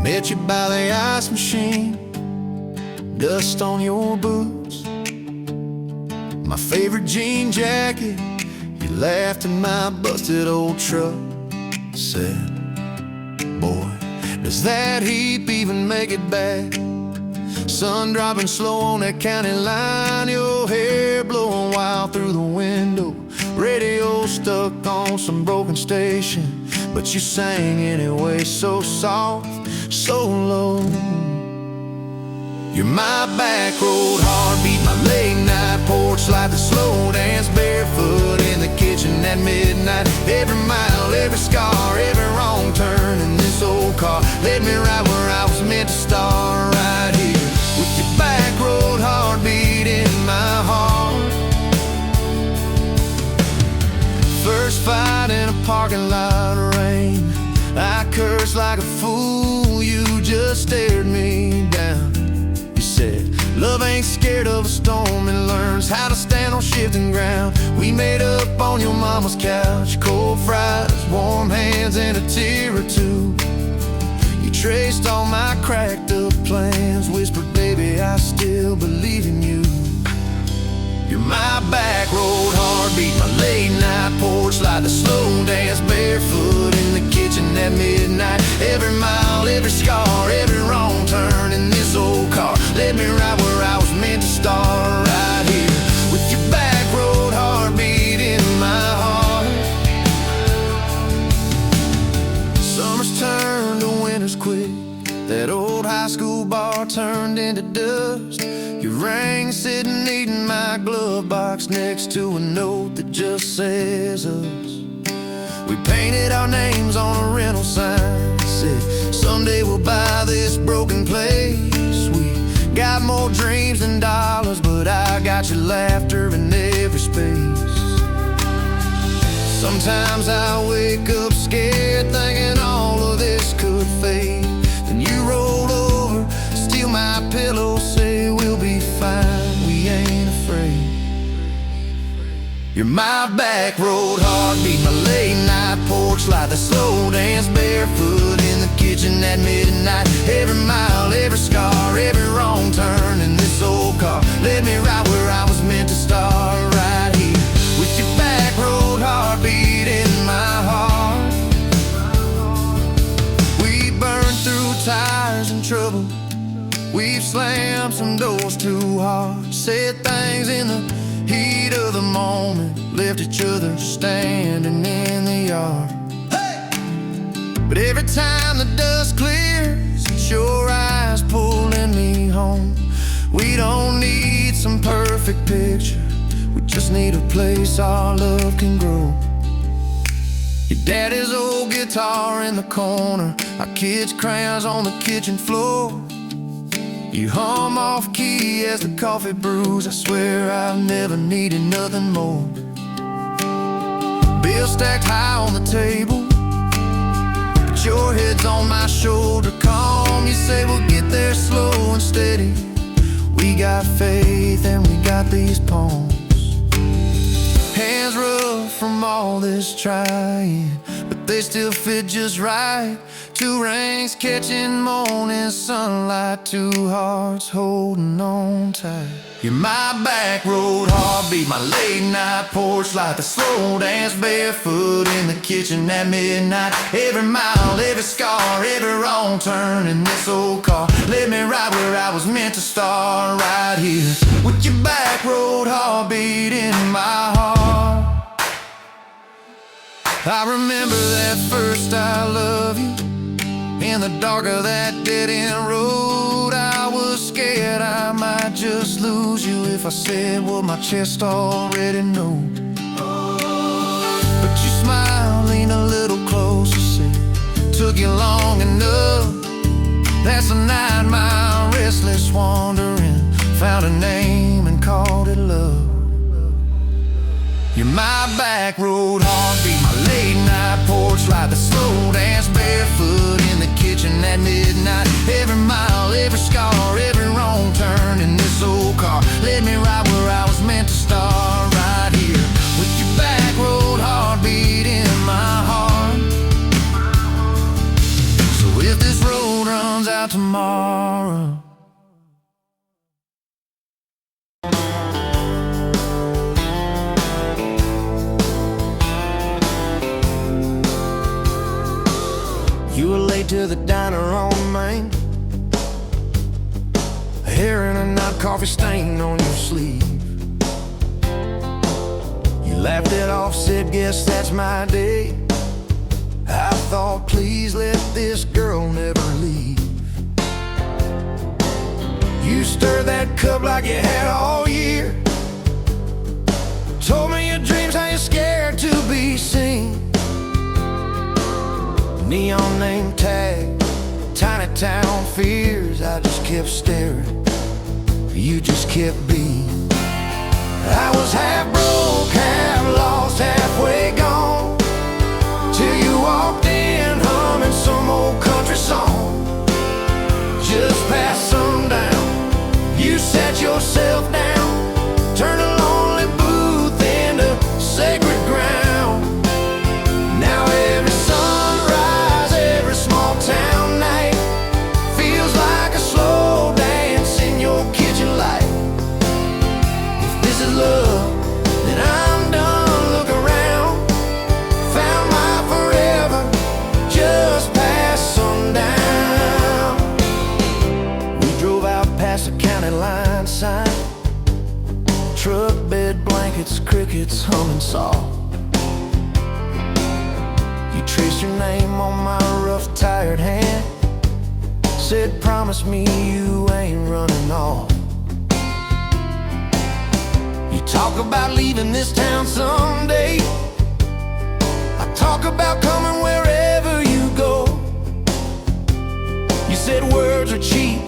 Met you by the ice machine, dust on your boots, my favorite jean jacket. You laughed at my busted old truck. Said, boy, does that heap even make it back? Sun dropping slow on that county line, your hair blowing wild through the window, radio stuck on some broken station, but you sang anyway, so soft, so low. You're my back road heartbeat, my late night porch light, the slow dance barefoot in the kitchen at midnight. Every mile, every scar, every wrong turn in this old car led me right where I was meant to start, right here with your back road heartbeat in my heart. First fight in a parking lot of rain, I cursed like a fool, you just stared me down. You said, love ain't scared of a storm, it learns how to stand on shifting ground. We made up on your mama's couch, cold fries, warm hands, and a tear or two. You traced all my cracked up plans, whispered, baby, I still believe in you. You're my back road heartbeat, my late night porch light, the slow dance barefoot in the kitchen at midnight. Every mile, every scar, every wrong turn in this old car led me right where I was meant to start, right here with your back road heartbeat in my heart. Summers turned to winters quick, that old high school bar turned into dust. You rang sitting neat in my glove box next to a note that just says us. We painted our names on a rental sign, said someday we'll buy this broken place. We got more dreams than dollars, but I got your laughter in every space. Sometimes I wake up scared, thinking all of this could fade. Then you roll over, steal my pillow, say we'll be fine, we ain't afraid. You're my back road heartbeat, my late night porch light, the slow dance barefoot in the kitchen at midnight. Every mile, every scar, every wrong turn in this old car led me right where I was meant to start, right here with your back road heartbeat in my heart. We burned through tires and trouble, we've slammed some doors too hard, said things in the heat of the moment, left each other standing in the yard. Hey! But every time the dust clears, it's your eyes pulling me home. We don't need some perfect picture, we just need a place our love can grow. Your daddy's old guitar in the corner, our kids' crayons on the kitchen floor. You hum off key as the coffee brews, I swear I've never needed nothing more. Bills stacked high on the table, but your head's on my shoulder, calm. You say we'll get there slow and steady, we got faith and we got these palms. Hands rough from all this trying, but they still fit just right. Two rings catching morning sunlight, two hearts holding on tight. You're my back road heartbeat, my late night porch light, the slow dance barefoot in the kitchen at midnight. Every mile, every scar, every wrong turn in this old car led me right where I was meant to start, right here with your back road heartbeat in my heart. I remember that first I love you, in the dark of that dead-end road. I was scared I might just lose you if I said what my chest already knows. But you smiled, leaned a little closer, said, took you long enough. That's a 9-mile restless wandering, found a name and called it love. You're my back road heartbeat, my late night porch light, the slow dance barefoot in the kitchen at midnight. Every mile, every scar, every wrong turn in this old car led me right where I was meant to start, right here with your back road heartbeat in my heart. So if this road runs sun's out tomorrow. You were late to the diner on Main, a hair and a knot coffee stain on your sleeve. You laughed it off, said, guess that's my day. I thought, please let this girl never leave. You stirred that cup like you had all year. Told me your dreams, how you're scared to be seen. Neon name tag, tiny town fears. I just kept staring, you just kept being. I was half broke, half lost, halfway gone, till you walked in humming some old country song. Just past sundown, you sat yourself down, turned a lonely booth into sacred ground. Now every sunrise, every small town night feels like a slow dance in your kitchen light. If this is love, then I'm done. Look around, found my forever just past sundown. We drove out past the county line sign, truck bed blankets, crickets humming soft. You traced your name on my rough, tired hand, said, promise me you ain't running off. You talk about leaving this town someday, I talk about coming wherever you go. You said words are cheap,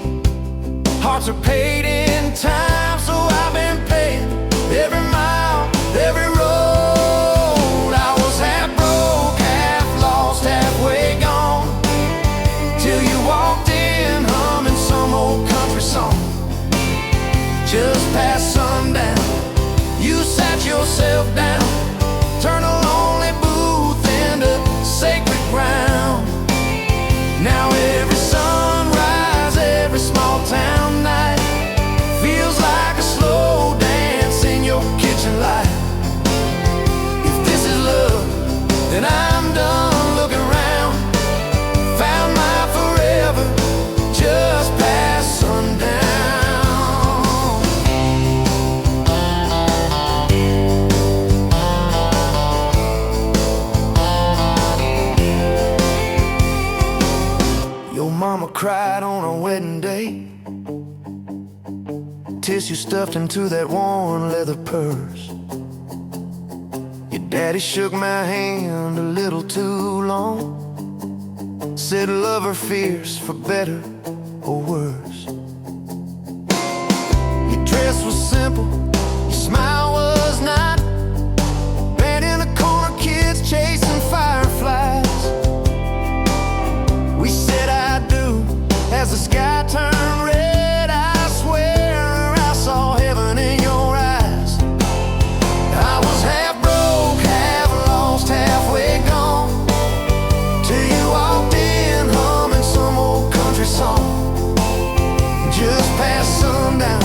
hearts are paid in time, so I've been paying every mile, every road. I was half broke, half lost, halfway gone, till you walked in humming some old country song. Just past sundown, you sat yourself down, turned a lonely booth into sacred ground. Now every sunrise, every small town night feels like a slow dance in your kitchen light. If this is love, then I'm done. Looking around, found my forever just past sundown. Your mama cried on our wedding day, tissue stuffed into that worn leather purse. Your daddy shook my hand a little too long, said love or fears, for better or worse. Your dress was simple, your smile was not, band in a corner, kids chasing fireflies. We said I do as the sky turned red. I swear I saw heaven in your eyes. I was half broke, half lost, halfway gone, till you walked in humming some old country song. Just past sundown,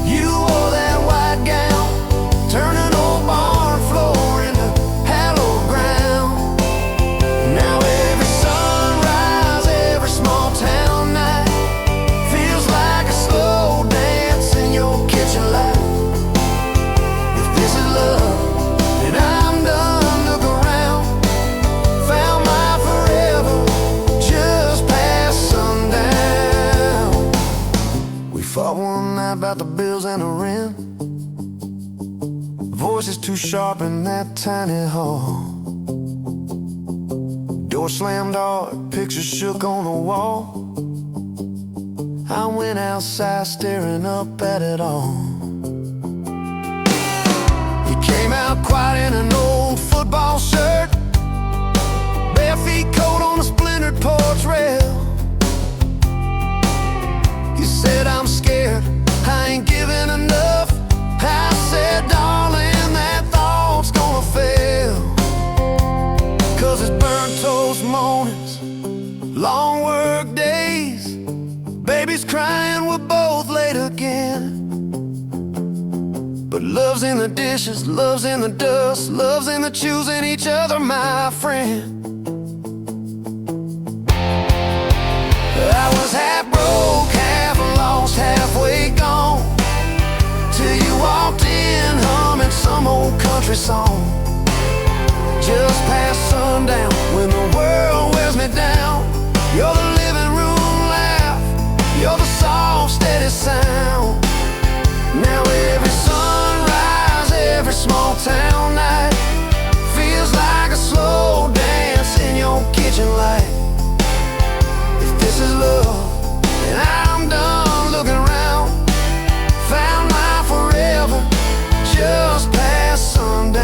you wore that white gown, turning old barn floor into hallowed ground. Now every sunrise, every small town night feels like a slow dance in your kitchen light. If this is love, then I'm done. Look around, found my forever just past sundown. We fought one night about the bills and the rent, voices too sharp in that tiny hall. Door slammed hard, pictures shook on the wall. I went outside staring up at it all. You came out quiet in an old football shirt, bare feet cold on a splintered porch rail. You said, I'm scared, I ain't giving enough. I said, darling, that thought's gonna fail. 'Cause it's burnt toast mornings, long work days, Baby's crying, we're both late again. But love's in the dishes, love's in the dust, love's in the choosing each other, my friend. I was half broke, half lost, halfway gone, till you walked in humming some old country song. Just past sundown, when the world wears me down, you're the living room laugh, you're the soft, steady sound. Now every sunrise, every small town night feels like a slow dance in your kitchen light. If this is love, then I'm done looking around. Found my forever just past sundown.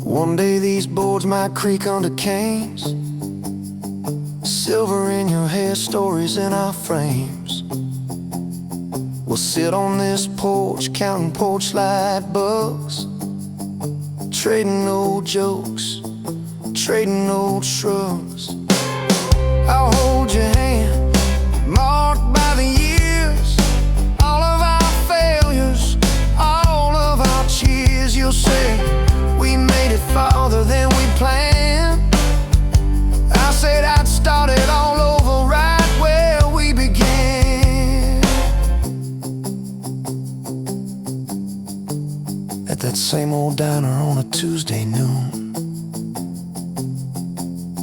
One day these boards might creak under canes, silver in your hair, stories in our frames. We'll sit on this porch, counting porch light bugs, trading old jokes, trading old shrugs. I'll hold your hand, marked by the years, all of our failures, all of our cheers. You'll say we made it farther than we planned. I said I'd start it all over right where we began. At that same old diner on a Tuesday noon,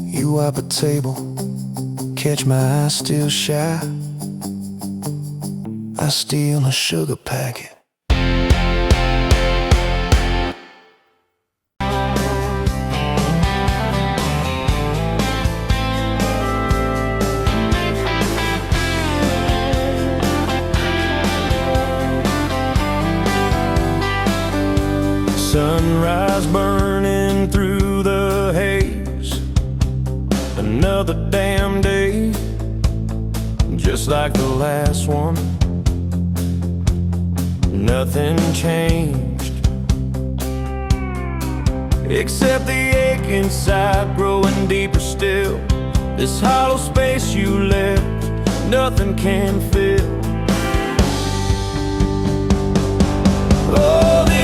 you wipe a table, catch my eye still shy. I steal a sugar packet. Sunrise burning through the haze, another damn day, just like the last one. Nothing changed, except the ache inside growing deeper still. This hollow space you left, nothing can fill. Oh, this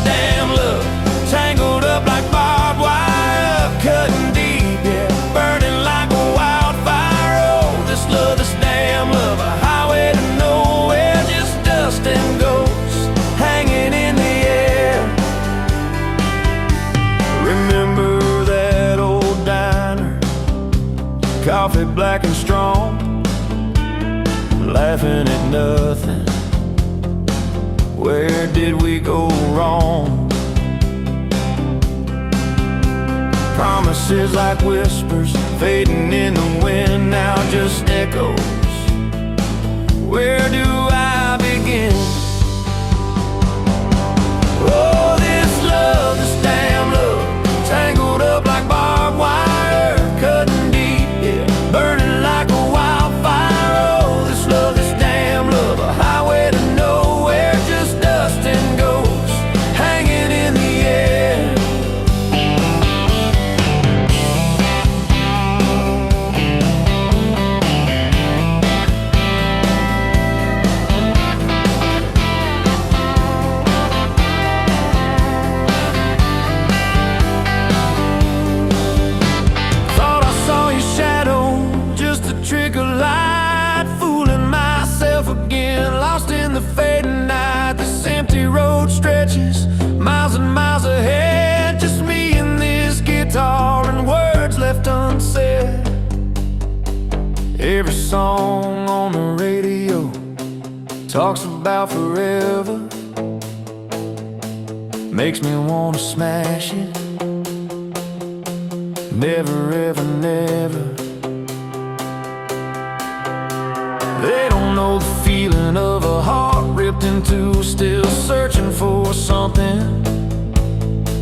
damn love, tangled up like barbed wire, cutting deep, yeah, burning like a wildfire. Oh, this damn love, a highway to nowhere, just dust and ghosts hanging in the air. Remember that old diner, coffee black and strong, laughing at nothing. Where did we go wrong? Promises like whispers fading in the wind, now just echoes. Where do I begin? Oh, this damn love, tangled up like barbed wire, cutting deep, yeah, burning like a wildfire. Oh, this damn love, a highway to nowhere, just dust and ghosts hanging in the air. Thought I saw your shadow, just a trick of light, fooling myself again, lost in the fading night. This empty road stretches miles and miles ahead, just me and this guitar and words left unsaid. Every song on the radio talks about forever, makes me wanna smash it. Never ever never. They don't know the feeling of a heart ripped in two, still searching for something,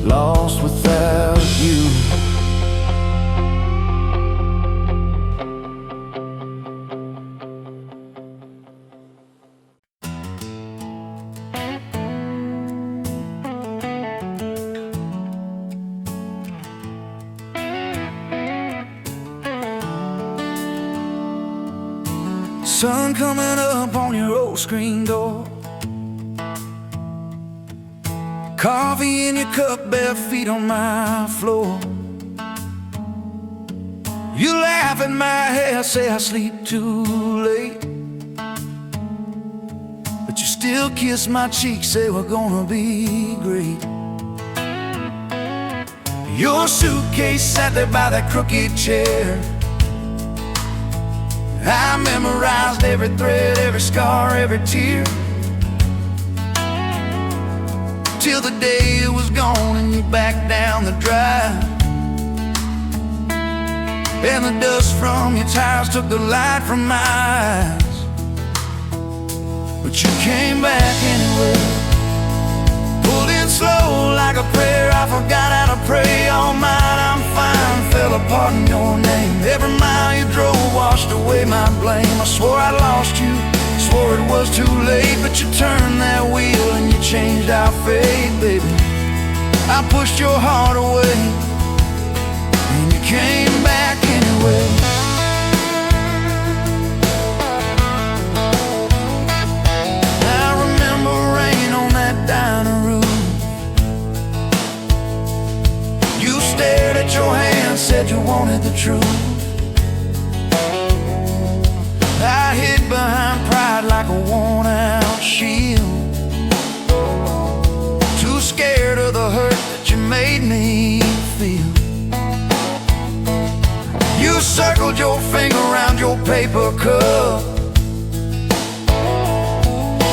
lost without you. sun coming up on your old screen door. Coffee in your cup, bare feet on my floor. You laugh at my hair, say I sleep too late, but you still kiss my cheek, say we're gonna be great. Your suitcase sat there by that crooked chair. I memorized every thread, every scar, every tear, till the day it was gone and you backed down the drive, and the dust from your tires took the light from my eyes. But you came back anyway, pulled in slow like a prayer. I forgot how to pray. All mine, I'm fine, fell apart in your name. Every mile you drove washed away my blame. I swore I lost you, swore it was too late, but you turned that wheel and you changed our fate, baby. I pushed your heart away and you came back anyway. I remember rain on that dining room. You stared at your hand, said you wanted the truth. I hid behind pride like a worn-out shield, too scared of the hurt that you made me feel. You circled your finger around your paper cup,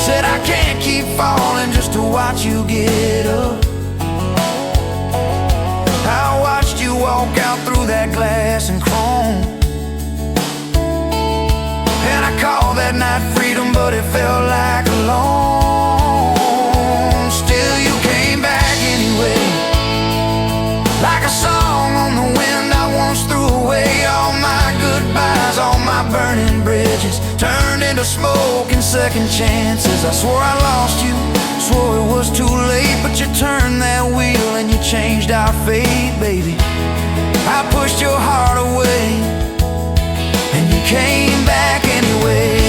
said I can't keep falling just to watch you get up. I watched you walk out through that glass and chrome, and I called that night freedom, but it felt like alone. Still you came back anyway, like a song on the wind. I once threw away all my goodbyes, all my burning bridges turned into smoke and second chances. I swore I lost you, swore it was too late, but you turned that wheel and you changed our fate, baby. I pushed your heart away and you came back anyway.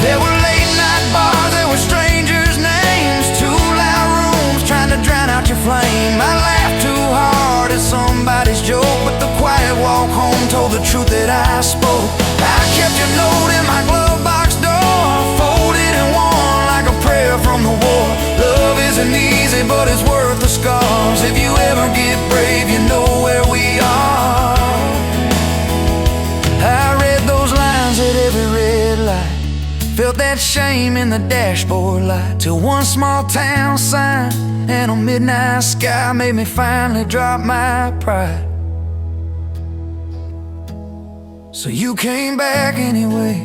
There were late night bars, there were strangers' names, too loud rooms trying to drown out your flame. I laughed too hard at somebody's joke, but the quiet walk home told the truth that I spoke. I kept your note in my glove box door, folded and worn like a prayer from the war. Love isn't easy, but it's worth the scars. If you ever get brave, you know where we are. I read those lines at every red light, felt that shame in the dashboard light, till one small town sign and a midnight sky made me finally drop my pride. So you came back anyway,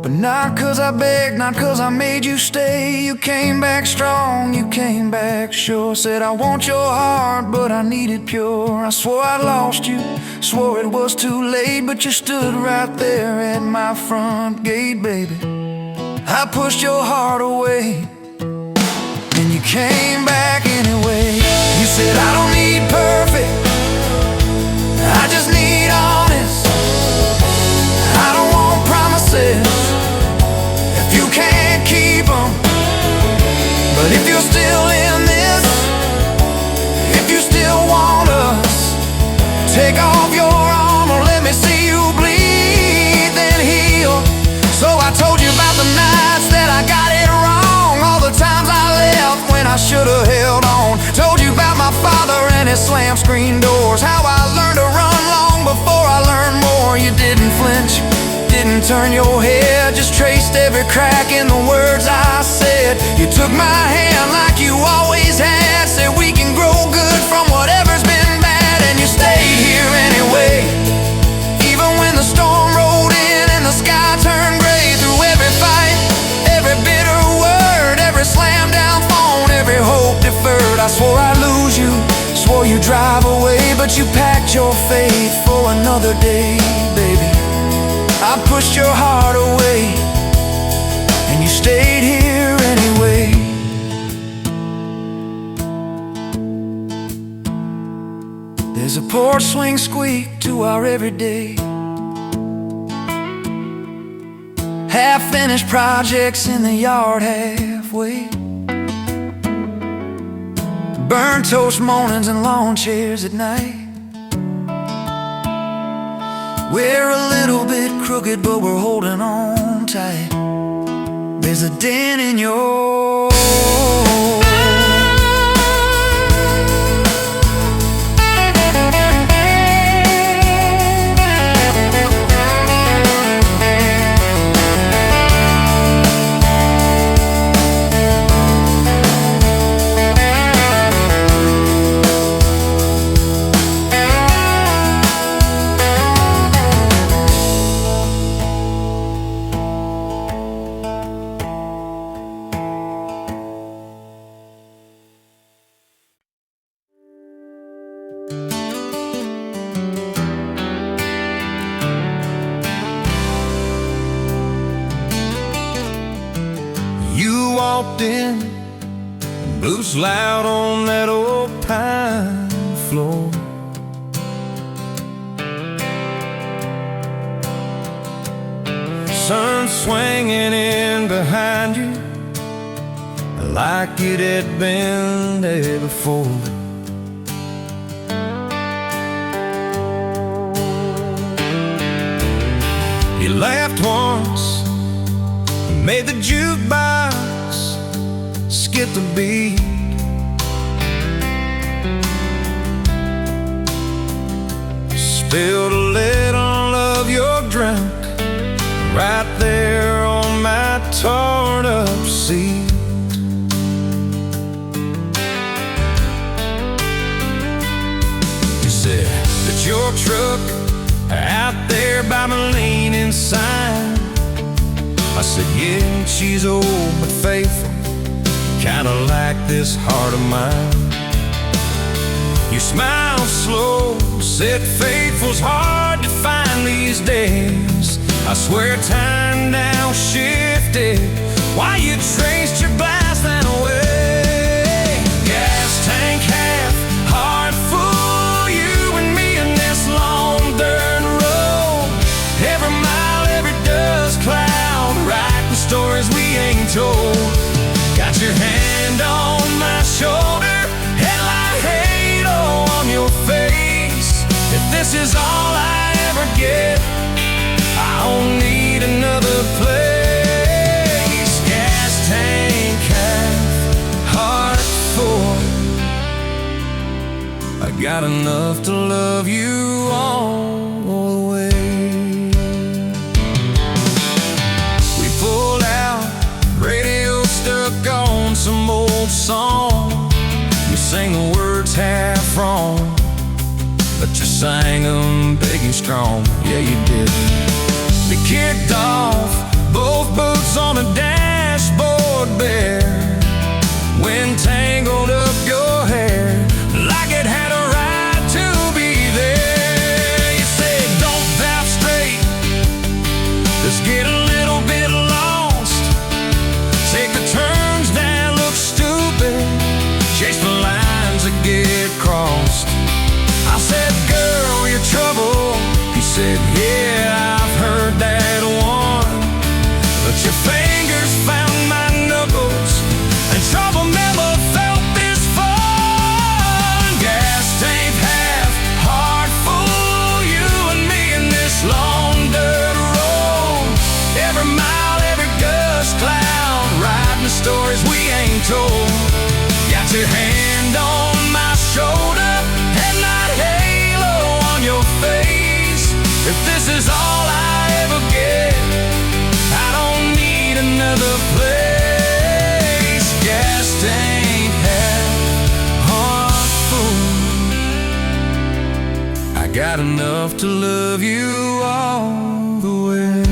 but not 'cause I begged, not 'cause I made you stay. You came back strong, you came back sure. Said I want your heart, but I need it pure. I swore I lost you, swore it was too late, but you stood right there at my front gate, baby. I pushed your heart away and you came back anyway. You said I don't need perfect, I just need honest. I don't want promises if you can't keep them. But if you're still in this, if you still want us, take off your armor, let me see you bleed, then heal. So I told you about the nights that I got it wrong, all the times I left when I should've held on. Told you about my father and his slam screen doors, how I learned to run long before I learned more. You didn't flinch, didn't turn your head, just traced every crack in the words I said. You took my hand like you always had, said we can grow good from whatever's been bad, and you stayed here anyway. Even when the storm rolled in and the sky turned gray, through every fight, every bitter word, every slam down phone, every hope deferred. I swore I'd lose you, swore you'd drive away, but you packed your faith for another day, baby. I pushed your heart away and you stayed here anyway. There's a porch swing squeak to our everyday. Half-finished projects in the yard halfway. Burnt toast mornings and lawn chairs at night. We're a little bit crooked, but we're holding on tight. There's a dent in your walked in, boots loud on that old pine floor. Sun swinging in behind you like it had been there before. You laughed once, made the jukebox skip the beat. Spilled a little of your drink right there on my torn up seat. You said that your truck out there by my leaning sign. I said, yeah, she's old but faithful, kinda like this heart of mine. You smiled slow, said faithful's hard to find these days. I swear time now shifted while you traced your blast and away. Gas tank half, heart full, you and me in this long dirt road. Every mile, every dust cloud, writing stories we ain't told. Got your hand on my shoulder, headlight halo on your face. If this is all I ever get, I don't need another place. Gas tank half, heart full. I got enough to love you all the way. We pulled out, radio stuck on some old song. You sang the words half wrong, but you sang them big and strong. Yeah, you did. We kicked off, both boots on the dashboard bare. Wind tangled up your hair like it had a right to be there. You said, don't drive straight, just get a little bit lost. Take the turns that look stupid, chase the lines that get crossed. I said, girl, you're trouble. He said, yeah, I've heard that one. But your fingers found my knuckles, and trouble never felt this fun. Gas tank half, heart full, you and me in this long dirt road. Every mile, every dust cloud, writing the stories we ain't told. Got your hand on my shoulder, headlight halo on your face. If this is all I ever get, I don't need another place. Gas tank half, heart full. I got enough to love you all the way.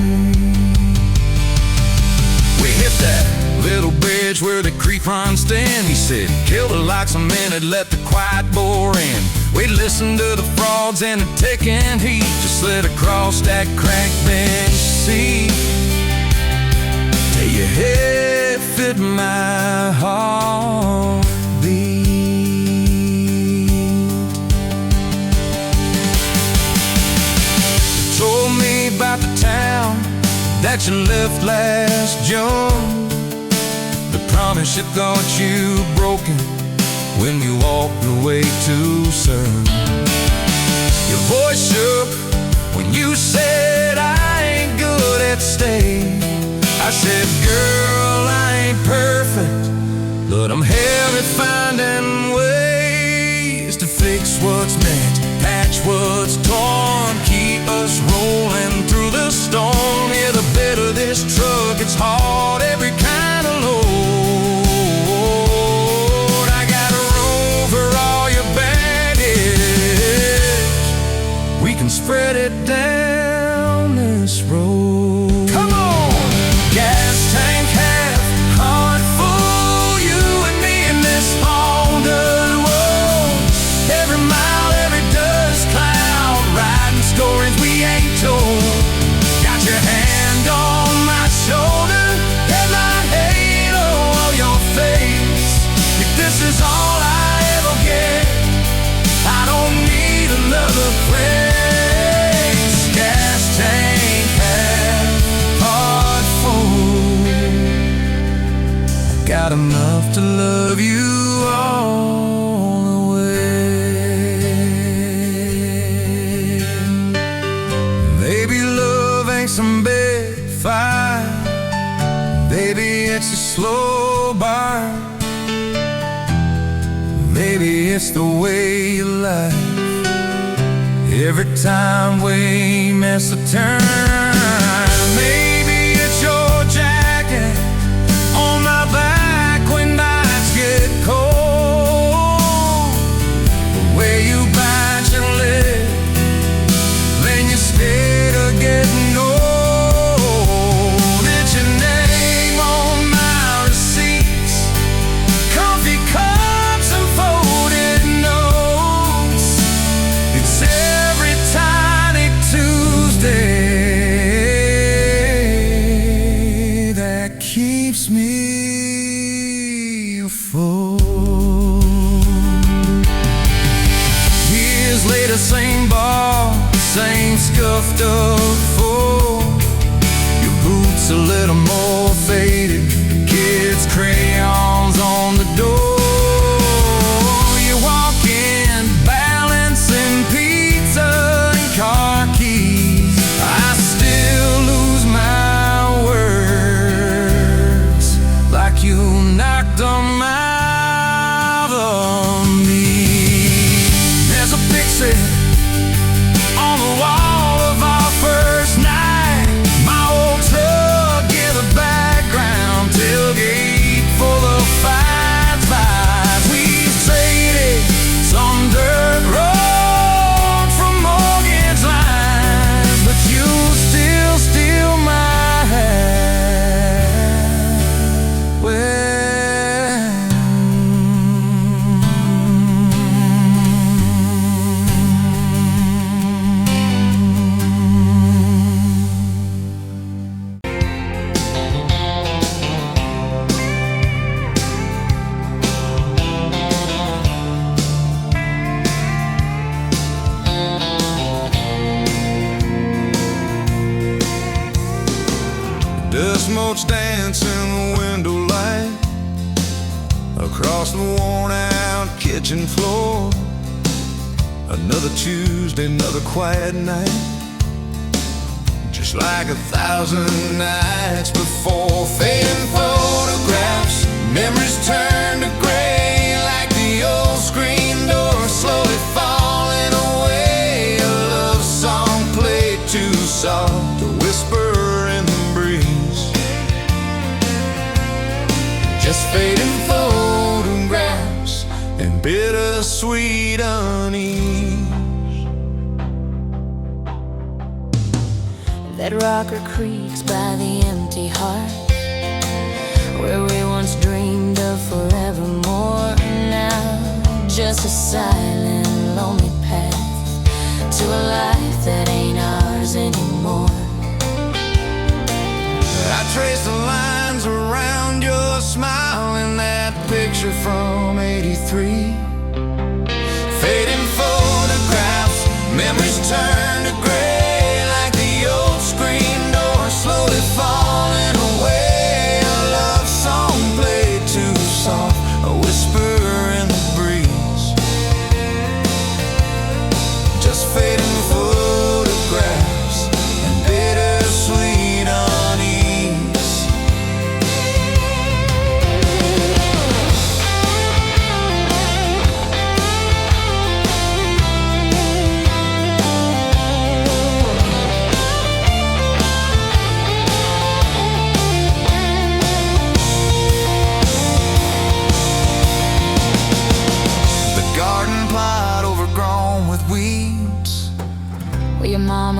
We hit that little bridge where the creek runs thin. He said, kill the lights a minute, let the quiet bore in. We listened to the frogs and the ticking heat, just slid across that cracked bench seat till your head fit my heartbeat. about the town that you left last June. The promise you thought you broken when you walked away too soon. Your voice shook when you said, I ain't good at staying. I said, girl, I ain't perfect, but I'm hell at finding ways to fix what's meant, patch what's torn, keep us rolling through the storm. Yeah, the bed of this truck, it's hard, every kind of load. I got room for all your baggage. We can spread it down this road. Come on! Gas tank half, heart full, you and me in this haunted world. Every mile, every dust cloud, riding stories we ain't told. Got your hand on my shoulder, headline halo of your face. If this is all I ever get, I don't need another place. Gas tank half, heart full. Got enough to love you all the way. Maybe love ain't some big fight, maybe it's a slow burn. Maybe it's the way you lie every time we miss a turn. Maybe it's your jacket on my back when nights get cold. The way you bite your lip, then you stay to getting old. It's your name on my receipts, coffee cups and folded notes. It's every tiny Tuesday that keeps me afloat. Years later, same bar, same scuffed up floor. Your boots a little more faded, kids' crayons on the door. You walk in, balancing pizza and car keys. I still lose my words, like you knocked them out of me. There's a picture on the wall of our first night. My old truck in the background, tailgate full of fights, vibes. We traded some dirt road from mortgage lines, but you still steal my heart. Well, dust motes dance in the window light across the worn-out kitchen floor. Another Tuesday, another quiet night, just like 1,000 nights before. Fading photographs, memories turn to gray, like the old screen door slowly falling away. A love song played too soft, a whisper in the breeze. Just fading photographs and bittersweet unease. That rocker creaks by the empty heart, where we once dreamed of forevermore. Now just a silent, lonely path to a life that ain't ours anymore. I trace the lines around your smile in that picture from '83. Fading photographs, memories turn to gray, like the old screen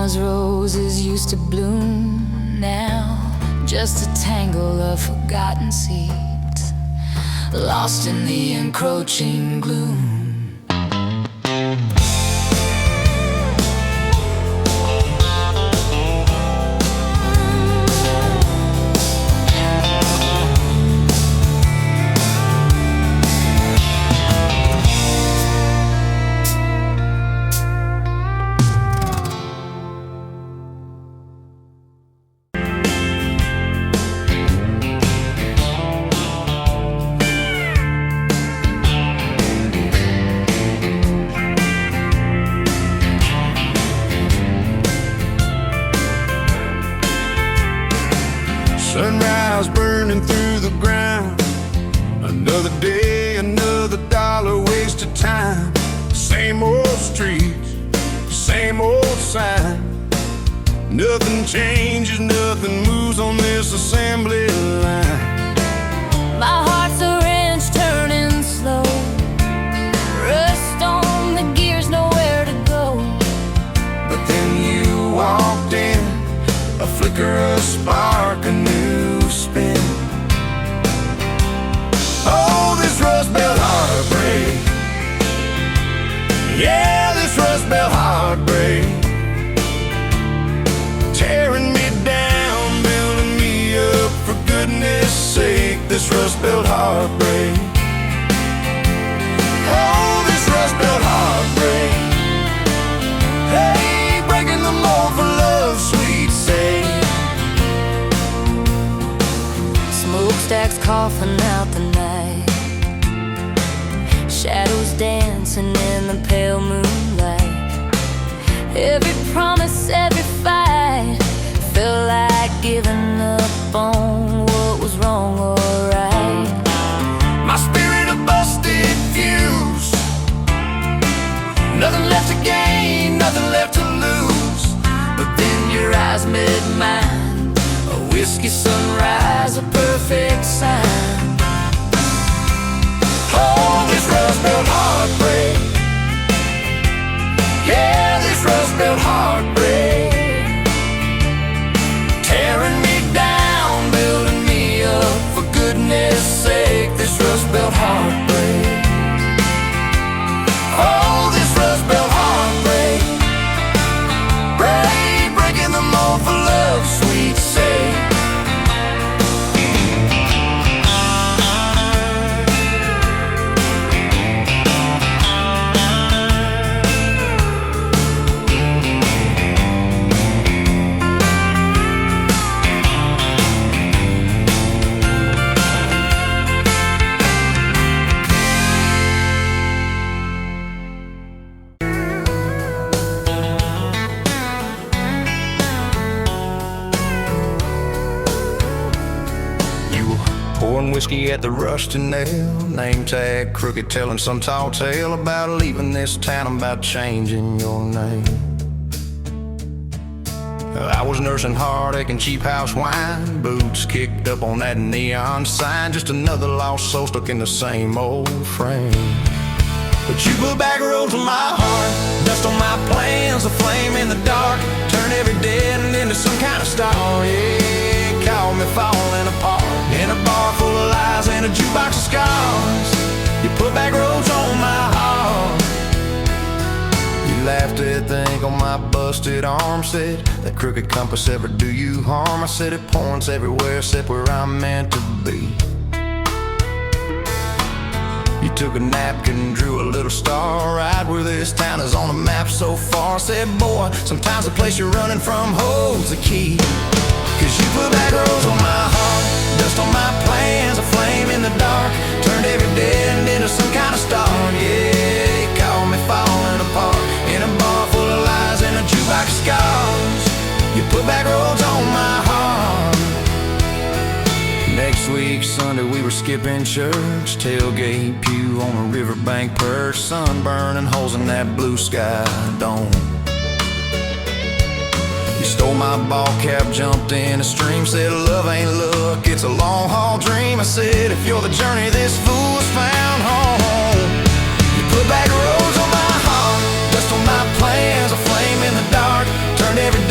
mama's roses used to bloom. Now just a tangle of forgotten seeds, lost in the encroaching gloom. Sunrise burning through the ground. Another day, another dollar wasted time. Same old streets, same old sign. Nothing changes, nothing moves on this assembly line. My heart's a wrench turning slow, rust on the gears, nowhere to go. But then you walked in, a flicker, a spark, a new spin. Oh, this Rust Belt heartbreak. Yeah, this Rust Belt heartbreak. Tearing me down, building me up, for goodness sake, this Rust Belt heartbreak. Oh, this Rust Belt heartbreak. Hey, breaking the mold for love's sweet sake. Smokestacks coughing out the night, shadows dancing in the pale moonlight. Every promise, every fight felt like giving up on what was wrong or right. My spirit a busted fuse, nothing left to gain, nothing left to lose. But then your eyes met mine, a whiskey sunrise, a perfect sign. Oh, this Rust Belt heartbreak. Yeah, this Rust Belt heartbreak. Tearing me down, building me up, for goodness sake, this Rust Belt heartbreak. Oh, this Rust Belt heartbreak. Breaking the mold for love's sweet sake. Pouring whiskey at the rusty nail, name tag crooked, telling some tall tale about leaving this town, about changing your name. I was nursing heartache and cheap house wine, boots kicked up on that neon sign, just another lost soul stuck in the same old frame. But you put back roads on my heart, dust on my plans, a flame in the dark, turn every dead end into some kind of star. Yeah, call me falling apart, in a bar full of lies and a jukebox of scars. You put back roads on my heart. You laughed at the ink on my busted arm, said that crooked compass ever do you harm. I said it points everywhere except where I'm meant to be. You took a napkin, drew a little star right where this town is on the map so far. I said, boy, sometimes the place you're running from holds the key. Cause you put back roads on my heart, dust on my plans, a flame in the dark, turned every dead end into some kind of star. Yeah, you called me falling apart, in a bar full of lies and a jukebox of scars. You put back roads on my heart. Next week, Sunday, we were skipping church, tailgate pew on a riverbank perch, sun burning holes in that blue sky dome. You stole my ball cap, jumped in a stream, said love ain't luck, it's a long haul dream. I said if you're the journey, this fool's found home. You put back roads on my heart, dust on my plans, a flame in the dark, turned every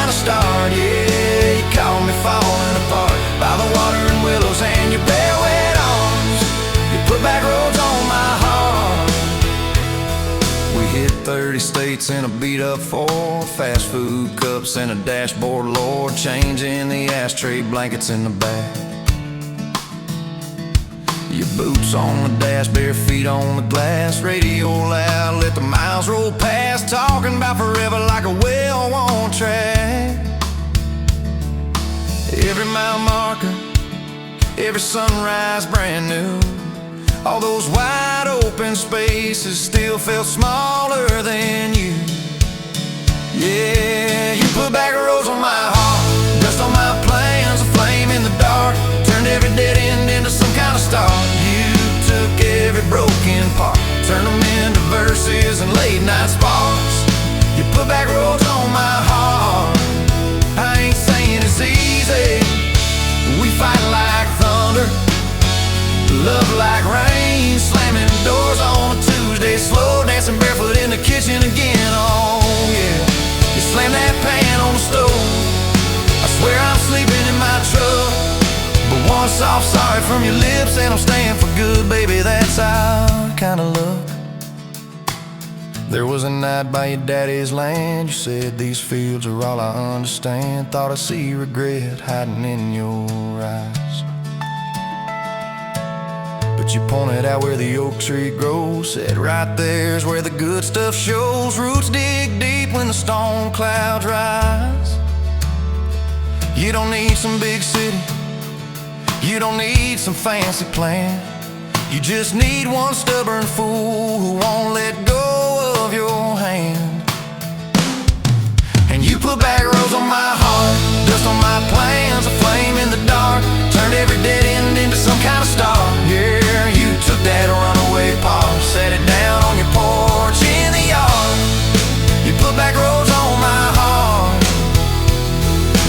kind of start. Yeah, you caught me falling apart by the water and willows and your bare wet arms. You put back roads on my heart. We hit 30 states in a beat-up Ford, fast food cups and a dashboard, Lord, changing the ashtray blankets in the back. Your boots on the dash, bare feet on the glass, radio loud, let the miles roll past, talking about forever like a well-worn track. Every mile marker, every sunrise brand new. All those wide open spaces still felt smaller than you. Yeah, you put back roads on my heart, dust on my plans, a flame in the dark, turned every dead end into some kind of start. You took every broken part, turned them into verses and late night sparks. You put back roads on my heart. I ain't saying it's easy. We fight like thunder, love like rain, slamming doors on a Tuesday, slow dancing barefoot in the kitchen again. Oh yeah, you slam that pan on the stove, I swear I'm sleeping in my truck. But one soft sorry from your lips and I'm staying for good, baby, that's our kind of luck. There was a night by your daddy's land, you said these fields are all I understand. Thought I see regret hiding in your eyes, but you pointed out where the oak tree grows, said right there's where the good stuff shows. Roots dig deep when the storm clouds rise. You don't need some big city, you don't need some fancy plan. You just need one stubborn fool who won't let go of your hand. And you put back roads on my heart, dust on my plans, a flame in the dark, turned every dead end into some kind of star. Yeah, you took that runaway part, set it down on your porch in the yard. You put back roads on my heart.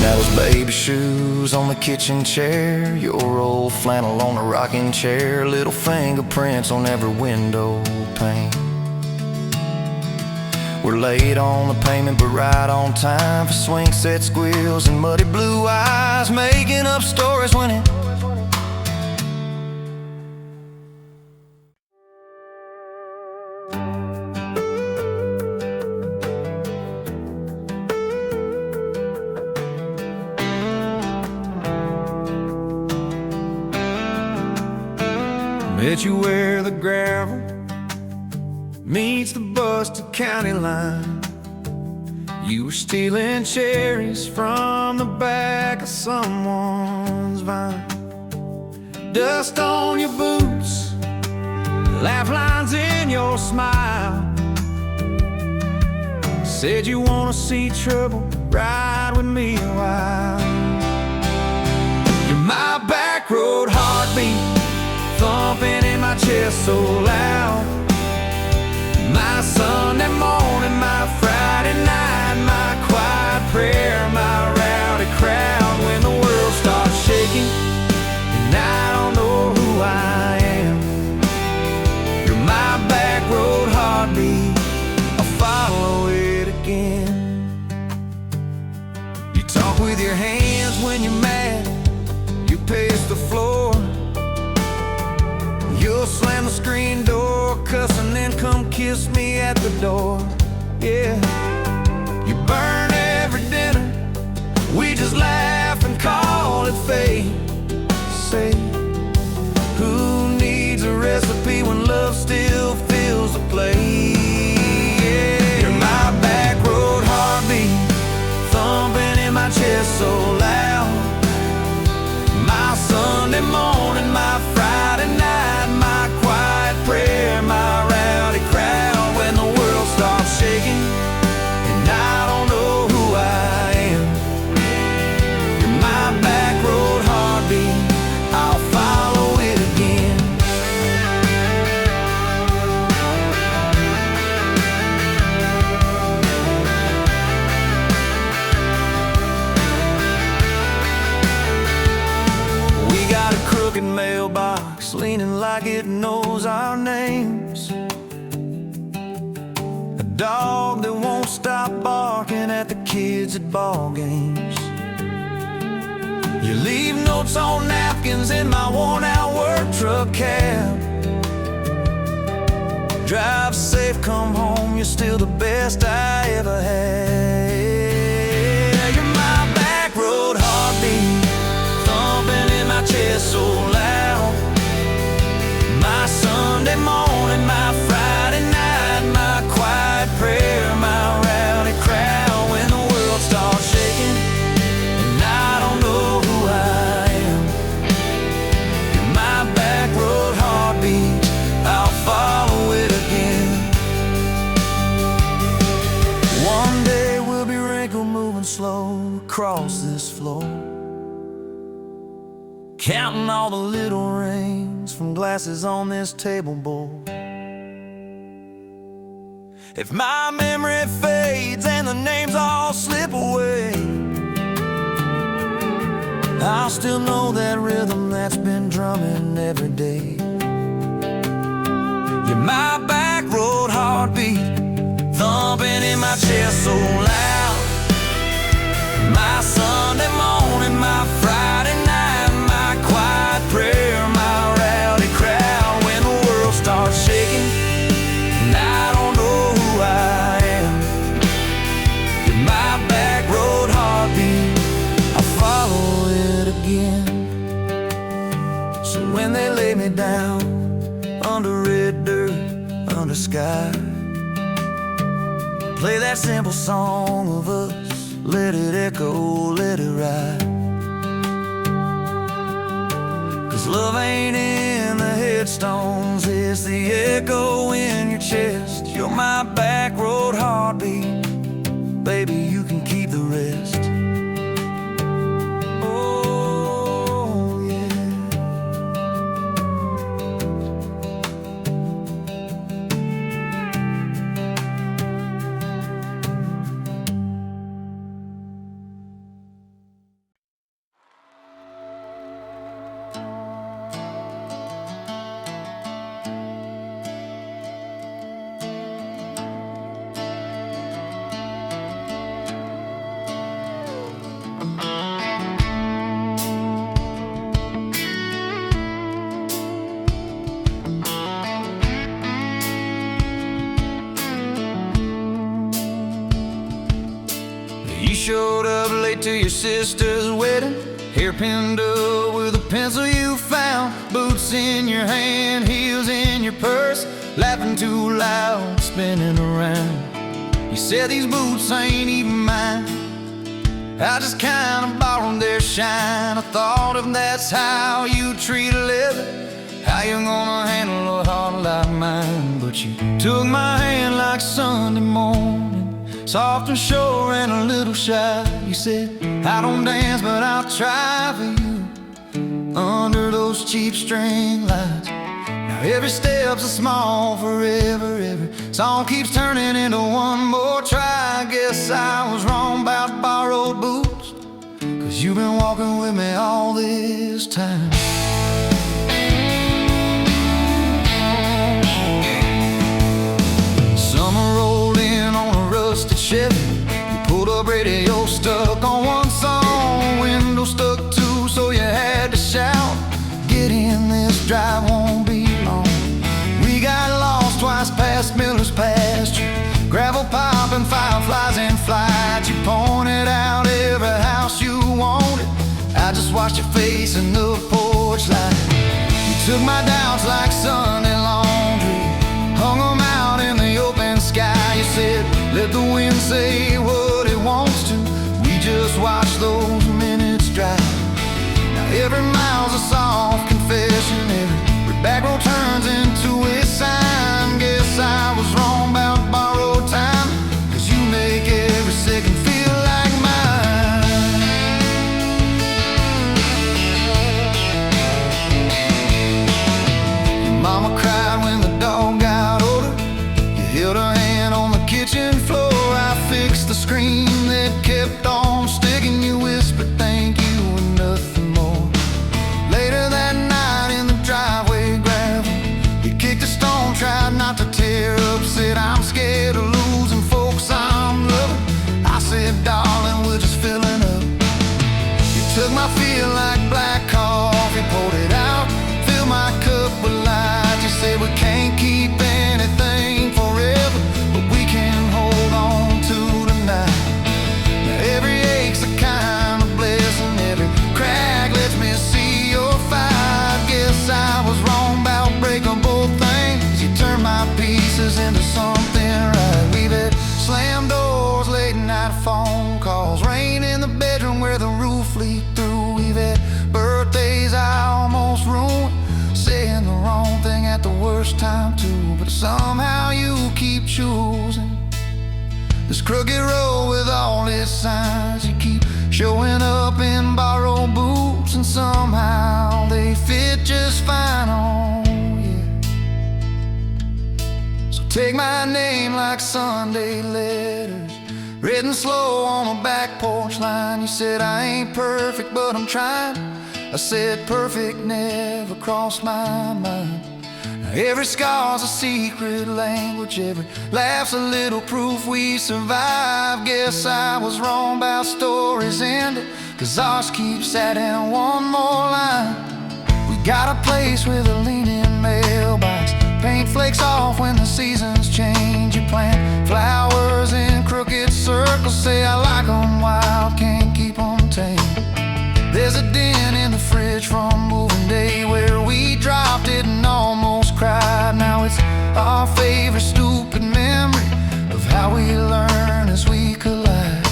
Now those baby shoes on the kitchen chair, your old flannel on the rocking chair, little fingerprints on every window pane. We're late on the payment but right on time for swing set squeals and muddy blue eyes, making up stories when it met you where the gravel meets the busted county line. You were stealing cherries from the back of someone's vine. Dust on your boots, laugh lines in your smile. Said you wanna see trouble, ride with me a while. You're my back road heartbeat, thumping in my chest so loud. My Sunday morning, my Friday night, my quiet prayer, my rowdy crowd. When the world starts shaking and I don't know who I am, you're my back road heartbeat, I'll follow it again. You talk with your hands when you're mad, you pace the floor. You'll slam the screen door, cuss, and then come kiss me at the door. Yeah, you burn every dinner, we just laugh and call it fate. Say, who needs a recipe when love still fills the plate? Yeah, you're my back road heartbeat, thumping in my chest so loud. My Sunday morning, my Friday night, my quiet prayer, my rowdy crowd. When the world starts shaking and I don't know who I am, you're my back road heartbeat, I'll follow it again. We got a crooked mailbox leaning like it knows our names, a dog that won't stop barking at the kids at ball games. You leave notes on napkins in my worn-out work truck cab. Drive safe, come home, you're still the best I ever had. You're my back road heartbeat, thumping in my chest so loud. My Sunday morning, my Friday night, my quiet prayer, my rowdy crowd. When the world starts shaking and I don't know who I am, you're my back road heartbeat, I'll follow it again. One day we'll be wrinkled, moving slow across this floor, counting all the little rings from glasses on this table board. If my memory fades and the names all slip away, I'll still know that rhythm that's been drumming every day. You're my back road heartbeat, thumping in my chest so loud. My Sunday morning, my Friday night, my quiet prayer, my rowdy crowd. When the world starts shaking and I don't know who I am, you're my back road heartbeat, I'll follow it again. So when they lay me down under red dirt, under sky, play that simple song of us, let it echo, let it ride. 'Cause love ain't in the headstones, it's the echo in your chest. You're my back road heartbeat, baby, you can keep the rest. Oh, yeah. You showed up late to your sister's wedding, hair pinned up with a pencil you found, boots in your hand, heels in your purse, laughing too loud, spinning around. You said these boots ain't even mine, I just kinda borrowed their shine. I thought if that's how you treat a living, how you gonna handle a heart like mine? But you took my hand like Sunday morning, soft and sure and a little shy. You said, I don't dance, but I'll try for you under those cheap string lights. Now every step's a small forever, every song keeps turning into one more try. I guess I was wrong about borrowed boots, 'cause you've been walking with me all this time. Summer rolled in on a rusted Chevy, you pulled up, radio stuck on one song, window stuck too, so you had to shout, get in, this drive won't be long. We got lost twice past Miller's pasture, gravel popping, fireflies in flight. You pointed out every house you wanted, I just watched your face in the porch light. You took my doubts like Sunday laundry, hung them out in the open sky. You said, let the wind say what it wants to, we just watch those minutes drive. Now every mile's a soft confession, every back road turns into a sign. Guess I was wrong about borrowed time, 'cause you make every second feel like mine. Your mama cried when the dog got older, you held her hand on the kitchen floor. I fixed the screen first time too, but somehow you keep choosing this crooked road with all its signs. You keep showing up in borrowed boots, and somehow they fit just fine on you. So take my name like Sunday letters, written slow on a back porch line. You said I ain't perfect, but I'm trying. I said perfect never crossed my mind. Now every scar's a secret language, every laugh's a little proof we survive. Guess I was wrong about stories ending, 'cause ours keeps adding one more line. We got a place with a leaning mailbox, paint flakes off when the seasons change. You plant flowers in crooked circles, say I like 'em wild, can't keep 'em tame. There's a dent in the fridge from moving day where we dropped it and almost cried. Now it's our favorite stupid memory of how we learn as we collide.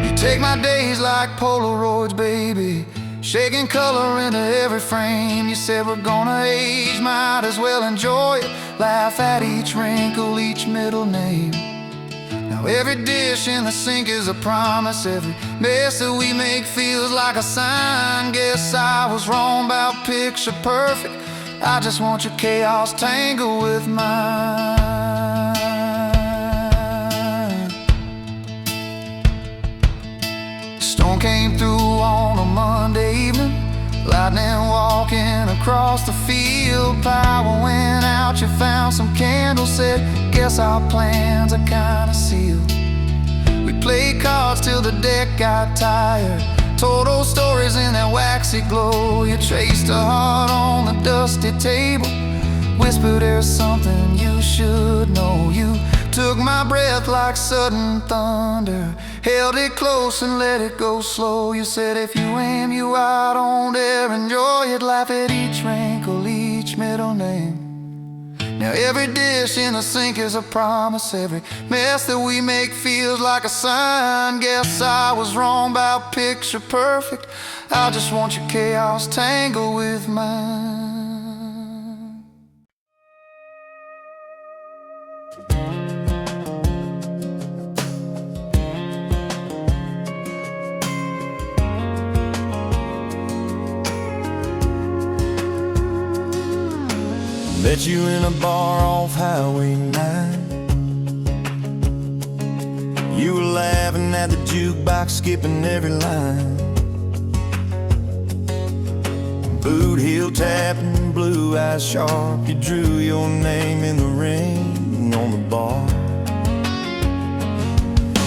You take my days like Polaroids, baby, shaking color into every frame. You said we're gonna age, might as well enjoy it, laugh at each wrinkle, each middle name. Now every dish in the sink is a promise, every mess that we make feels like a sign. Guess I was wrong about picture perfect, I just want your chaos tangled with mine. Storm came through on a Monday evening, lightning walking across the field. Power went out, you found some candles, said guess our plans are kinda sealed. We played cards till the deck got tired, told old stories in that waxy glow. You traced a heart on the dusty table, whispered there's something you should know. You took my breath like sudden thunder, held it close and let it go slow. You said if you aim you out, don't dare enjoy it, laugh at each wrinkle, each middle name. Now every dish in the sink is a promise, every mess that we make feels like a sign. Guess I was wrong about picture perfect, I just want your chaos tangled with mine. Met you in a bar off Highway 9. You were laughing at the jukebox, skipping every line. Boot heel tapping, blue eyes sharp, you drew your name in the ring on the bar.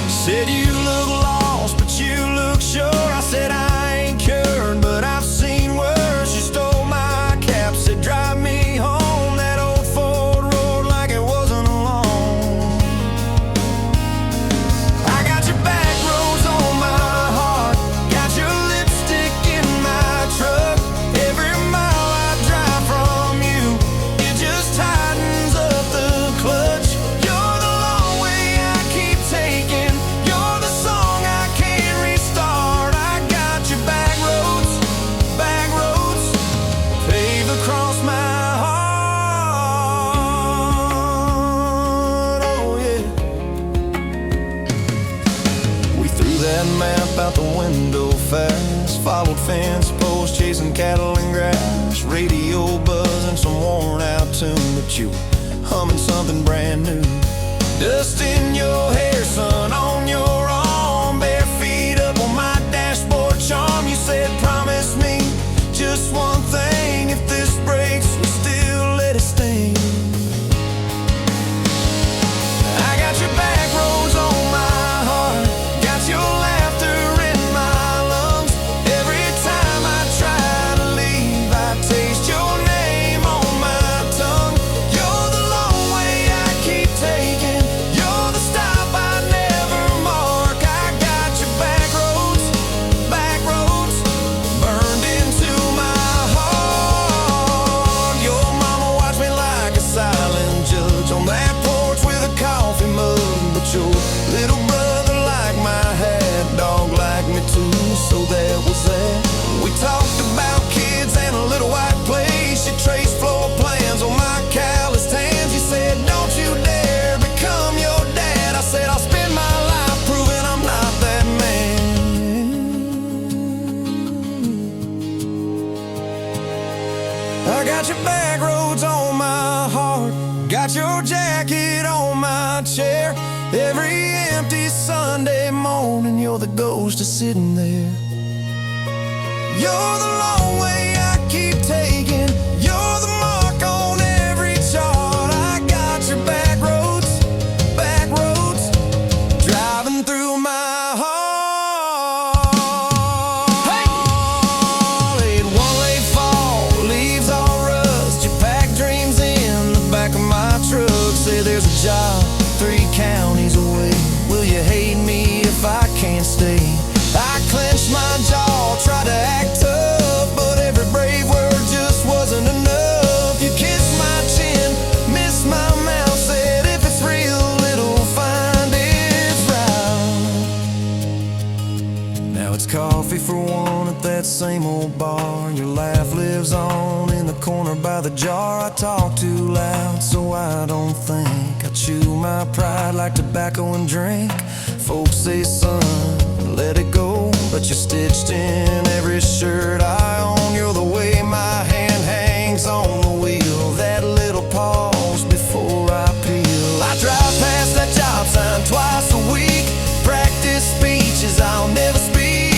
Said you look lost, but you look sure. I said I ain't cured, but I've seen worse. You stole my cap, said drive me home. Out the window fast, followed fence posts, chasing cattle and grass, radio buzzing some worn out tune, but you were humming something brand new. Dust in your hair, sun on your arm, bare feet up on my dashboard charm. You said promise me just one thing, if this breaks we still let it sting. I got your back roads on my heart, got your laughter in my lungs. Every time I try to leave, I taste your name on my tongue. You're the long way I keep taking, you're the stop I never mark. got your back roads on my heart, got your jacket on my chair. Every empty Sunday morning, you're the ghost of sitting there. You're the long way I keep taking, you're the mark on every chart. I got your back roads, driving through my heart. Hey! Late one late fall, leaves all rust. You pack dreams in the back of my truck. Say there's a job 3 counties away. Will you hate me if I can't stay? I clenched my jaw, tried to act tough, but every brave word just wasn't enough. You kissed my chin, missed my mouth, said if it's real, it'll find its route. Now it's coffee for one at that same old bar. Your laugh lives on in the corner by the jar. I talk too loud, so I don't think. I chew my pride like tobacco and drink. Folks say, son, let it go, but you're stitched in every shirt I own. You're the way my hand hangs on the wheel, that little pause before I peel. I drive past that job sign twice a week, practice speeches I'll never speak.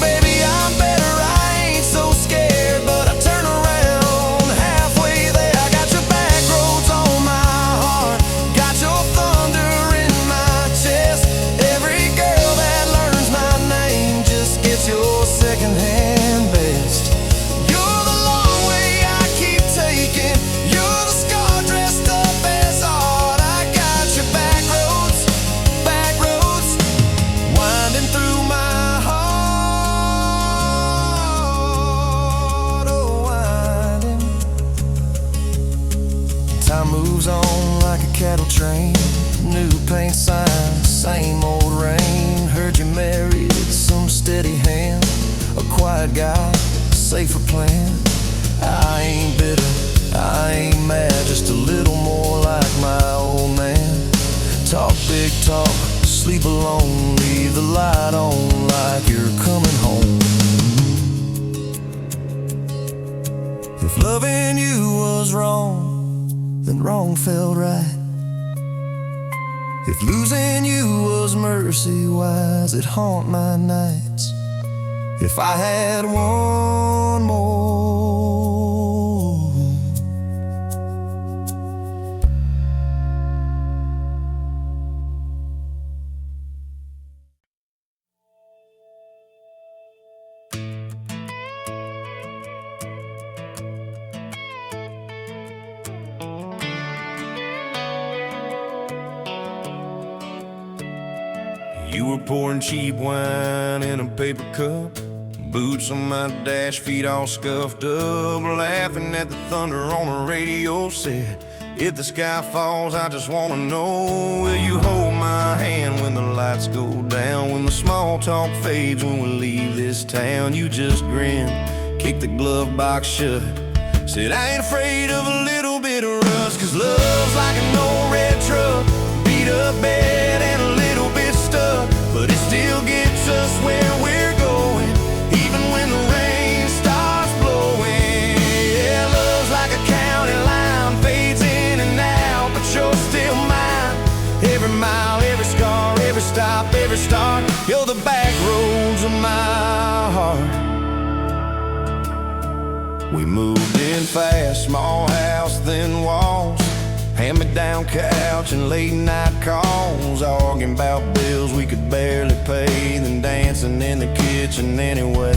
Baby, I'm better, I ain't so scared, but I turn around halfway there. I got your back roads on my heart, got your thunder in my chest. Every girl that learns my name just gets your secondhand best. You're the long way I keep taking, you're the scar dressed up as art. I got your back roads, winding through my heart, oh winding. Time moves on like a cattle train, new paint signs, same old rain. Heard you married some steady hand, a quiet guy, safer plan. I ain't bitter, I ain't mad, just a little more like my old man. Talk big talk, sleep alone, leave the light on like you're coming home. If loving you was wrong, then wrong felt right. If losing you was mercy, why's it haunt my nights? If I had one more. You were pouring cheap wine in a paper cup, boots on my dash, feet all scuffed up, laughing at the thunder on the radio. Said, if the sky falls, I just wanna know, will you hold my hand when the lights go down, when the small talk fades, when we leave this town? You just grinned, kicked the glove box shut, said, I ain't afraid of a little bit of rust, 'cause love's like an old red truck, beat up bed and a little bit stuck, but it still gets us where we're going, even when the rain starts blowing. Yeah, love's like a county line, fades in and out, but you're still mine. Every mile, every scar, every stop, every start, you're the back roads of my heart. We moved in fast, small house, thin walls, hand-me-down couch and late-night calls, arguing about bills we could barely pay, then dancing in the kitchen anyway.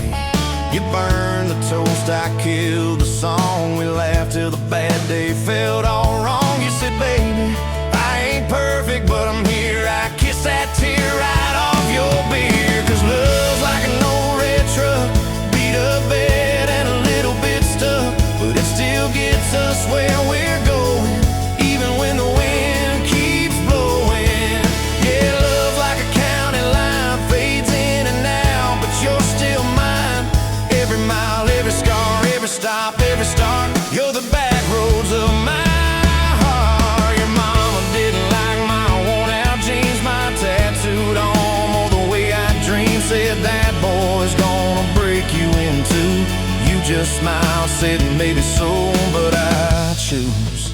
You burned the toast, I killed the song, we laughed till the bad day felt all wrong. You said, baby, I ain't perfect, but I'm here. I kiss that tear right off your beer, 'cause love's like an old red truck, beat up bed and a little bit stuck, but it still gets us where we're going, even when the wind keeps blowing. Yeah, love's like a county line, fades in and out, but you're still mine. Every mile, every scar, every stop, every start, you're the back roads of my just smile, said maybe so, but I choose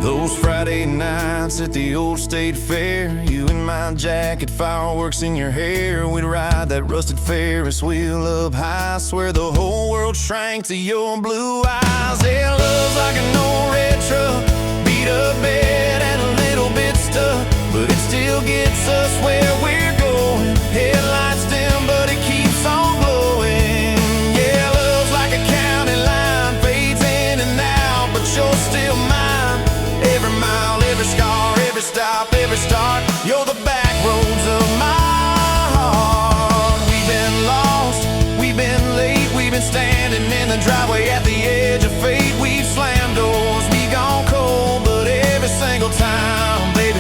those Friday nights at the old state fair. You in my jacket, fireworks in your hair. We'd ride that rusted Ferris wheel up high. Swear the whole world shrank to your blue eyes. Yeah, love's like an old red truck, beat up bed and a little bit stuck, but it still gets us where we're going. Headlights dim, but it keeps on glowing. Yeah, love's like a county line, fades in and out, but you're still mine. Every mile, every scar, every stop, every start, you're the back roads of my heart. We've been lost, we've been late, we've been standing in the driveway at the edge of fate. We've slammed doors, we gone cold, but every single time, baby,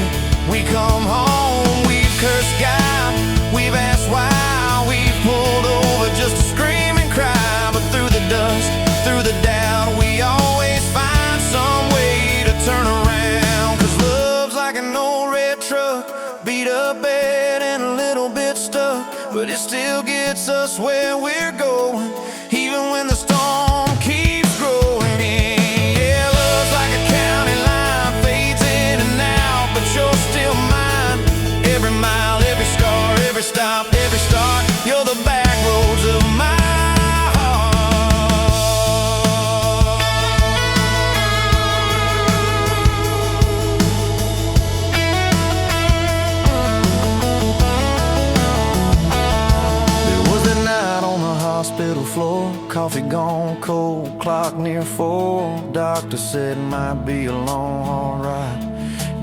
we come home. We've cursed God, we've asked why, we've pulled over just to scream and cry. But through the dust, through the doubt, we always find some way to turn around. Cause love's like an old red truck, beat up bed and a little bit stuck, but it still gets us where we're going, even when the storm keeps growing. Yeah, love's like a county line, fades in and out, but you're still mine. Every mile, every scar, every stop, every start, you're the back roads of my hospital floor, coffee gone cold, clock near 4. Doctor said it might be a long, hard ride.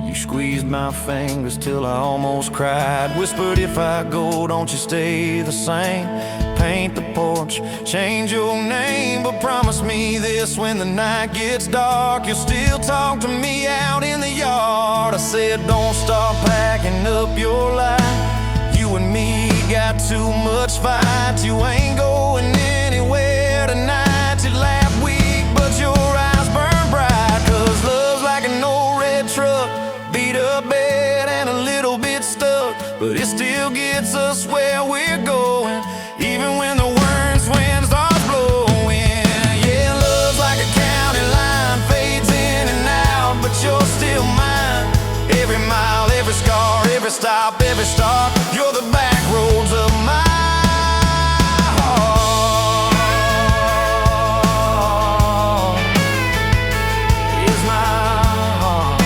You squeezed my fingers till I almost cried. Whispered, if I go, don't you stay the same. Paint the porch, change your name, but promise me this: when the night gets dark, you'll still talk to me out in the yard. I said, don't start packing up your life. You and me got too much fight. You ain't going anywhere tonight. You laugh weak, but your eyes burn bright. Cause love's like an old red truck, beat up bed and a little bit stuck, but it still gets us where we're going, even when the worst wind starts blowing. Yeah, love's like a county line, fades in and out, but you're still mine. Every mile, every scar, every stop, every start, you're the back roads of my heart. Is my heart.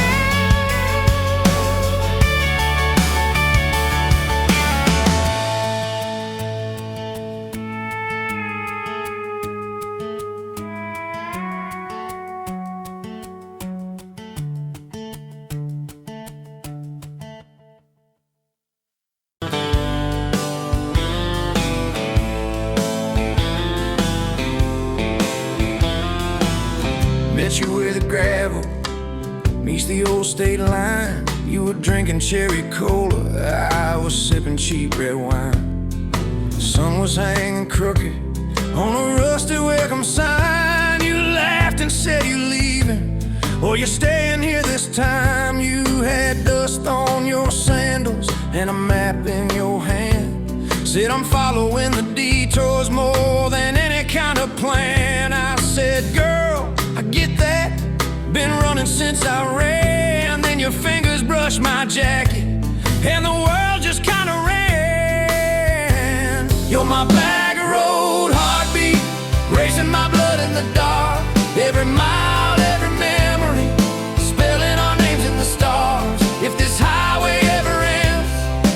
Met you where the gravel meets the old state line. You were drinking cherry cola, I was sipping cheap red wine. The sun was hanging crooked on a rusty welcome sign. You laughed and said you're leaving, or you're staying here this time. You had dust on your sandals and a map in your hand. Said, I'm following the detours more than any kind of plan. I said, girl, I get that, been running since I ran. Then your fingers brushed my jacket and the world just kinda ran. You're my back road heartbeat, racing my blood in the dark. Every mile, every memory, spelling our names in the stars. If this highway ever ends,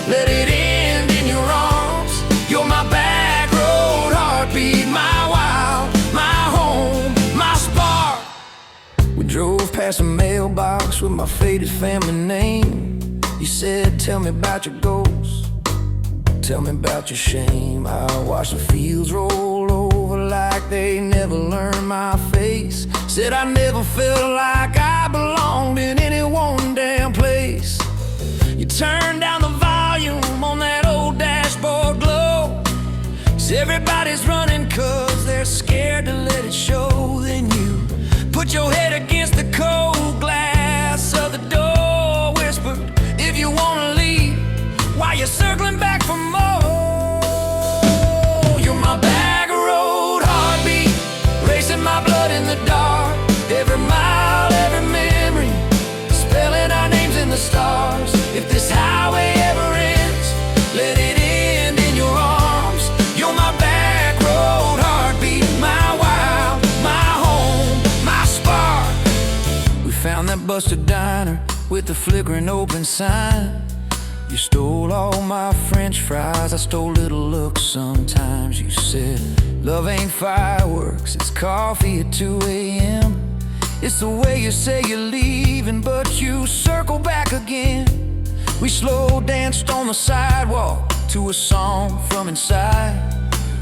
let it end in your arms. You're my back road heartbeat, my wild, my home, my spark. We drove past a mailbox with my faded family name. You said, tell me about your goals, tell me about your shame. I watched the fields roll over like they never learned my face. Said I never felt like I belonged in any one damn place. You turned down the volume on that old dashboard glow. 'Cause everybody's running 'cause they're scared to let it show. Then you put your head against the cold glass of the door, whispered, if you wanna leave, while you're circling back for more. You're my back road heart. busted diner with the flickering open sign. You stole all my French fries, I stole little looks sometimes. You said, love ain't fireworks, it's coffee at 2 a.m. It's the way you say you're leaving, but you circle back again. We slow danced on the sidewalk to a song from inside.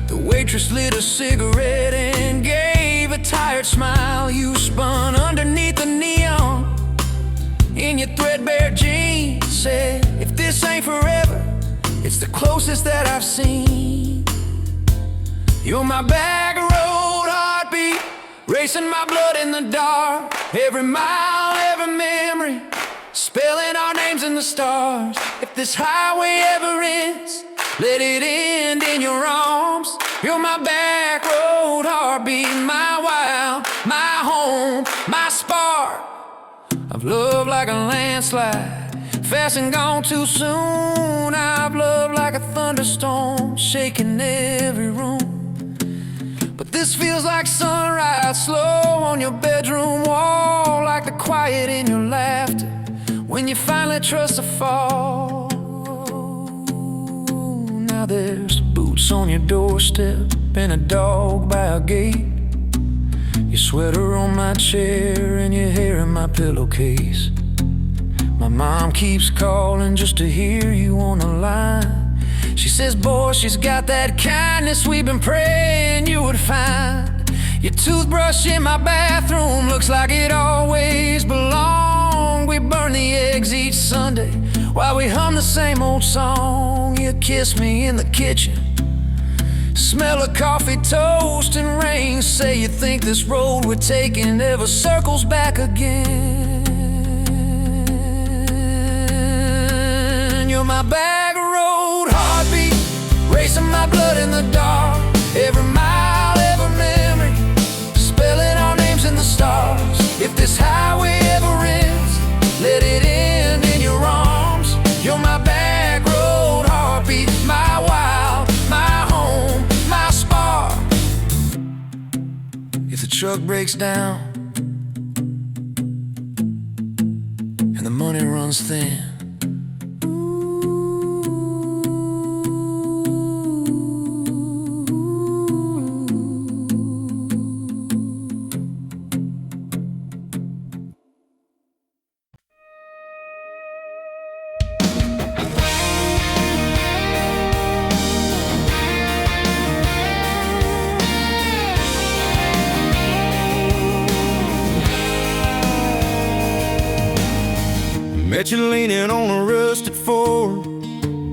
The waitress lit a cigarette and gave a tired smile. You spun underneath the neon in your threadbare jeans. Said, if this ain't forever, it's the closest that I've seen. You're my back road heartbeat, racing my blood in the dark. Every mile, every memory, spelling our names in the stars. If this highway ever ends, let it end in your arms. You're my back road heartbeat, my wild, my home, my spark. I've loved like a landslide, fast and gone too soon. I've loved like a thunderstorm, shaking every room. But this feels like sunrise, slow on your bedroom wall, like the quiet in your laughter when you finally trust a fall. Now there's boots on your doorstep and a dog by a gate. Your sweater on my chair and your hair in my pillowcase. My mom keeps calling just to hear you on the line. She says, boy, she's got that kindness we've been praying you would find. Your toothbrush in my bathroom looks like it always belonged. We burn the eggs each Sunday while we hum the same old song. You kiss me in the kitchen, smell of coffee, toast, and rain. Say you think this road we're taking ever circles back again. You're my back road heartbeat, racing my blood in the dark. Every mile, every memory, spelling our names in the stars. If this highway ever ends, let it end in your arms. You're my back road heartbeat, my wild, my home, my spark. If the truck breaks down and the money runs thin, met you leaning on a rusted Ford,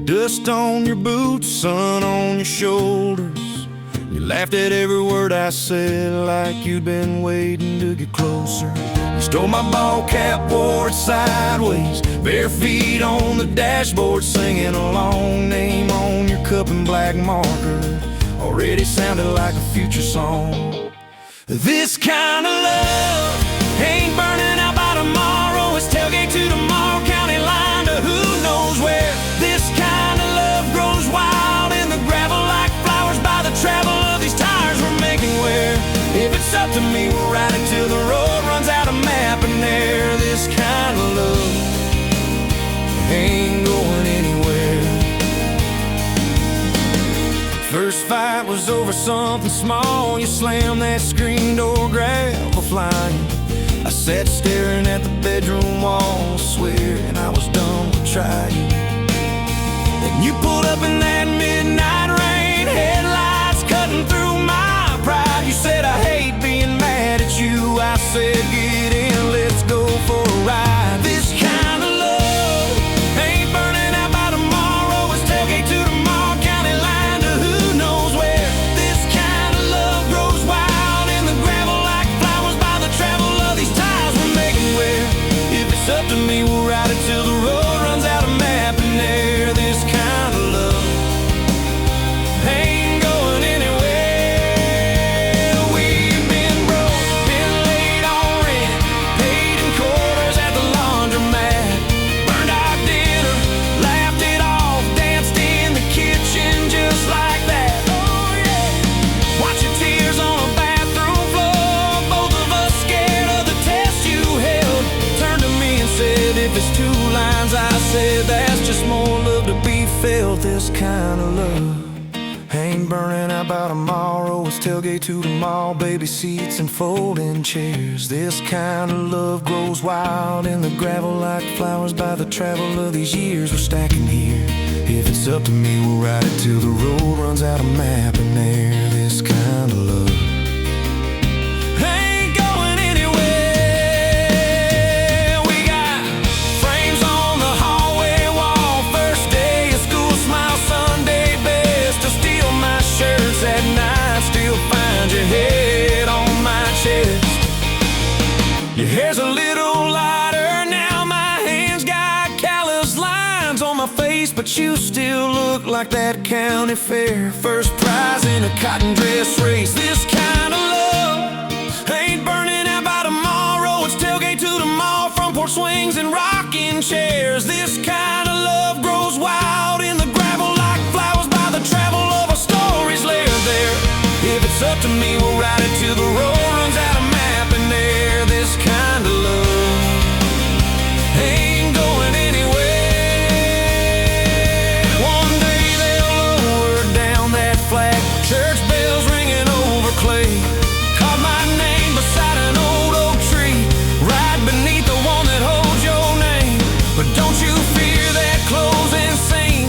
dust on your boots, sun on your shoulders. You laughed at every word I said like you'd been waiting to get closer. You stole my ball cap, wore it sideways, bare feet on the dashboard, singing a long name on your cup in black marker. Already sounded like a future song. This kind of love ain't burning out by tomorrow. It's tailgate to tomorrow, county line to who knows where. This kind of love grows wild in the gravel like flowers by the travel of these tires we're making where. If it's up to me, we'll ride it till the road runs out of map and air. This kind of love ain't going anywhere. First fight was over something small. You slammed that screen door, gravel flying. I sat staring at the bedroom wall, swearing I was done with trying. Then you pulled up in that midnight rain, headlights cutting through my pride. You said, I hate being mad at you. I said, get in, let's go for a ride. This kind of love ain't burning out by tomorrow. It's tailgate to tomorrow, county line to who knows where. This kind of love grows wild in the gravel like flowers by the travel of these tires we're making where. If it's up to me, we'll ride it till the road runs out of map and air. This kind of love ain't going anywhere. We've been broke, been late on rent, paid in quarters at the laundromat, burned our dinner, laughed it off, danced in the kitchen just like that. Oh yeah. Watch your tears on a bathroom floor, both of us scared of the test you held. Turned to me this kind of love ain't burning out by tomorrow. It's tailgate to the mall, baby seats and folding chairs. This kind of love grows wild in the gravel like flowers by the travel of these years we're stacking here. If it's up to me, we'll ride it till the road runs out of map and air. This kind of love ain't going anywhere. We got frames on the hallway wall, first day of school, smile Sunday best. To steal my shirts at night, still find your head on my chest. Your hair's a little lighter now, my hands got callous lines on my face, but you still look like that county fair first prize in a cotton dress race. This kind of love ain't burning out by tomorrow. It's tailgate to the mall, front porch swings and rocking chairs. This kind of love grows wild in the gravel like flowers by the travel of our stories layered there. If it's up to me, we'll ride it till the road runs out of map and air. This kind of love ain't going anywhere. One day they'll lower down that flag, church bells ringing over clay. Carve my name beside an old oak tree, right beneath the one that holds your name. But don't you fear that closing scene.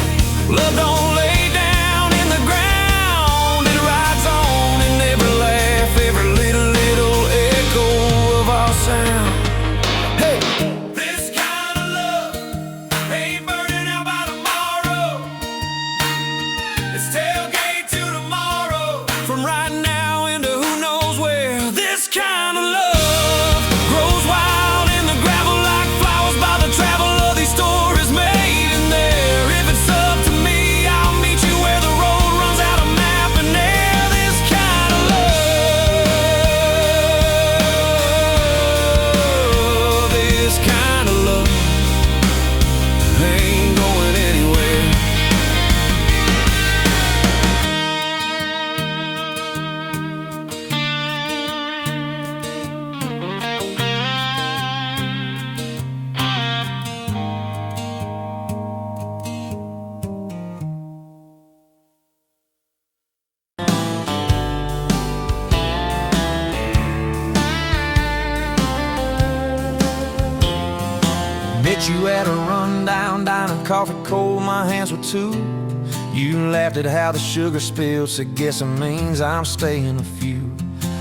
Love don't lay down in the ground, it rides on in every laugh, every little echo of our sound. Hey, this kind of love ain't burning out by tomorrow. It's tailgate to tomorrow, from right now into who knows where. This kind of love grows wild in the gravel like flowers by the travel of these stories made in there. If it's up to me, I'll meet you where the road runs out of map and air. This kind of love, this kind of love ain't going anywhere. Met you at a rundown diner, coffee cold, my hands were two. You laughed at how the sugar spilled, said guess it means I'm staying a few.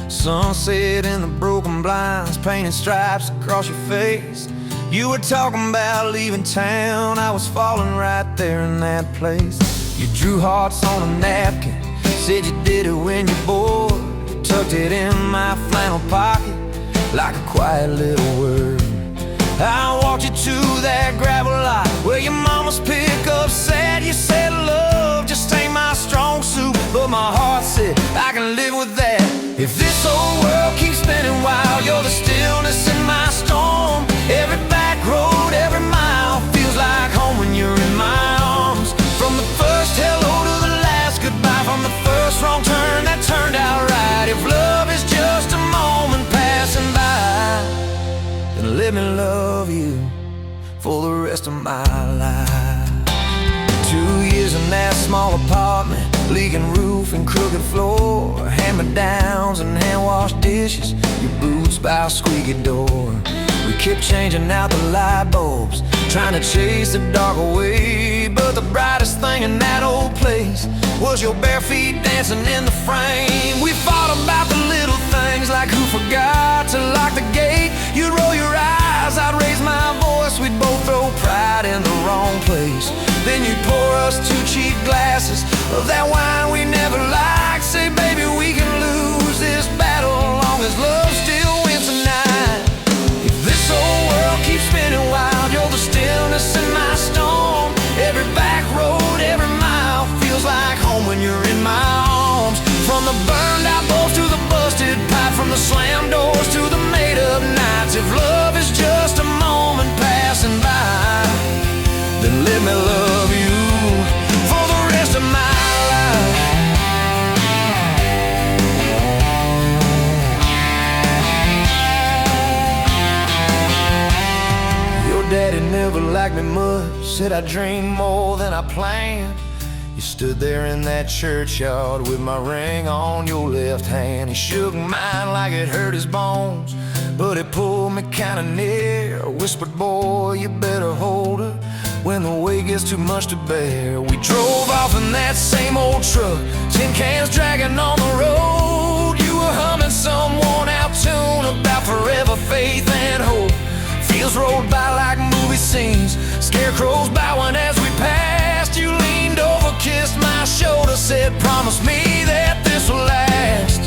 Sunset in the broken blinds, painted stripes across your face. You were talking about leaving town, I was falling right there in that place. You drew hearts on a napkin, said you did it when you're bored. Tucked it in my flannel pocket like a quiet little word. I walked you to that gravel lot where your mama's pickup sat. You said love just ain't my strong suit, but my heart said I can live with that. If this old world keeps spinning wild, you're the stillness in my storm. Every back road, every mile feels like home when you're in my arms. From the first hello to the last goodbye, from the first wrong turn that turned out right. If love is just a moment passing by, then let me love you for the rest of my life. 2 years in that small apartment, leaking roof and crooked floor, hand-me-downs and hand-washed dishes, your boots by a squeaky door. We kept changing out the light bulbs, trying to chase the dark away, but the brightest thing in that old place was your bare feet dancing in the frame. We fought about the little things like who forgot to lock the gate. You'd roll your eyes, I'd raise my voice, we'd both throw pride in the wrong place. Then you'd pour us 2 cheap glasses of that wine we never liked. Say, baby, we can lose this battle long as love still wins tonight. If this old world keeps spinning wild, you're the stillness in my storm. Every back road, every mile feels like home when you're in my arms. From the burned out bulbs to the busted pipe, from the slammed doors to the made up nights. If love is just a moment passing by, then let me love you for the rest of my life. Your daddy never liked me much, said I dreamed more than I planned. Stood there in that churchyard with my ring on your left hand. He shook mine like it hurt his bones, but it pulled me kinda near. Whispered, boy, you better hold her when the weight gets too much to bear. We drove off in that same old truck, tin cans dragging on the road. You were humming some worn-out tune about forever, faith and hope. Fields rolled by like movie scenes, scarecrows bowing as we passed. You leaned over, kissed my shoulder, said, promise me that this will last.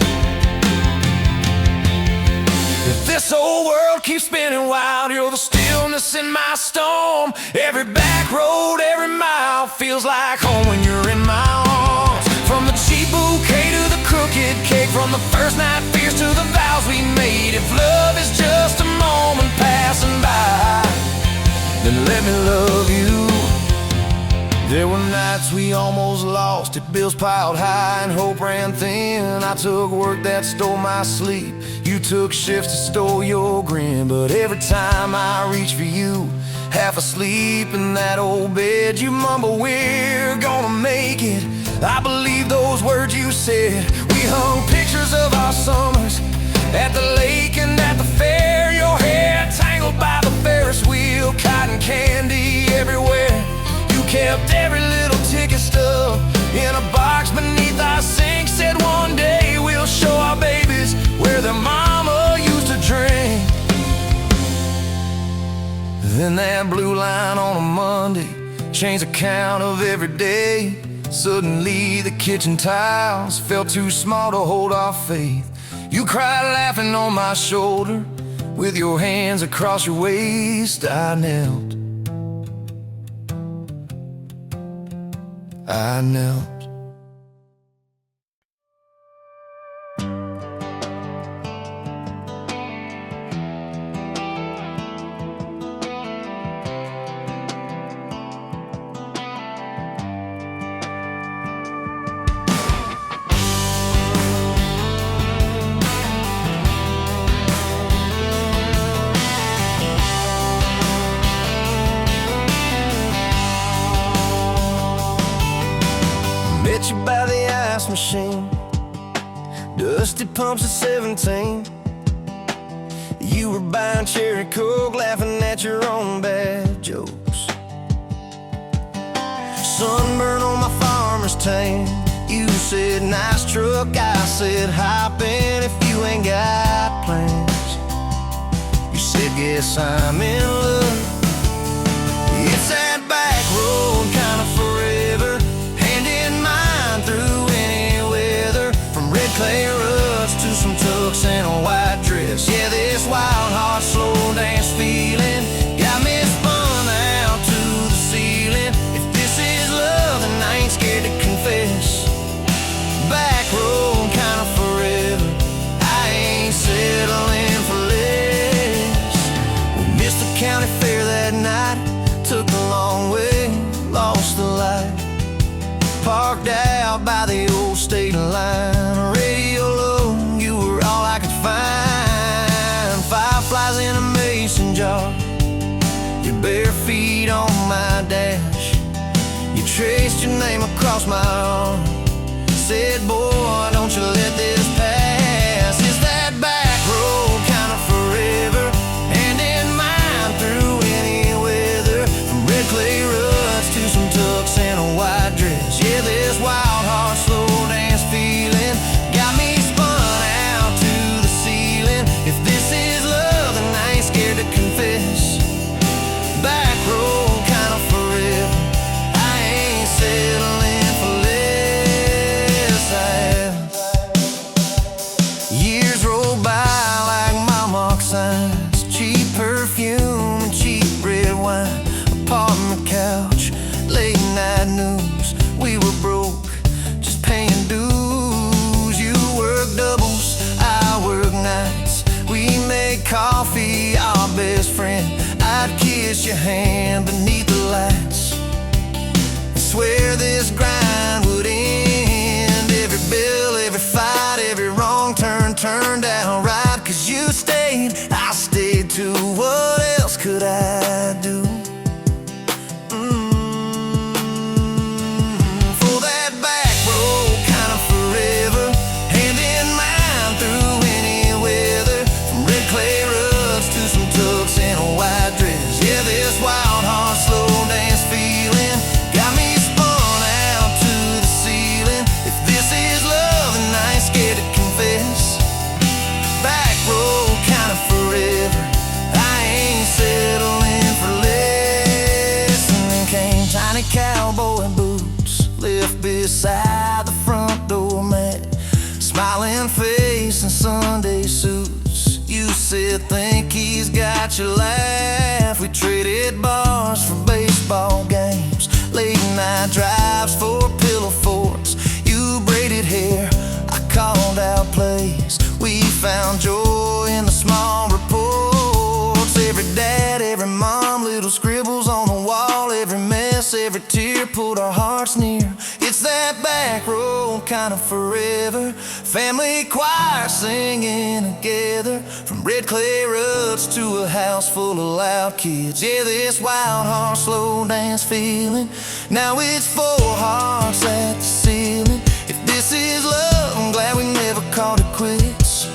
If this whole world keeps spinning wild, you're the stillness in my storm. Every back road, every mile feels like home when you're in my arms. From the cheap bouquet to the crooked cake, from the first night fears to the vows we made. If love is just a moment passing by, then let me love you. There were nights we almost lost it, bills piled high and hope ran thin. I took work that stole my sleep, you took shifts that stole your grin. But every time I reach for you, half asleep in that old bed, you mumble, we're gonna make it. I believe those words you said. We hung pictures of our summers at the lake and at the fair. Your hair tangled by the Ferris wheel, cotton candy everywhere. You kept every little ticket stub in a box beneath our sink. Said one day we'll show our babies where their mama used to drink. Then that blue line on a Monday changed the count of every day. Suddenly the kitchen tiles felt too small to hold our faith. You cried laughing on my shoulder, with your hands across your waist. I knelt. Met you by the ice machine, dusty pumps at 17. You were buying cherry coke, laughing at your own bad jokes. Sunburn on my farmer's tan. You said, nice truck. I said, hop in if you ain't got plans. You said, guess I'm in love. It's that back road kind of forever, hand in mine through any weather. From red clay ruts to some tucks and a white dress. Yeah, this wild heart slow dance feeling got me spun out to the ceiling. If this is love, then I ain't scared to confess. Back road kind of forever, I ain't settling for less. We missed the county fair that night, took the long way, lost the light. Parked out by the old state line, radio low, you were all I could find. Fireflies in a mason jar, your bare feet on my dash. You traced your name across my arm, said, boy, don't you let this pass. It's that back road kind of forever, hand in mine through any weather. From red clay ruts to some tucks and a white dress. Yeah, this wild heart slow dance feeling got me spun out to the ceiling. If this is love, then I ain't scared to confess. Back road kind of forever, I ain't settling for less. Years roll by like mile mark signs, cheap perfume and cheap red wine, apartment couch, late night news. We were broke, just paying dues. You work doubles, I work nights. We made coffee, our best friend. I'd kiss your hand beneath the lights and swear this grind would end. Every bill, every fight, every wrong turn turned out right. Cause you stayed, I stayed too. What else could I do? For that beside the front door mat, smiling face in Sunday suits. You said, think he's got your laugh. We traded bars for baseball games, late night drives for pillow forts. You braided hair, I called out plays. We found joy in the small reports. Every dad, every mom, little scribbles on the wall. Every mess, every tear pulled our hearts near. It's that back road kind of forever. Family choir singing together, from red clay ruts to a house full of loud kids. Yeah, this wild heart slow dance feeling, now it's four hearts at the ceiling. If this is love, I'm glad we never called it quits.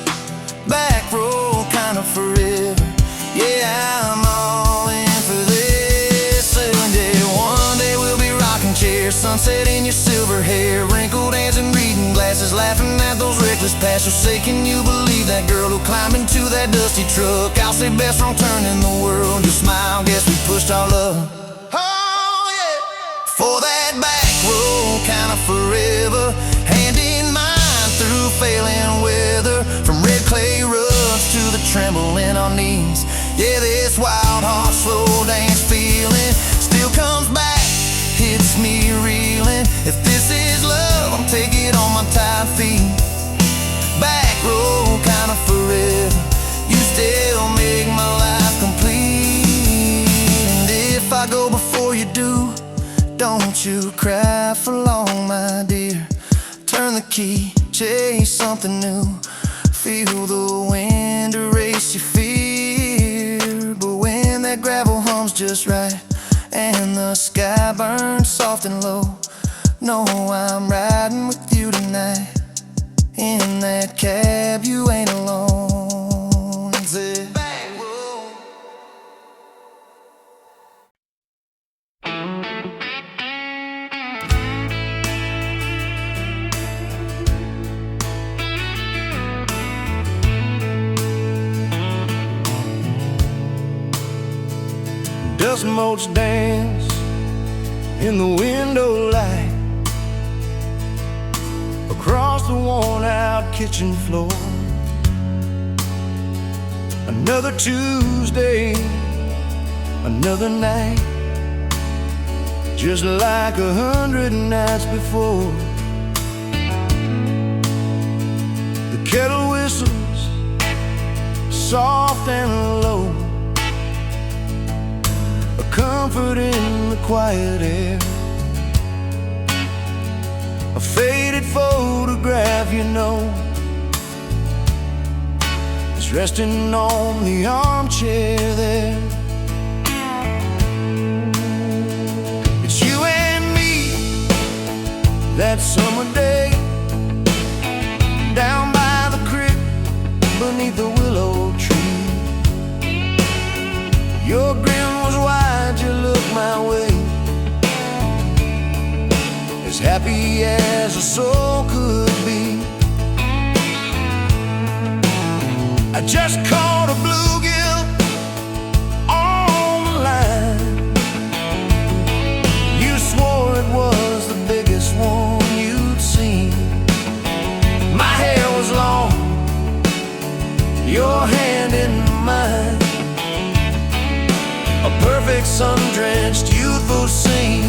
Back road kind of forever. Yeah, I'm all in for this. And yeah, one day we'll be rocking chairs, sunset in your silver hair, wrinkled hands and reading glasses, laughing at those reckless past. You'll say, can you believe that girl who climbed into that dusty truck? I'll say, best wrong turn in the world. You'll smile, guess we pushed our love. Oh yeah, for that back road kind of forever, hand in mind through failing weather, from red clay ruts to the tremble in our knees. Yeah, this wild heart slow dance feeling still comes back, hits me reeling. If this is love, I'm taking it on my tired feet. Back road kind of forever, you still make my life complete. And if I go before you do, don't you cry for long, my dear. Turn the key, chase something new, feel the wind erase your fear. But when that gravel hums just right and the sky burns soft and low, know I'm riding with you tonight. In that cab, you ain't alone. It's it. Back road. Dust motes dance in the window light across the worn-out kitchen floor. Another Tuesday, another night, just like 100 nights before. The kettle whistles soft and low, a comfort in the quiet air. A faded photograph, you know, is resting on the armchair there. It's you and me that summer day, down by the creek beneath the willow tree. Your grin was wide, you looked my way, as happy as a soul could be. I just caught a bluegill on the line. You swore it was the biggest one you'd seen. My hair was long, your hand in mine, a perfect sun-drenched youthful scene.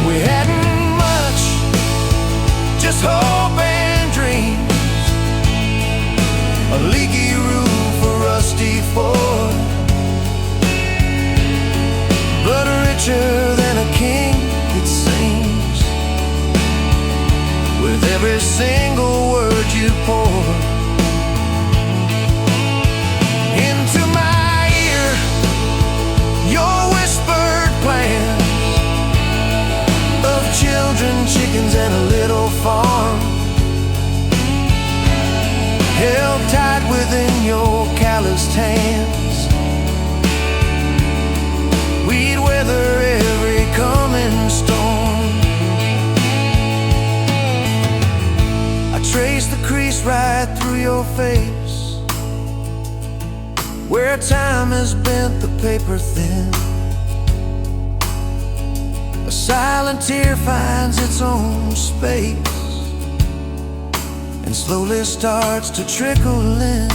We hadn't much, just hope and dreams, a leaky roof, a rusty Ford, blood richer than a king, it seems, with every single word you poured into my ear. Your whispered plans of children, chickens, and a little farm, held tight within your calloused hands. We'd weather every coming storm. I traced the crease right through your face, where time has bent the paper thin. A silent tear finds its own space and slowly starts to trickle in.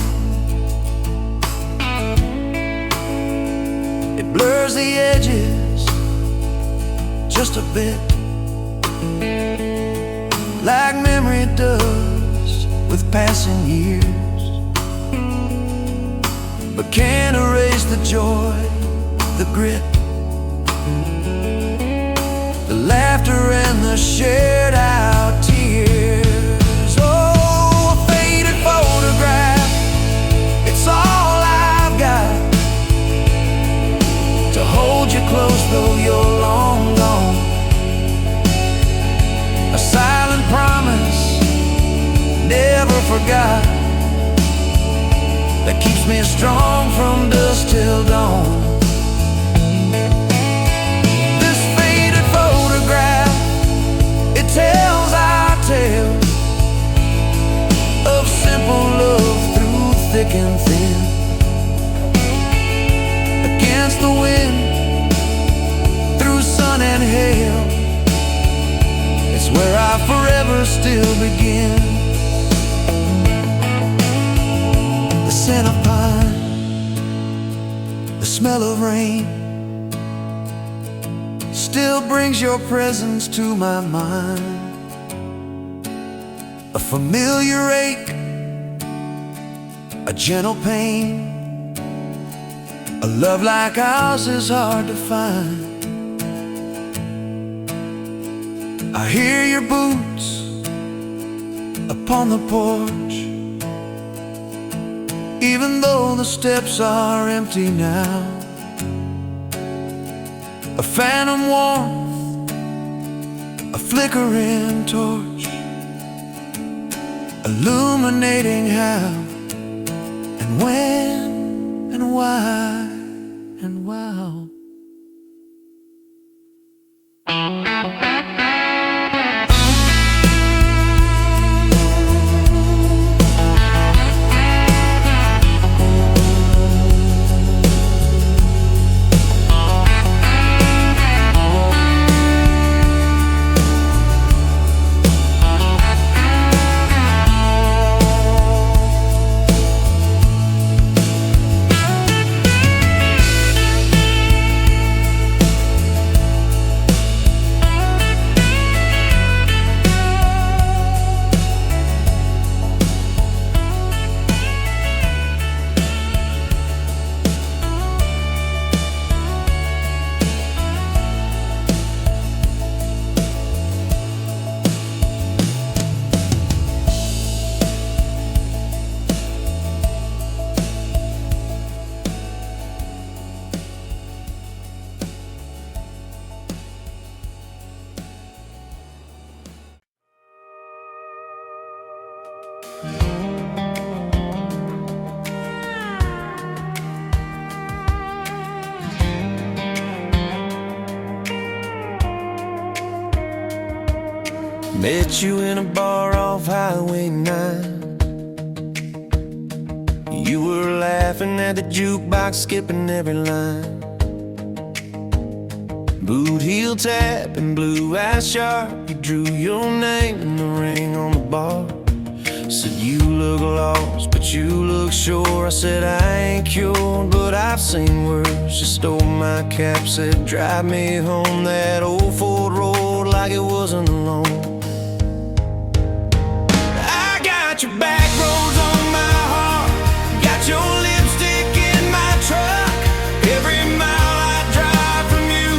It blurs the edges just a bit, like memory does with passing years, but can't erase the joy, the grit, the laughter and the shared out tears. Oh, a faded photograph, it's all I've got to hold you close though you're long gone. A silent promise, never forgot, that keeps me strong from dusk till dawn. Tells our tale of simple love through thick and thin. Against the wind, through sun and hail, it's where I forever still begin. The scent of pine, the smell of rain, still brings your presence to my mind. A familiar ache, a gentle pain, a love like ours is hard to find. I hear your boots upon the porch, even though the steps are empty now. A phantom warmth, a flickering torch, illuminating how and when and why and wow. Met you in a bar off Highway 9. You were laughing at the jukebox, skipping every line. Boot heel tap and blue eyes sharp, you drew your name in the ring on the bar. Said you look lost, but you look sure. I said I ain't cured, but I've seen worse. You stole my cap, said drive me home that old Ford road like it wasn't alone. I got your back roads on my heart, got your lipstick in my truck. Every mile I drive from you,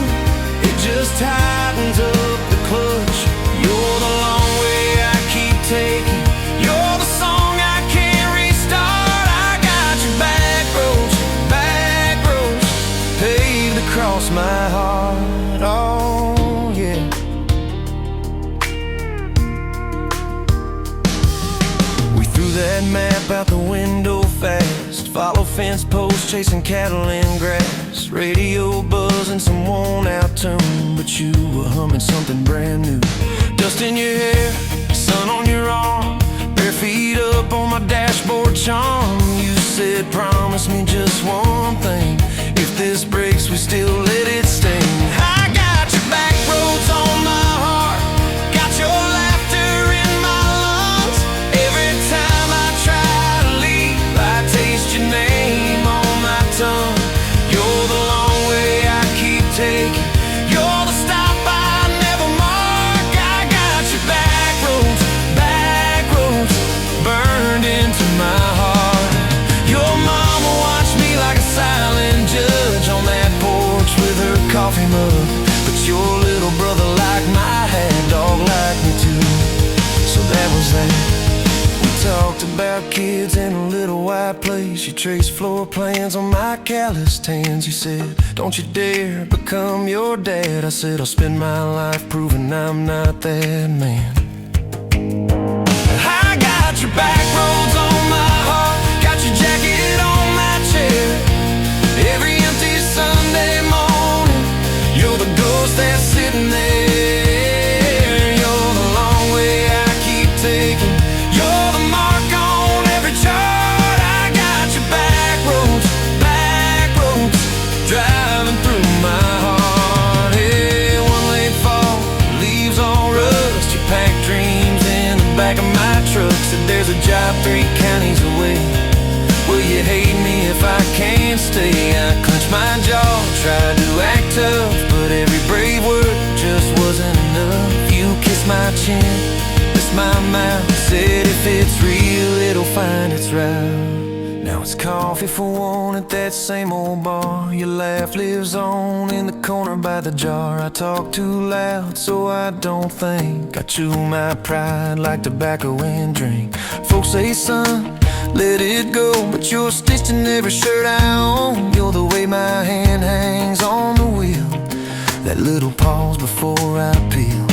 it just tightens up the clutch. You're the long way I keep taking, you're the song I can't restart. I got your back roads paved across my heart. Oh yeah. We threw that map out the window fast, follow fence posts, chasing cattle in grass. Radio buzzing some worn out tune, but you were humming something brand new. Dust in your hair, sun on your arm, bare feet up on my dashboard charm. You said promise me just one thing, if this breaks we still let it sting. I got your back roads sand. We talked about kids in a little white place. You traced floor plans on my calloused hands. You said, don't you dare become your dad. I said, I'll spend my life proving I'm not that man. I got your back roads on my heart, got your jacket on my chair. Every empty Sunday morning, you're the ghost that's sitting there. You're the long way I keep taking, you're the mark on every chart. I got your back roads, driving through my heart. Hey, one late fall, leaves all rust. You pack dreams in the back of my truck. Said there's a job 3 counties away. Will you hate me if I can't stay? I clenched my jaw, tried to act tough, but every brave word just wasn't enough. You kissed my chin, kissed my mouth, said if it's real, it'll find its route. Now it's coffee for one at that same old bar. Your laugh lives on in the corner by the jar. I talk too loud so I don't think. I chew my pride like tobacco and drink. Folks say, son, let it go, but you're stitched in every shirt I own. You're the way my hand hangs on the wheel, that little pause before I peel.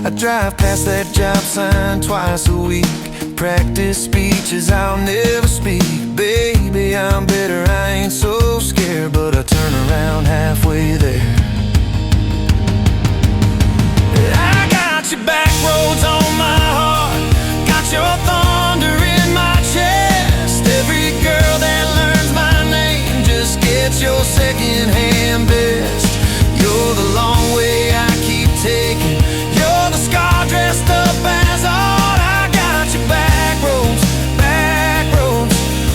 I drive past that job sign twice a week, practice speeches I'll never speak. Baby, I'm better, I ain't so scared, but I turn around halfway there. I got your back roads on my heart, got your thunder in my chest. Every girl that learns my name just gets your second-hand best. You're the long way I keep taking, you're the scar dressed up as art. I got your back roads,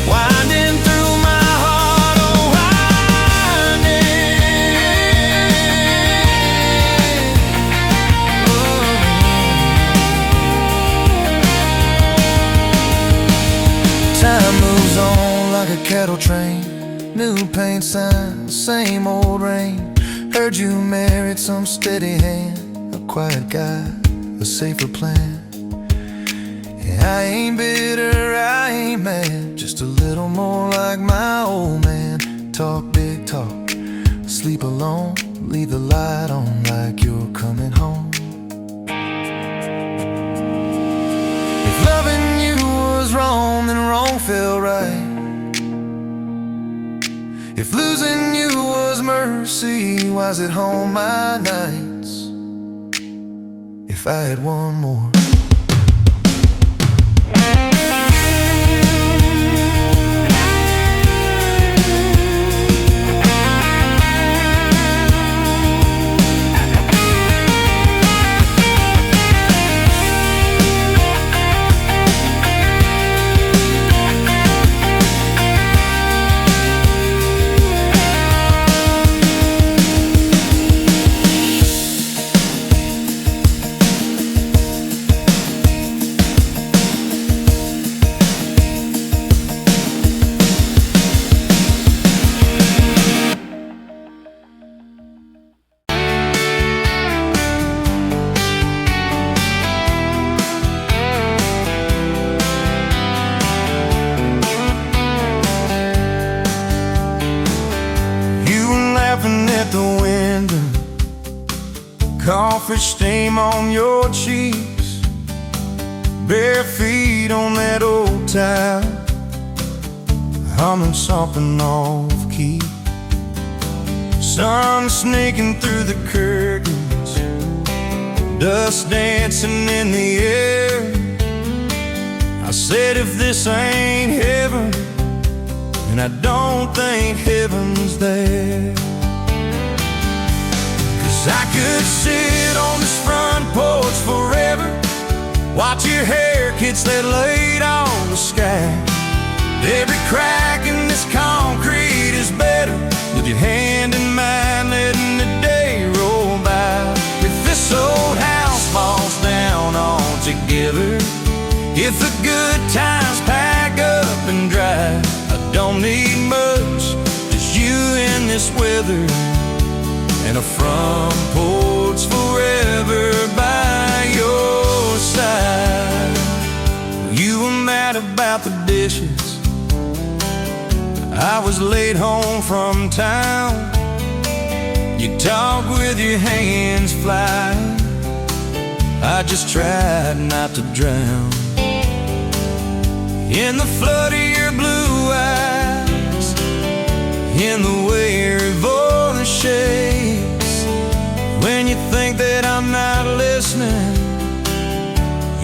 winding through my heart, oh winding. Time moves on like a cattle train, new paint sign, same old rain. Heard you married some steady hand, a quiet guy, a safer plan. Yeah, I ain't bitter, I ain't mad, just a little more like my old man. Talk big talk, sleep alone, leave the light on like you're coming home. If loving you was wrong, then wrong felt right. If losing you was mercy, why's it home my nights? If I had one more. At the window, coffee stain on your cheeks, bare feet on that old tile, humming something off key. Sun snaking through the curtains, dust dancing in the air. I said if this ain't heaven, and I don't think heaven's there. I could sit on this front porch forever, watch your hair kids that laid on the sky. Every crack in this concrete is better with your hand in mine, letting the day roll by. If this old house falls down altogether, if the good times pack up and drive, I don't need much, just you in this weather, and a front porch forever by your side. I was late home from town, you talk with your hands flying. I just tried not to drown in the flood of your blue eyes, in the way your voice shakes. When you think that I'm not listening,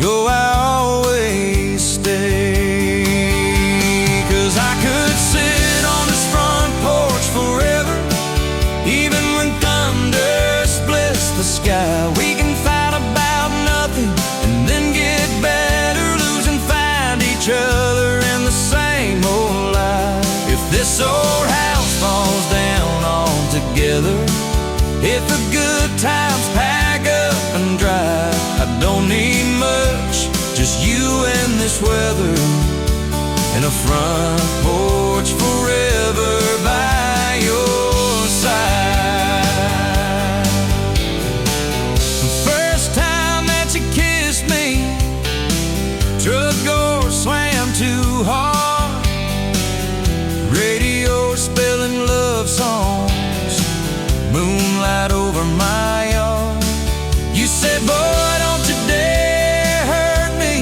yo, I always stay. 'Cause I could sit on this front porch forever, even when thunder splits the sky. We can fight about nothing and then get better, lose and find each other in the same old life. If this old house falls down altogether, if the good times pack up and drive, I don't need much, just you and this weather, and a front porch forever by your side. The first time that you kissed me, truck door slammed too hard, radio spelling love songs, moonlight over my yard. You said, boy, don't you dare hurt me,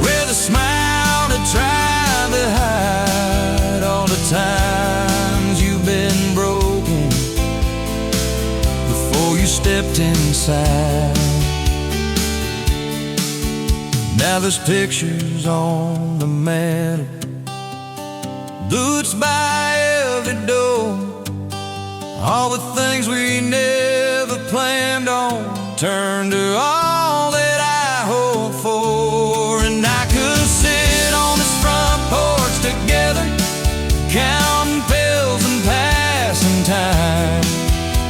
with a smile to try to hide all the times you've been broken before you stepped inside. Now there's pictures on the mantle, boots by every door, all the things we never planned on turned to all that I hope for. And I could sit on this front porch together, counting pills and passing time.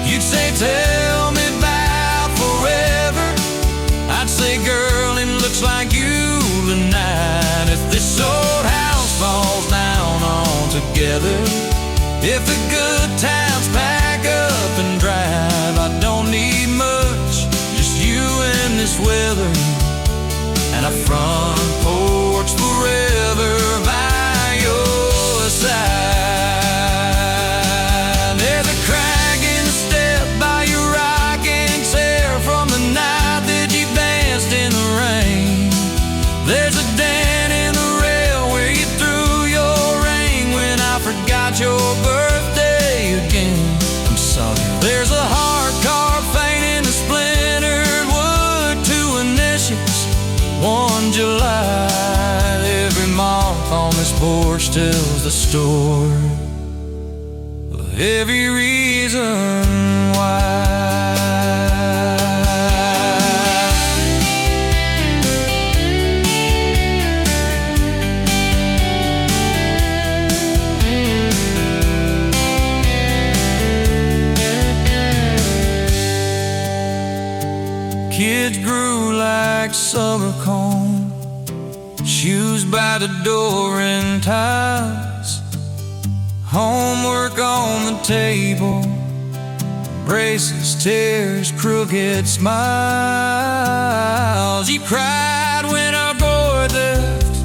You'd say, tell me about forever. I'd say, girl, it looks like you tonight. If this old house falls down altogether, if the good times pack up and drive, I don't need much, just you and this weather, and a front porch forever by your side. There's a crack in the step by your rocking chair from the night that you danced in the rain. There's a dent in the rail where you threw your ring when I forgot your birthday again. I'm sorry. There's a hard carved fate in the splintered wood, two initials, 1 July. Every mark on this porch tells the story of every reason why. Kids grew like summer corn, shoes by the door and ties, homework on the table, braces, tears, crooked smiles. You cried when our boy left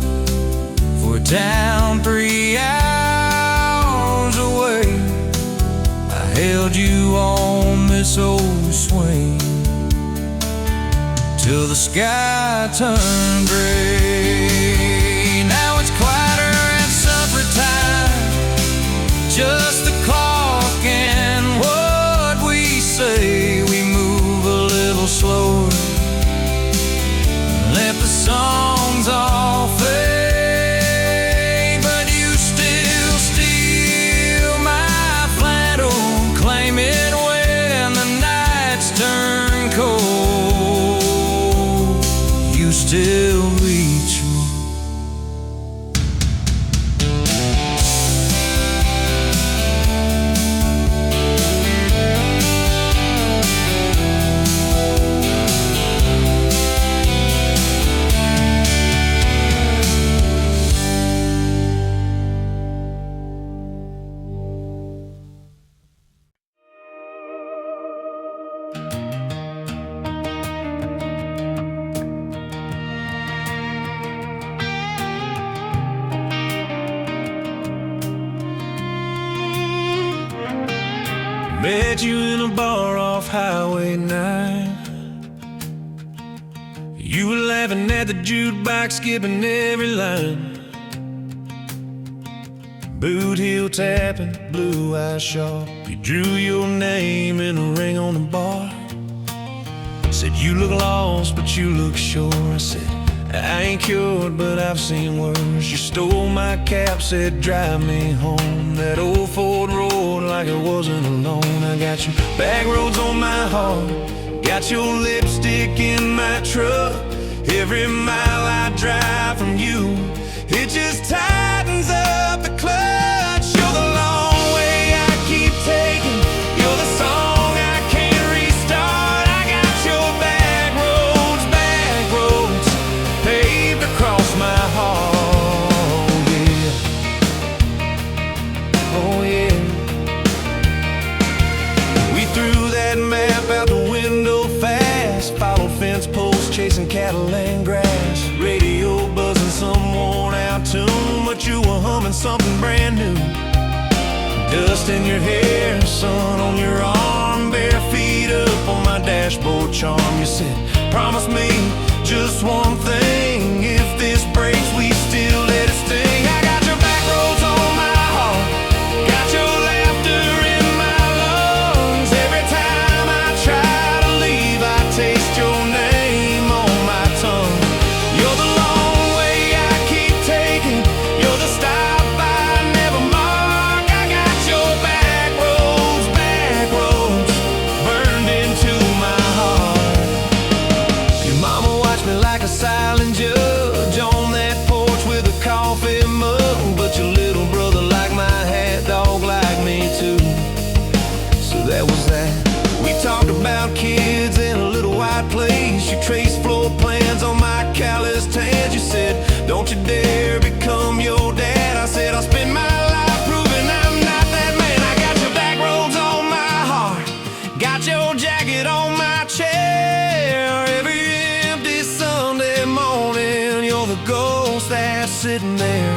for town 3 hours away. I held you on this old swing till the sky turned gray. Now it's quieter at supper time, just the clock and what we say. We move a little slower, let the songs all fade, but you still steal my flannel, claim it when the nights turn cold. You still leave Met you in a bar off Highway 9. You were laughing at the jukebox, skipping every line. Boot heel tapping, blue eyes sharp. You drew your name in a ring on the bar. Said you look lost, but you look sure. I said, I ain't cured, but I've seen worse. You stole my cap, said drive me home. That old Ford road like it wasn't alone. I got your back roads on my heart, got your lipstick in my truck. Every mile I drive from you, it just tightens up the clutch. You're the long way I keep taking, you're the song I can't restart. I got your back roads paved across my heart, yeah. Oh yeah. We threw that map out the window fast, followed fence posts, chasing cattle and grass. Radio buzzing some worn out tune, but you were humming something brand new. Dust in your hair, sun on your arm, bare feet up on my dashboard charm. You said, promise me just one thing, if this breaks we still let it sting. I got your back roads on my heart, got your laughter in my lungs. Every time I try to leave, I taste your name on my tongue. You're the long way I keep taking, you're the stop I never mark. I got your back roads burned into my heart. Your mama watched me like a silent judge on that porch with a coffee mug, but your little brother liked my hat, dog liked me too. So that was that. We talked about kids in a little white place. You traced floor plans on my calloused hands. You said, don't you dare become your dad. I said, I'll spend my life proving I'm not that man. I got your back roads on my heart, got your jacket on my chair. Every empty Sunday morning, you're the ghost that's sitting there.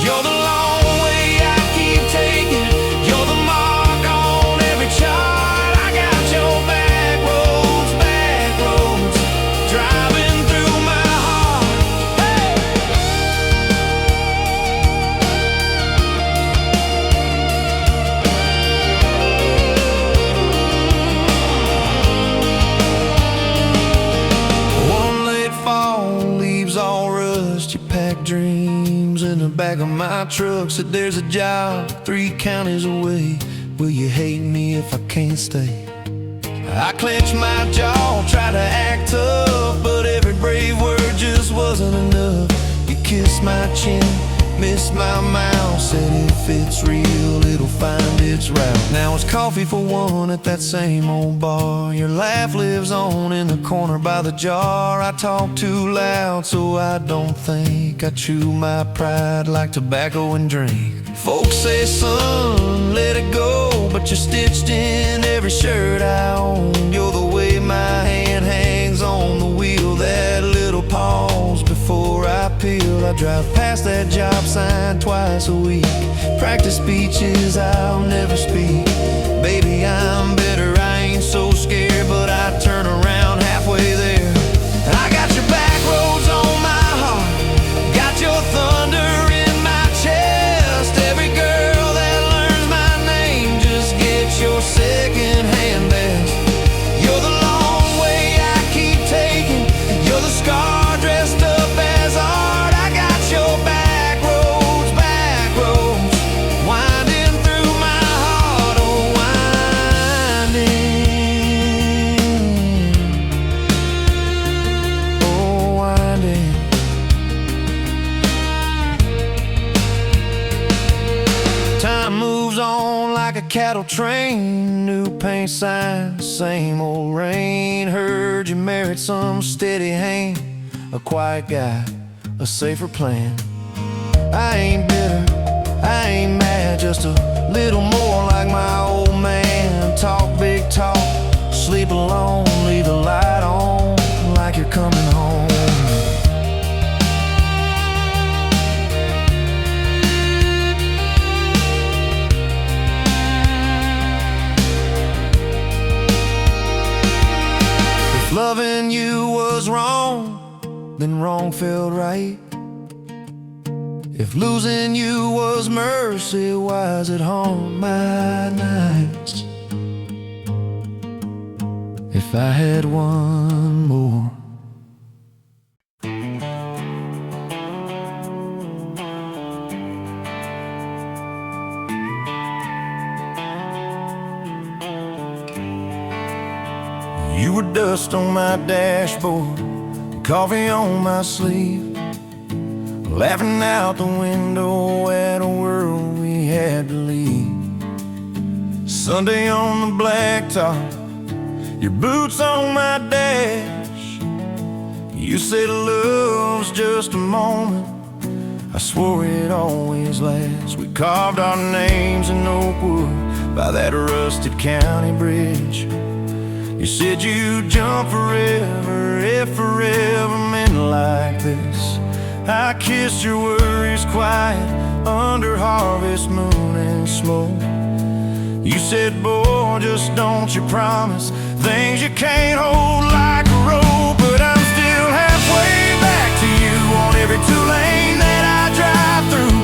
You're the long way I keep taking, you're the mark on every chart. I got your back roads driving through my heart. Hey! One late fall, leaves all rust. You pack dreams in the back of my truck. Said there's a job 3 counties away. Will you hate me if I can't stay? I clenched my jaw, tried to act tough, but every brave word just wasn't enough. You kissed my chin, missed my mouth, said if it's real, it'll find its route. Now it's coffee for one at that same old bar. Your laugh lives on in the corner by the jar. I talk too loud, so I don't think. I chew my pride like tobacco and drink. Folks say, son, let it go, but you're stitched in every shirt I own. You're the way my hand hangs on the wheel, that little pause before I peel. I drive past that job sign twice a week, practice speeches I'll never speak. Baby, I'm better, I ain't so scared, but I turn around halfway there. I got your back roads on my heart, got your thunder in my chest. Every girl that learns my name just gets your second-hand best. You're the long way I keep taking, you're the scar dressed up as art. I got your back roads winding through my heart, oh winding. Time moves on like a cattle train, new paint sign, same old rain. Heard you married some steady hand, a quiet guy, a safer plan. I ain't bitter, I ain't mad, just a little more like my old man. Talk big talk, sleep alone, leave the light on like you're coming home. then wrong felt right. If losing you was mercy, why is it haunt my nights? If I had one more. You were dust on my dashboard, coffee on my sleeve, laughing out the window at a world we had to leave. Sunday on the blacktop, your boots on my dash. You said love's just a moment, I swore it always lasts. We carved our names in oak wood by that rusted county bridge. You said you'd jump forever if forever meant like this. I kissed your worries quiet under harvest moon and smoke. You said, boy, just don't you promise things you can't hold like a rope. But I'm still halfway back to you on every two-lane that I drive through.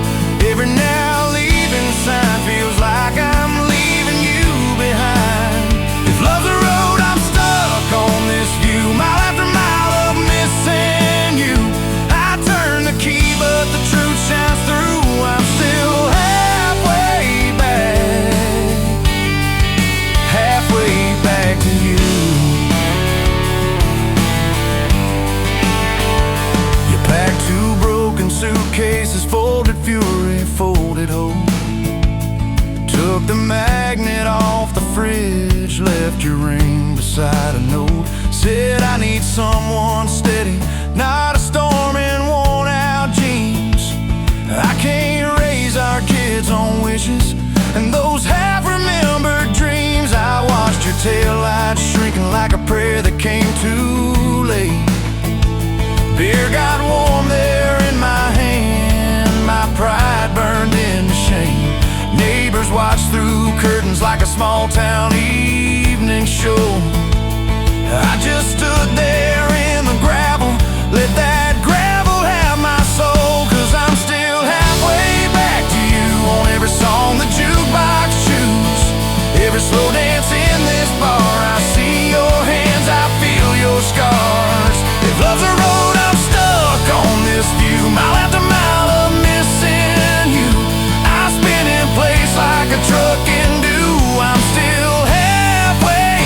Every now leaving sign feels like I'm leaving you behind. If love's a road, I'm stuck on this view, mile after mile of missing you. I turn the key, but the truth shines through. I'm still halfway back to you. You packed two broken suitcases, folded fury, folded hope. Took the magnet off the fridge, left your ring beside a note. Said I need someone steady, not a storm in worn out jeans. I can't raise our kids on wishes and those half-remembered dreams. I watched your taillights shrinking like a prayer that came too late. Beer got warm there in my hand, my pride burned into shame. Neighbors watched through curtains like a small-town evening show. I just stood there in the gravel, let that gravel have my soul. 'Cause I'm still halfway back to you on every song the jukebox choose. Every slow dance in this bar, I see your hands, I feel your scars. If love's a road, I'm stuck on this view, mile after mile of missing you. I spin in place like a truck can do. I'm still halfway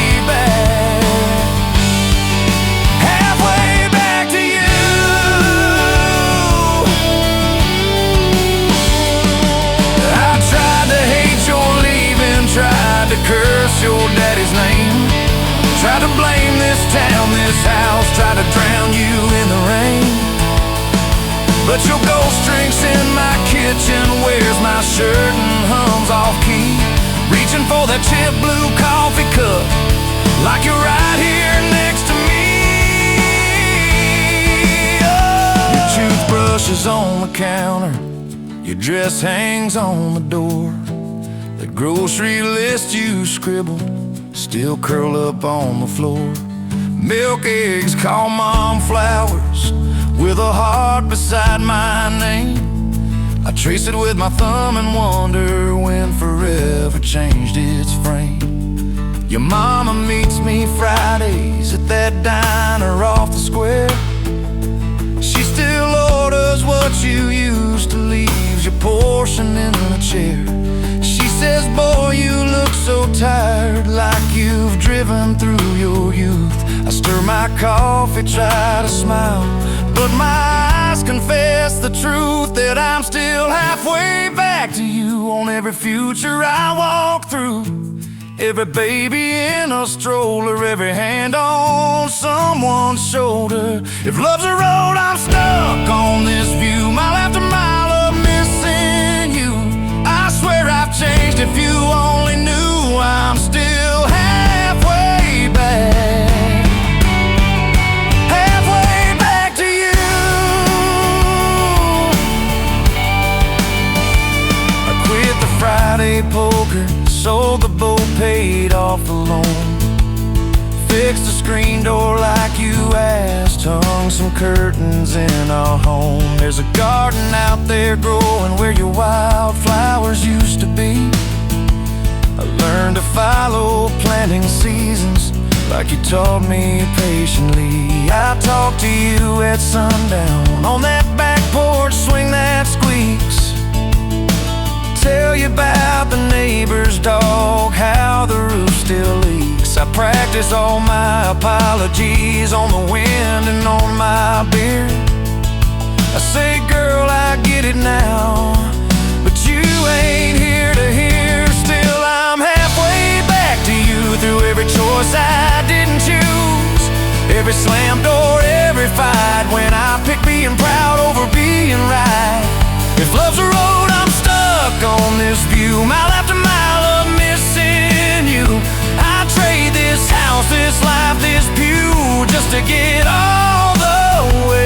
back to you. I tried to hate your leaving, tried to curse your daddy's name, tried to blame this town, this house, tried to drown you in the rain. But your ghost drinks in my kitchen, wears my shirt and hums off key, reaching for that chip blue coffee cup like you're right here next to me. Oh. Your toothbrush is on the counter, your dress hangs on the door. The grocery list you scribbled still curl up on the floor. Milk, eggs, call mom flowers with a heart beside my name. I trace it with my thumb and wonder when forever changed its frame. Your mama meets me Fridays at that diner off the square. She still orders what you used to, leaves your portion in the chair. She says, boy, you look so tired, like you've driven through your youth. I stir my coffee, try to smile, but my eyes confess the truth that I'm still halfway back to you on every future I walk through. Every baby in a stroller, every hand on someone's shoulder. If love's a road, I'm stuck on this view, mile after mile of missing you. I swear I've changed, if you only knew. I'm still halfway back to you. I quit the Friday poker, sold the boat, paid off the loan, fixed the screen door like you asked, hung some curtains in our home. There's a garden out there growing where your wildflowers used to be. I learned to follow planting seasons like you taught me patiently. I talk to you at sundown on that back porch swing that squeaks. Tell you about the neighbor's dog, how the roof still leaks. I practice all my apologies on the wind and on my beard. I say, girl, I get it now, but you ain't here to hear. Still, I'm halfway back to you through every choice I didn't choose, every slam door, every fight, when I pick being proud over being right. If love's a road, I'm stuck on this view, mile after mile of missing you. I trade this house, this life, this pew, just to get all the way.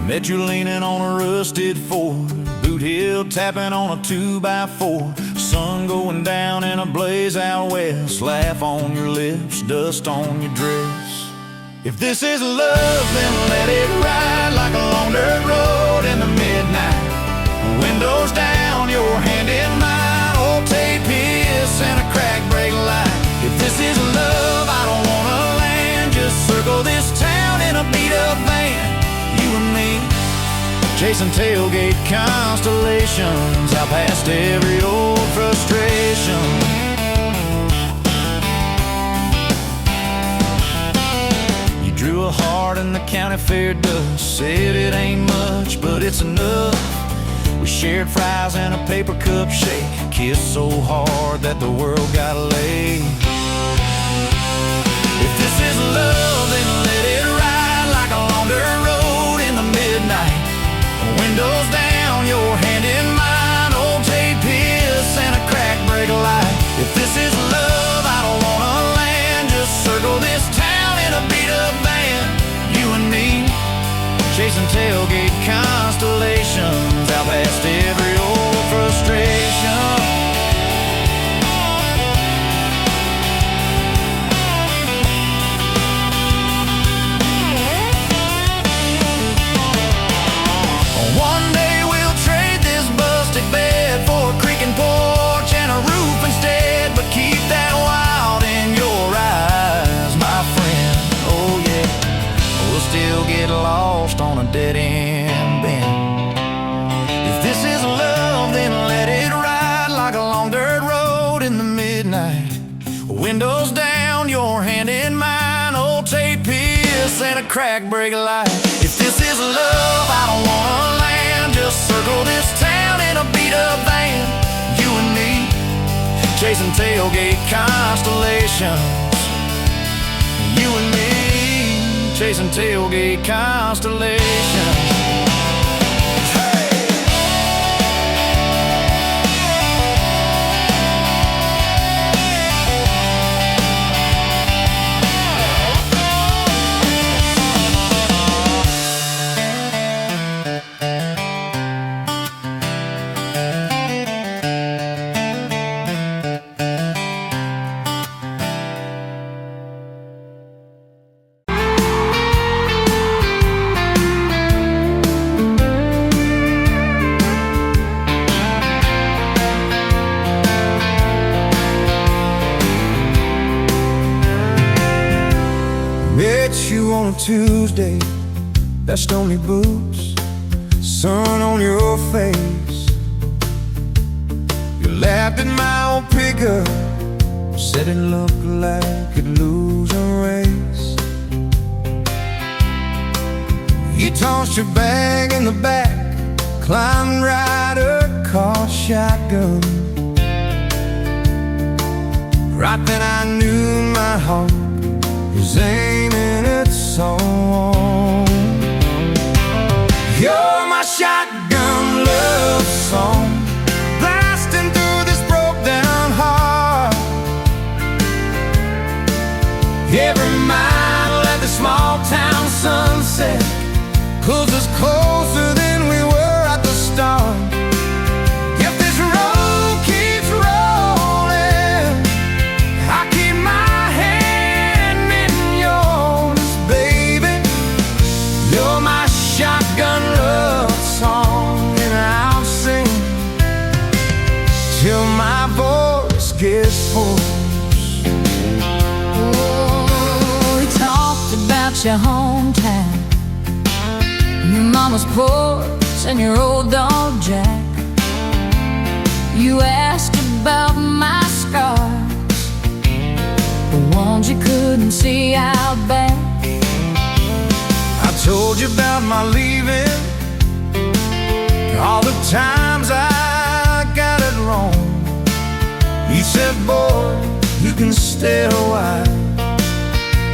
Met you leaning on a rusted Ford, boot heel tapping on a 2x4. Sun going down in a blaze out west, laugh on your lips, dust on your dress. If this is love, then let it ride like a long dirt road in the midnight. Windows down, your hand in mine, old tape hiss and a crack brake light. If this is love, I don't wanna land, just circle this town in a beat-up van. You and me, chasing tailgate constellations, out past every old frustration. You drew a heart in the county fair dust, said it ain't much, but it's enough. We shared fries and a paper cup shake, kissed so hard that the world got laid. If this is love, then let it ride like a long dirt road in the midnight. Windows down, your hand in mine, old tape hiss and a crack brake light. If this is love, I don't wanna land, just circle this town in a beat-up van. You and me, chasing tailgate constellations, out past every old frustration. One day we'll trade this busted bed for a creaking porch and a roof instead, but keep that wild in your eyes, my friend. Oh yeah, we'll still get lost on a dead-end bend. If this is love, then let it ride like a long dirt road in the midnight. Windows down, your hand in mine, old tape hiss and a crack brake light. If this is love, I don't wanna land, just circle this town in a beat-up van. You and me, chasing tailgate constellations. You and me, chasing tailgate constellations. Met you on a Tuesday, that stony boots, sun on your face. You laughed at my old pickup, said it looked like it'd lose a race. You tossed your bag in the back, climbed right her car shotgun. Right then I knew my heart was aiming its own. You're my shotgun love song, blasting through this broke down heart. Every mile at the small town sunset pulls us closer than we were at the start. If this road keeps rolling, I keep my hand in yours, baby. You're my shotgun love song, and I'll sing till my voice gets hoarse. Oh, we talked about your hometown, your mama's porch and your old dog Jack. You asked about my scars, the ones you couldn't see out back. I told you about my leaving, all the times I got it wrong. You said, boy, you can stay a while,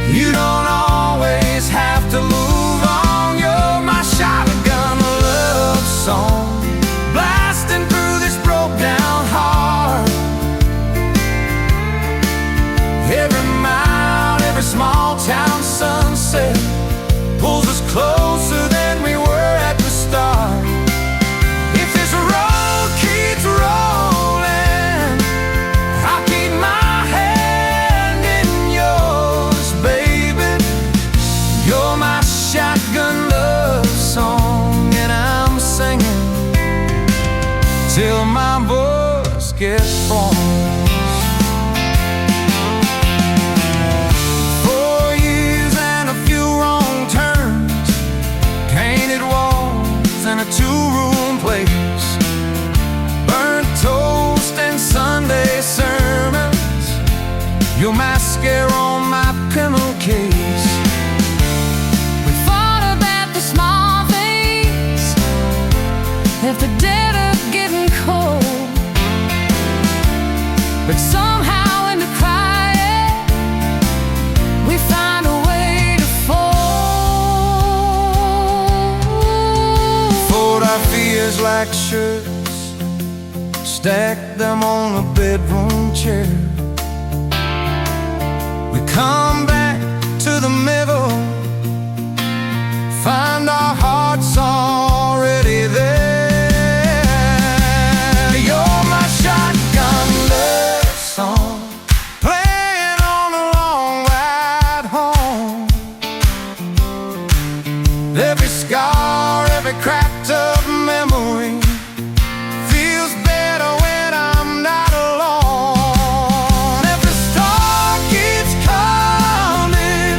you don't always have to move on. You're my shotgun love song, blasting through this broke down heart. Every mile, every small town sunset pulls us closer than we were at the start. If this road keeps rolling, I'll keep my hand in yours, baby. You're my shotgun love song, and I'm singing till my voice gets hoarse. 4 years and a few wrong turns, painted walls and a two-room place, burnt toast and Sunday sermons, your mascara on my pillowcase. We fought about the small things, left the dead up getting cold, but somehow in the crying we find a way to fold. Fold our fears like shirts, stack them on a bedroom chair. We come back to the middle, find our hearts already there. You're my shotgun love song, playing on the long ride home. Every scar, every cracked up memory feels better when I'm not alone. If the storm keeps coming,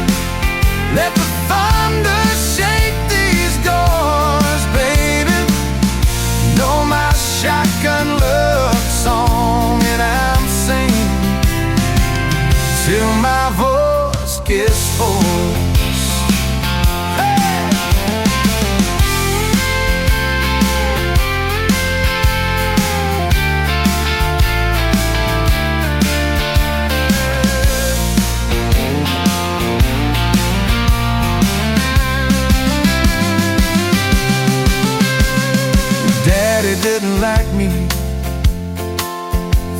let the thunder shake these doors, baby. Know my shotgun love song, and I'm singing till my voice gets hoarse. Hey! Daddy didn't like me,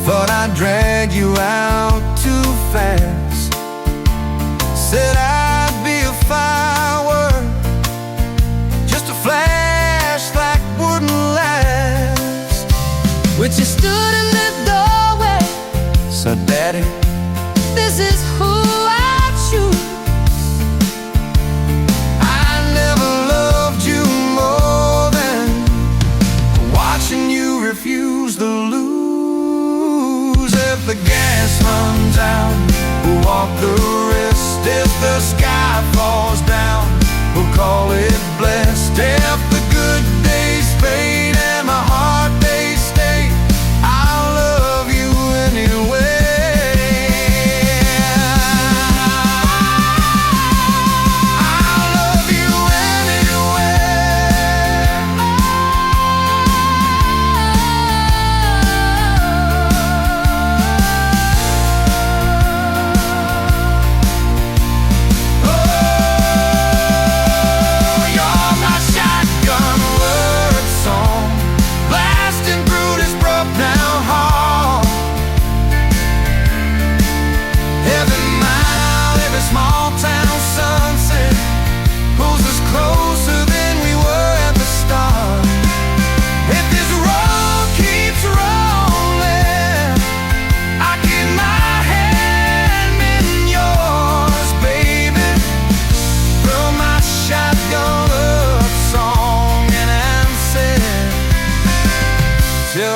thought I'd drag you out too fast. Said I'd be a firework, just a flash like wouldn't last. But you stood in the doorway, So Daddy, this is who I choose. I never loved you more than watching you refuse to lose. If the gas runs out, we'll walk the rest. If the sky falls down, we'll call it blessed. If the good days fade and my hard days stay, I'll love you anyway.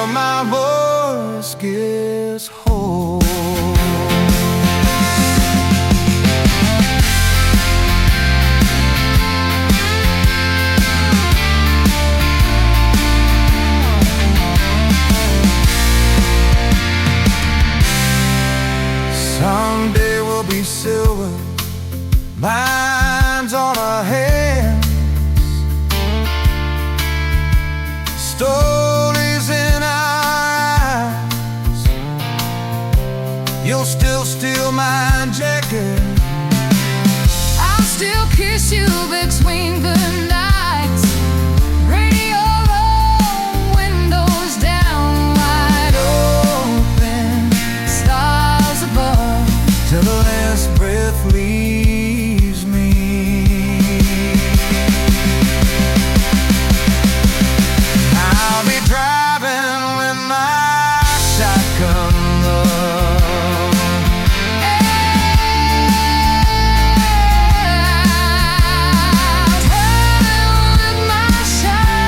till my voice gets hoarse. Someday we'll be silver, lines on our hands, stories in our eyes. You'll still steal my jacket, I'll still kiss you between the nights. Radio low, windows down, wide open, stars above, till the last breath leaves me. I'll be driving with my shotgun love, traveling with my shotgun.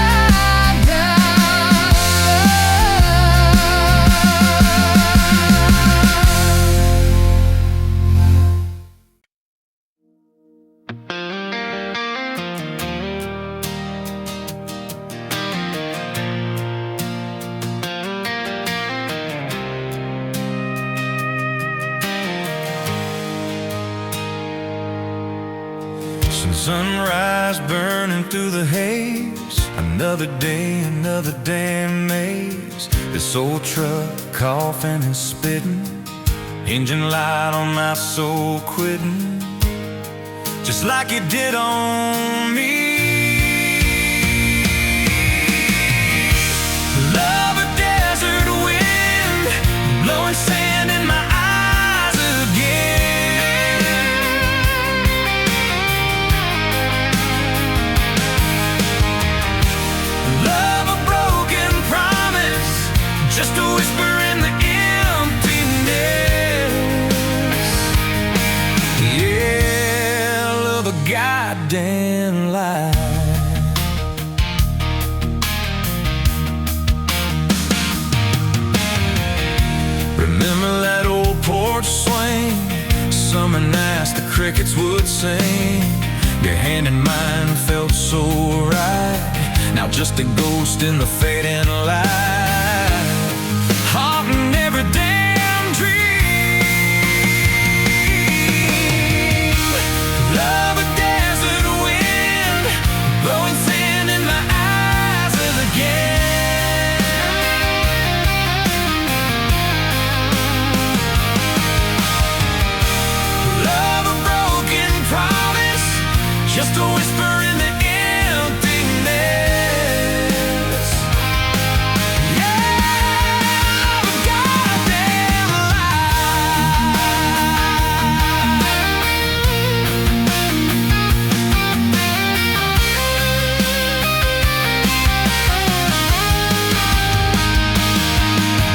sunrise burning through the haze. Another day, another damn maze. This old truck coughing and spitting, engine light on my soul quitting, just like it did on me. Love a desert wind, blowing sand in my eyes again. Love a broken promise, just a whisper in the emptiness. Yeah, love a goddamn lie. Remember that old porch swing, summer nights the crickets would sing. Your hand in mine felt so right, now just a ghost in the fading light, haunting every damn dream. Love a desert wind, blowing sand in my eyes again. Love a broken promise, just a whisper in the emptiness. Yeah, love a goddamn lie.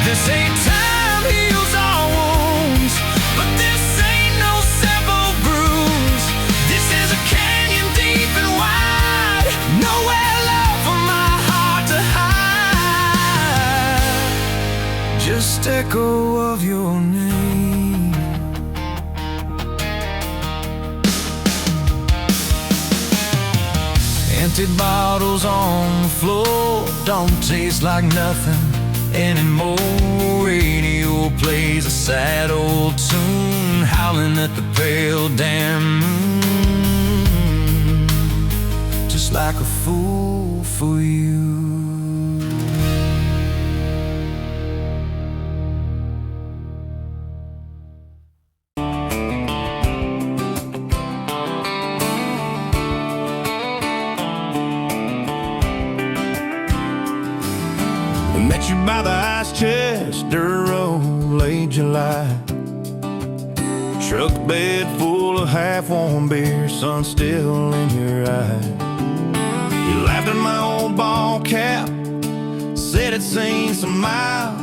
This ain't time heals all wounds, but this ain't no simple bruise. This is a canyon deep and wide, nowhere left for my heart to hide. Just echo of your name. Empty bottles on the floor don't taste like nothing anymore. Radio plays a sad old tune, howling at the pale damn moon, just like a fool for you. Met you by the ice chest, dirt road, late July. Truck bed full of half-warm beer, sun still in your eye. You laughed at my old ball cap, said it's seen some miles.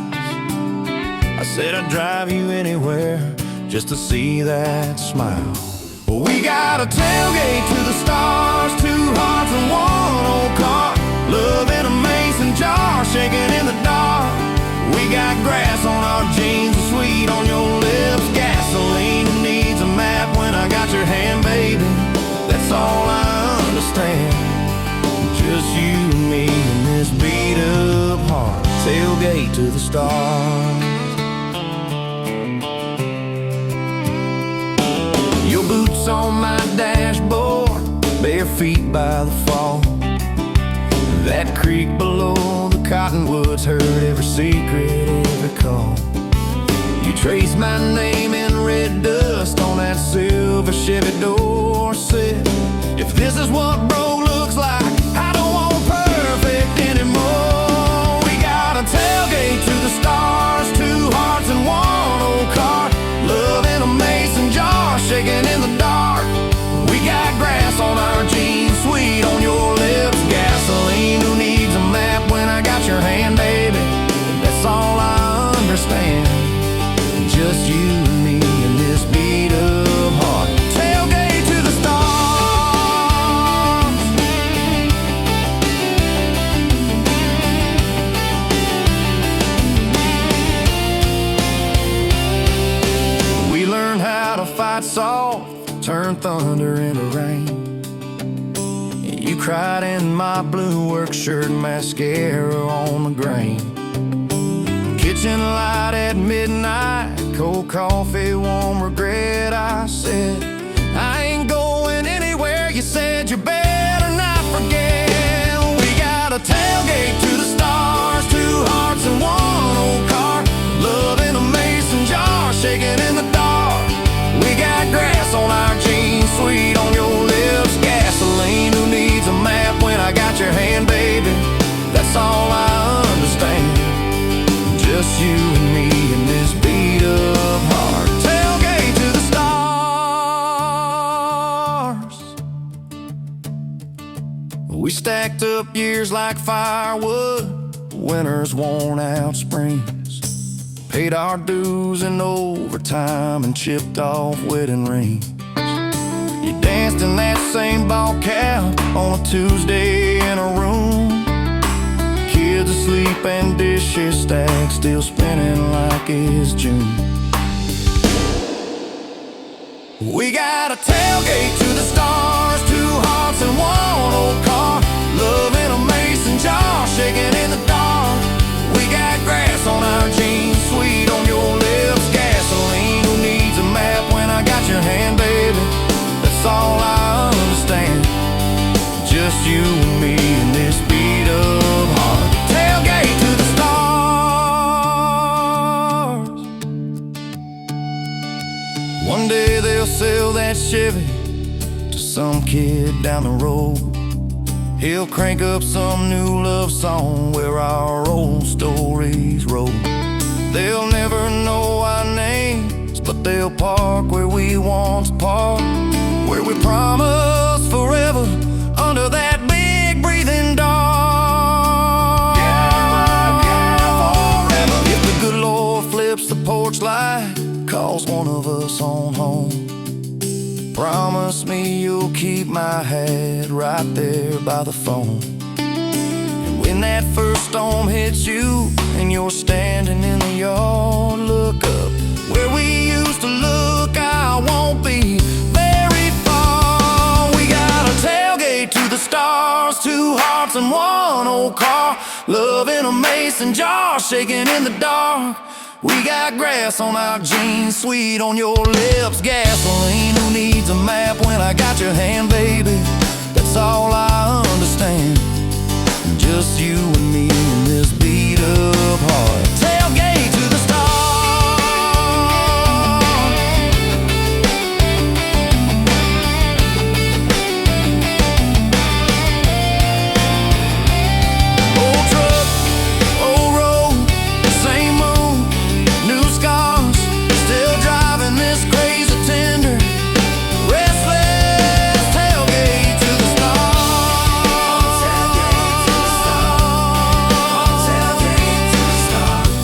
I said I'd drive you anywhere just to see that smile. Well, we got a tailgate to the stars, two hearts and one old car, love in a mason jar, shaking in the dark. tailgate to the stars. Your boots on my dashboard, bare feet by the fall. That creek below the cottonwoods heard every secret, every call. You traced my name in red dust on that silver Chevy Dorset. If this is what broke looks like, I don't want perfect anymore. We got a tailgate to the stars, two hearts and one old car. Love in a mason jar, shaking in the dark. We got grass on our jeans, sweet on your lips, gasoline. Who needs a map when I got your hand, baby? That's all I understand. Just you and me and this beat up heart. Tailgate to the stars. We learned how to fight soft, turn thunder into rain. You cried in my blue work shirt, mascara on the grain. Kitchen light at midnight, cold coffee, warm regret. I said, I ain't going anywhere. You said you better not forget. We got a tailgate to the stars, two hearts and one old car. Love in a mason jar, shaking in the dark. We got grass on our jeans, sweet on your lips, gasoline. Who needs a map when I got your hand, baby? That's all I understand. Just you and me in this beat up heart. Tailgate to the stars. We stacked up years like firewood, winters worn out springs. Paid our dues in overtime and chipped off wedding rings. You danced in that same ball cap on a Tuesday in a room. Kids asleep and dishes stacked, still spinning like it's June. We got a tailgate to the stars, two hearts and one old car. Love in a mason jar, shaking in the dark. We got grass on our jeans, sweet on your lips, gasoline. Who needs a map when I got your hand, baby? That's all I understand. Just you and me in this beat up heart. Tailgate to the stars. One day they'll sell that Chevy to some kid down the road. He'll crank up some new love song where our old stories roll. They'll never know our names, but they'll park where we once parked, where we promised forever under that big breathing dog. Yeah, forever. If the good Lord flips the porch light, calls one of us on home, promise me you'll keep my hat right there by the phone. And when that first storm hits you and you're standing in the yard, look up where we used to look. I won't be very far. We got a tailgate to the stars, two hearts and one old car. Love in a mason jar, shaking in the dark. We got grass on our jeans, sweet on your lips, gasoline. Who needs a map when I got your hand, baby? That's all I understand. Just you and me in this beat up heart. Tailgate to the stars. Old truck, old road, same moon, new scars, still driving this crazy tender, restless. Tailgate to the stars. Tailgate to the stars. Tailgate to the stars.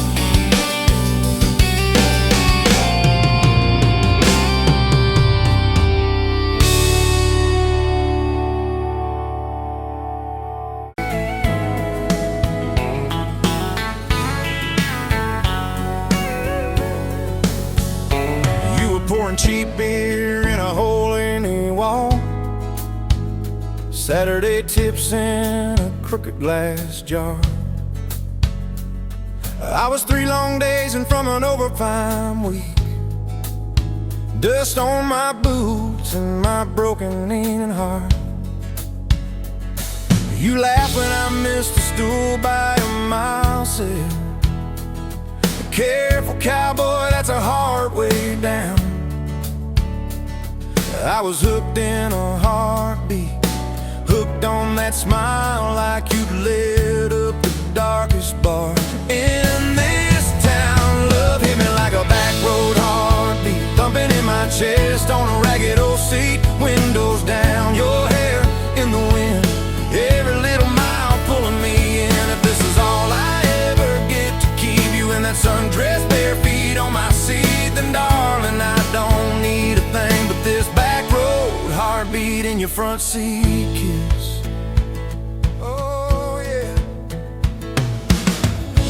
You were pouring cheap beer in a hole in the wall, Saturday tips in a crooked glass jar. I was 3 long days and from an overtime week. Dust on my boots and my broken leaning heart. You laugh when I missed a stool by a mile sail. Careful cowboy, that's a hard way down. I was hooked in a heartbeat, hooked on that smile like you'd lit up the darkest bar in this town. Love hit me like a back road heartbeat, thumping in my chest on a ragged old seat. Windows down, your hair in the wind, every little mile pulling me in. If this is all I ever get to keep you in that sundress, bare feet on my seat, then darling, I don't need a thing but this back road heartbeat in your front seat kiss. Oh yeah.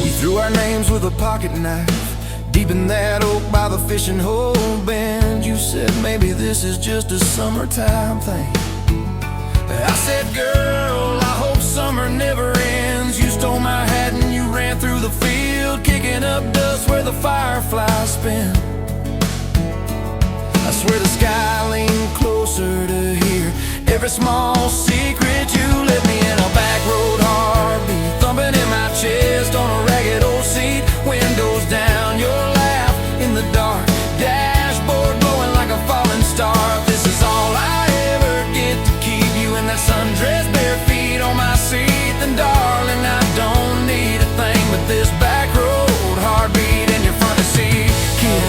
We threw our names with a pocket knife deep in that oak by the fishing hole bend. You said maybe this is just a summertime thing. I said, girl, I hope summer never ends. You stole my hat and you ran through the field, kicking up dust where the fireflies spin. I swear the sky leaned closer to hear every small secret you let me in. A back road heartbeat, thumping in my chest on a ragged old seat. Windows down, your laugh in the dark, dashboard glowing like a falling star. If this is all I ever get to keep you in that sundress, bare feet on my seat, then darling, I don't need a thing but this back road heartbeat in your front seat kiss.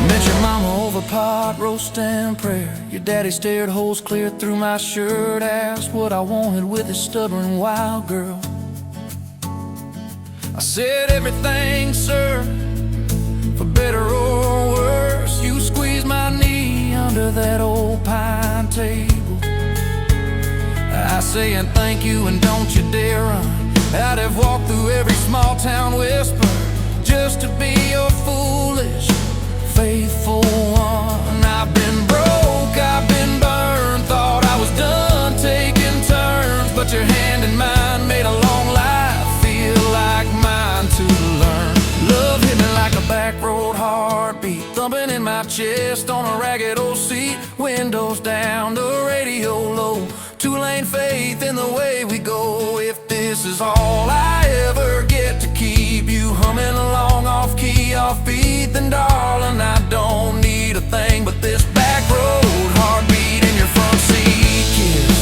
Met your mama over pot roast and prayer. Your daddy stared holes clear through my shirt, asked what I wanted with his stubborn wild girl. I said everything, sir, for better or worse. You squeezed my knee under that old pine table. I saying thank you and don't you dare run. I'd have walked through every small town whisper just to be your foolish, faithful one. I've been broke, I've been burned, thought I was done taking turns, but your hand in mine made a long life feel like mine to learn. Love hit me like a back road heartbeat, thumping in my chest on a ragged old seat. Windows down, the radio low, two-lane faith in the way we go. If this is all I ever get to keep you humming along off key, off beat, then darling, I don't need a thing but this back road heartbeat in your front seat kiss.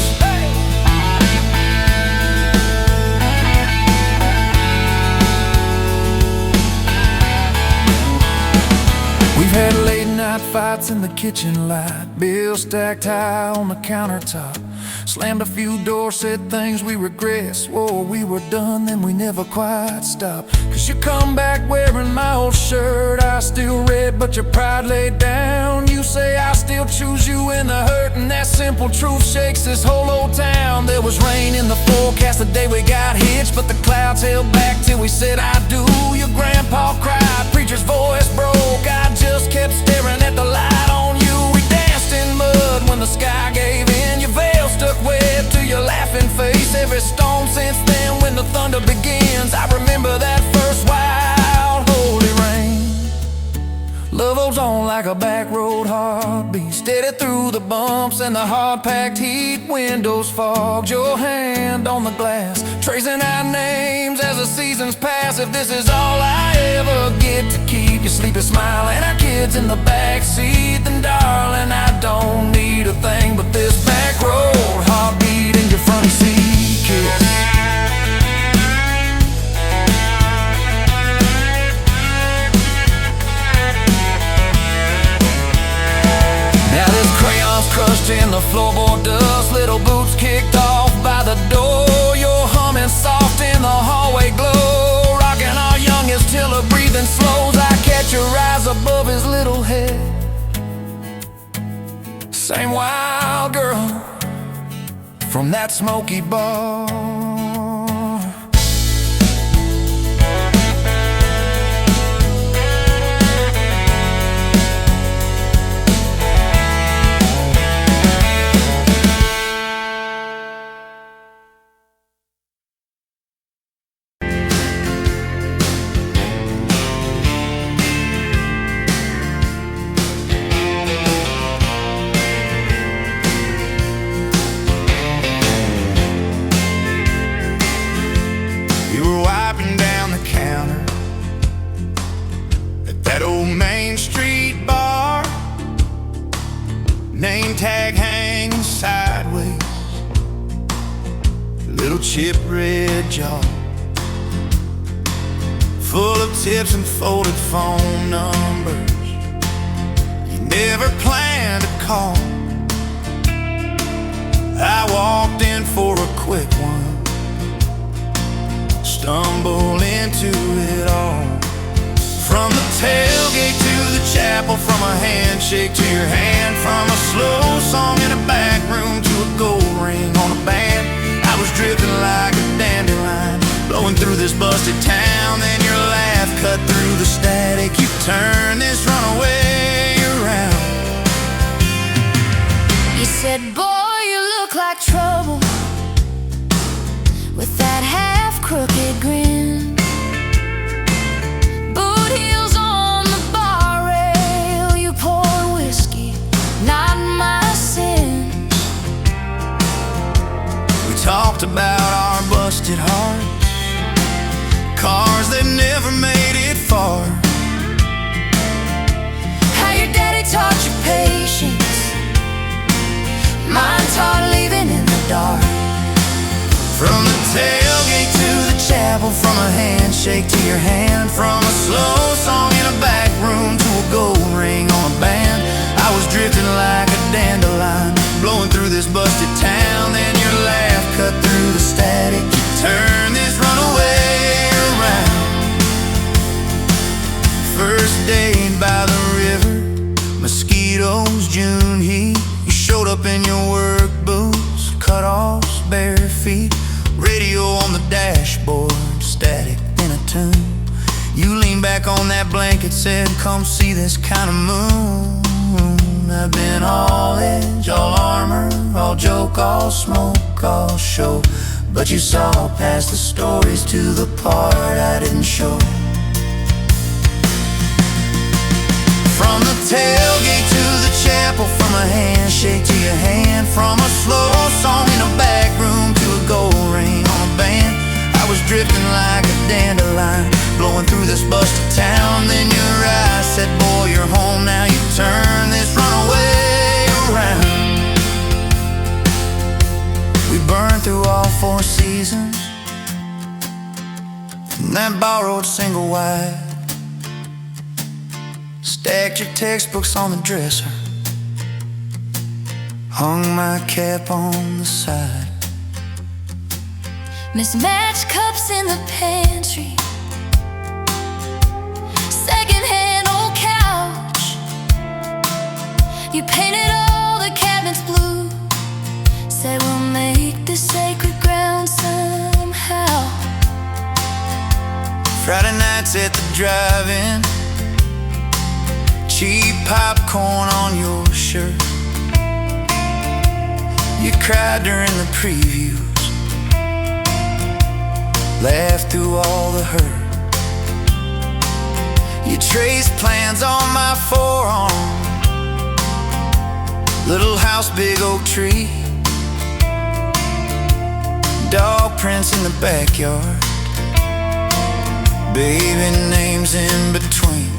We've had late night fights in the kitchen light, bills stacked high on the countertop. Slammed a few doors, said things we regret, swore we were done, then we never quite stopped. Cause you come back wearing my old shirt, I still red, but your pride laid down. You say I still choose you in the hurt, and that simple truth shakes this whole old town. There was rain in the forecast the day we got hitched, but the clouds held back till we said I do. Your grandpa cried, preacher's voice broke, I just kept staring at the light on you. We danced in mud when the sky gave in, your veil stuck web to your laughing face. Every storm since then when the thunder begins, I remember that first wild holy rain. Love holds on like a back road heartbeat, steady through the bumps and the hard-packed heat. Windows fogged, your hand on the glass, tracing our names as the seasons pass. If this is all I ever get to keep you sleepy smile and our kids in the back seat, then darling, I don't need a thing but this back road heartbeat in your front seat kiss. Crushed in the floorboard dust, little boots kicked off by the door. You're humming soft in the hallway glow, rocking our youngest till her breathing slows. I catch your eyes above his little head, same wild girl from that smoky bar. chipped red jaw, full of tips and folded phone numbers you never planned to call. I walked in for a quick one, stumbled into it all. From the tailgate to the chapel, from a handshake to your hand, from a slow song in a back room to a gold ring on a band. I was drifting like a dandelion, blowing through this busted town. Then your laugh cut through the static. You turned this runaway around. You said, boy, you look like trouble, with that half-crooked grin. Boot heels on the bar rail, you pour whiskey, not my sin. We talked about our busted hearts, cars that never made it far, How your daddy taught you patience, mine taught leaving in the dark. from the tailgate to the chapel, from a handshake to your hand, from a slow song in a back room to a gold ring on a band. I was drifting like a dandelion, blowing through this busted town. Then your laugh cut through the static. You turned this runaway around. First date by the river, mosquitoes, June heat. You showed up in your work boots, cut-offs, bare feet, radio on the dashboard, static in a tune. You leaned back on that blanket, said, come see this kind of moon. I've been all edge, all armor, all joke, all smoke, all show, but you saw past the stories to the part I didn't show. From the tailgate to the chapel, from a handshake to your hand, from a slow song in a back room to a gold ring on a band. I was drifting like a dandelion, blowing through this busted town. Then your eyes said, boy, you're home now. You turn this runaway around. We burned through all 4 seasons in that borrowed single wide. Stacked your textbooks on the dresser, hung my cap on the side. Mismatched cups in the pantry, secondhand old couch. You painted all the cabinets blue, said we'll make this sacred ground somehow. Friday nights at the drive-in, cheap popcorn on your shirt. You cried during the previews, laughed through all the hurt. You traced plans on my forearm, little house, big oak tree, dog prints in the backyard, baby names in between.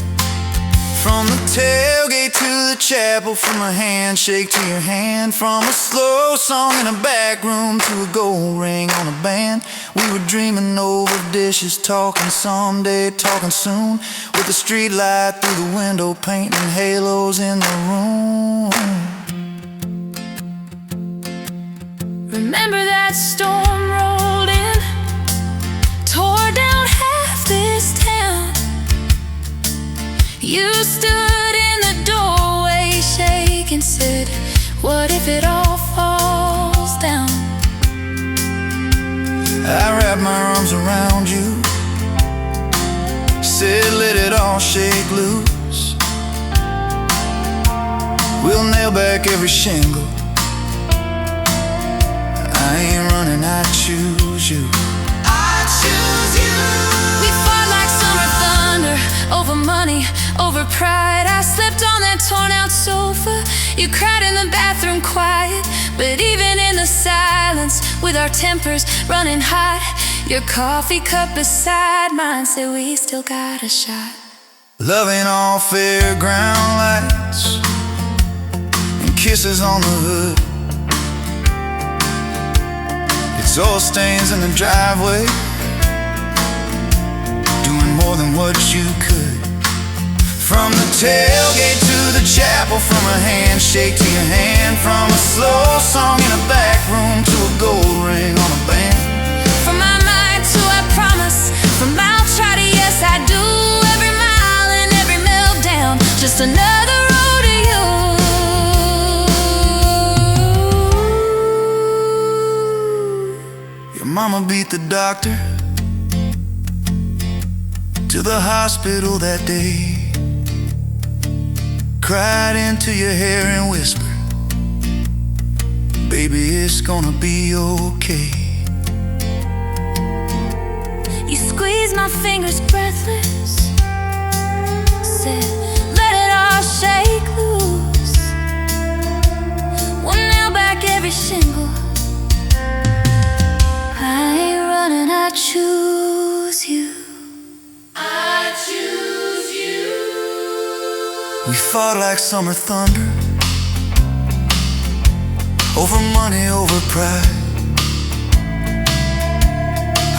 From the tailgate to the chapel, from a handshake to your hand, from a slow song in a back room to a gold ring on a band. We were dreaming over dishes, talking someday, talking soon, with the street light through the window, painting halos in the room. Remember that storm rolled in, tore down half this town. You stood in the doorway, shaking, said, what if it all falls down? I wrapped my arms around you, said let it all shake loose. We'll nail back every shingle. I ain't running, I choose you. I choose you. We fought like summer thunder, over money, over pride. I slept on that torn out sofa, you cried in the bathroom quiet. But even in the silence, with our tempers running hot, your coffee cup beside mine said we still got a shot. Loving all fairground lights and kisses on the hood. It soil stains in the driveway, doing more than what you could. From the tailgate to the chapel, from a handshake to your hand, from a slow song in a back room to a gold ring on a band. From my mind to I promise, from I'll try to yes I do, every mile and every meltdown, just another road to you. Your mama beat the doctor to the hospital that day, cried into your hair and whispered, baby, it's gonna be okay. You squeezed my fingers breathless, said let it all shake loose. One nail back every shingle. I ain't running, I choose you. I choose you. We fought like summer thunder, over money, over pride.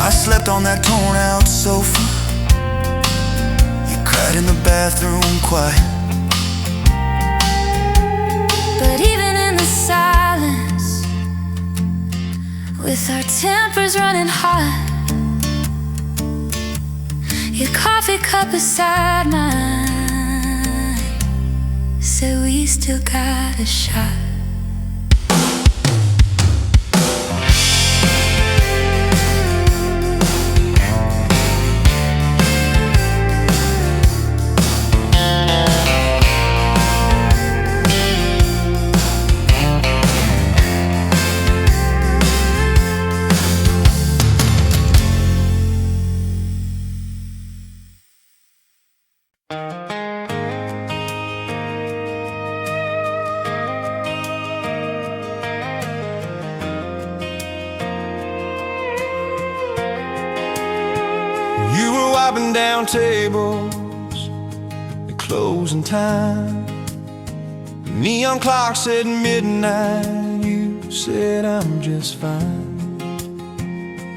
I slept on that torn out sofa, you cried in the bathroom quiet. But even in the silence, with our tempers running hot, your coffee cup beside mine said we still got a shot. You were wiping down tables at closing time. Neon clock said midnight, you said I'm just fine.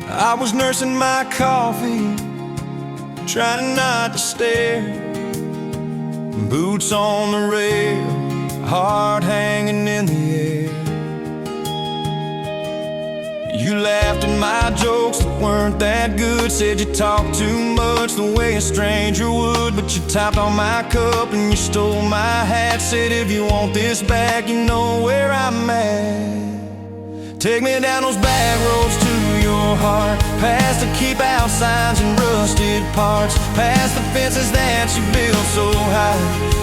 I was nursing my coffee, trying not to stare. Boots on the rail, heart hanging in the air. You laughed at my jokes that weren't that good, said you talked too much the way a stranger would. But you tapped on my cup and you stole my hat, said if you want this back, you know where I'm at. Take me down those back roads to your heart, past the keep out signs and rusted parts, past the fences that you built so high,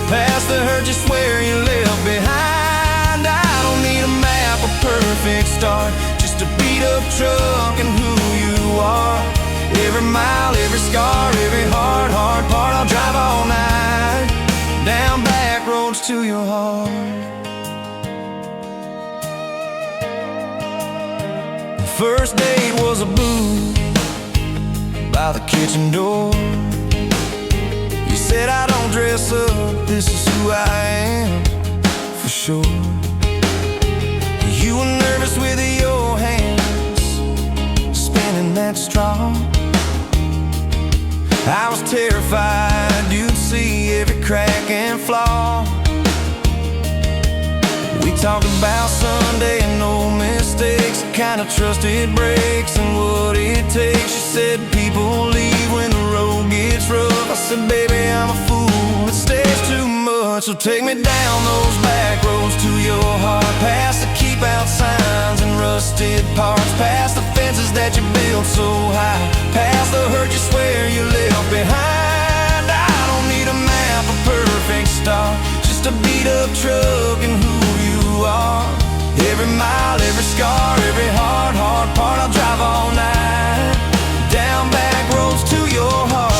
past the hurt you swear you left behind. I don't need a map, a perfect start, just a beat up truck and who you are. Every mile, every scar, every hard part, I'll drive all night down back roads to your heart. The first date was a booth by the kitchen door. You said I don't dress up, this is who I am, for sure. You were nervous with your hands spinning that straw. I was terrified you'd see every crack and flaw. We talked about Sunday and no mistakes, the kind of trust it breaks and what it takes. You said people leave when the road gets rough. I said, baby, I'm a fool, it stays too much. So take me down those back roads to your heart, past the keep out signs and rusted parts, past the fences that you built so high, past the hurt you swear you left behind. I don't need a map, a perfect start, just a beat up truck and who you are. Every mile, every scar, every hard part, I'll drive all night down back roads to your heart.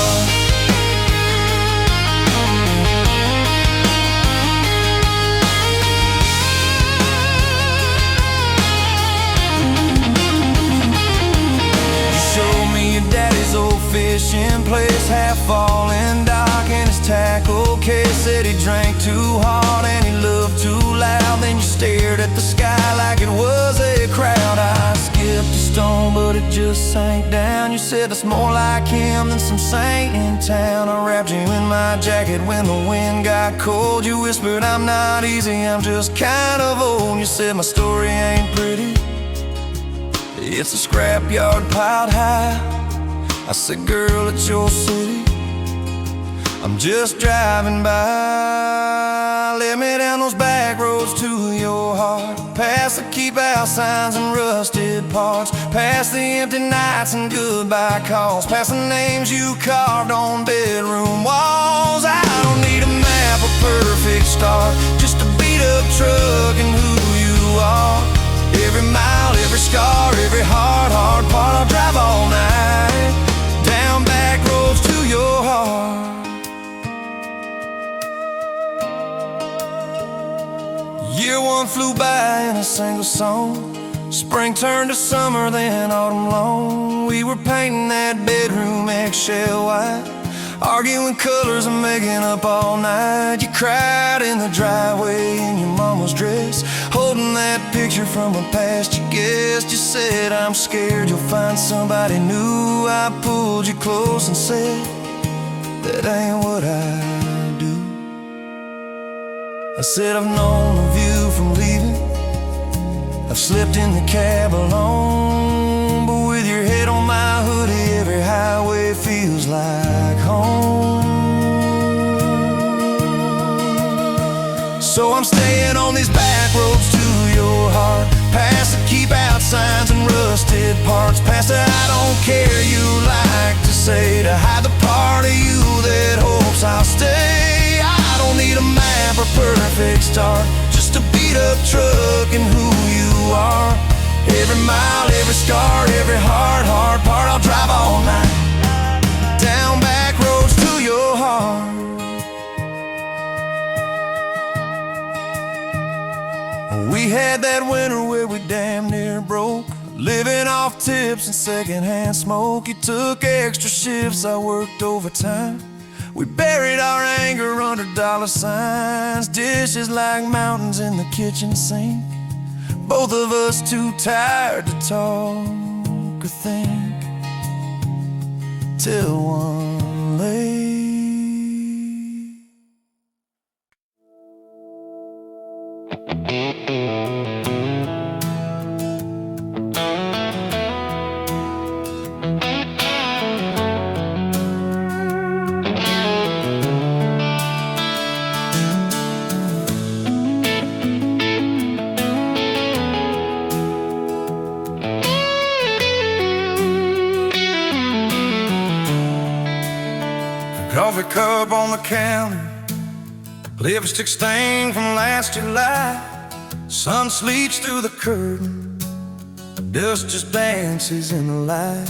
Daddy's old fishing place, half fallen dock and his tackle case. Said he drank too hard and he loved too loud. Then you stared at the sky like it was a crowd. I skipped a stone sank down. You said that's more like him than some saint in town. I wrapped you in my jacket when the wind got cold. You whispered, I'm not easy, I'm just kind of old. You said my story ain't pretty, it's a scrapyard piled high. I said, girl, it's your city, I'm just driving by. Let me down those back roads to your heart, past the keep out signs and rusted parts, past the empty nights and goodbye calls, past the names you carved on bedroom walls. I don't need a map, a perfect start, just a beat up truck and who you are. Every mile, every scar, every hard part, I'll drive all night down back roads to your heart. Year one flew by in a single song. Spring turned to summer, then autumn long. We were painting that bedroom eggshell white, arguing colors and making up all night. You cried in the driveway in your mama's dress, holding that picture from a past you guessed. You said, I'm scared you'll find somebody new. I pulled you close and said, that ain't what I do. I said, I've known of you from leaving, I've slept in the cab alone, but with your head on my hoodie, every highway feels like home. So I'm staying on these back roads to your heart, past the keep out signs and rusted parts, past the I don't care you like to say, to hide the part of you that hopes I'll stay. I don't need a map or perfect start, just a beat up truck and who you are. Every mile, every scar, every hard part, I'll drive all night down back roads to your heart. We had that winter where we damn near broke, living off tips and secondhand smoke. You took extra shifts, I worked overtime. We buried our anger under dollar signs, dishes like mountains in the kitchen sink, both of us too tired to talk or think, till one late. Coffee cup on the counter, lipstick stain from last July. Sun sleeps through the curtain, dust just dances in the light.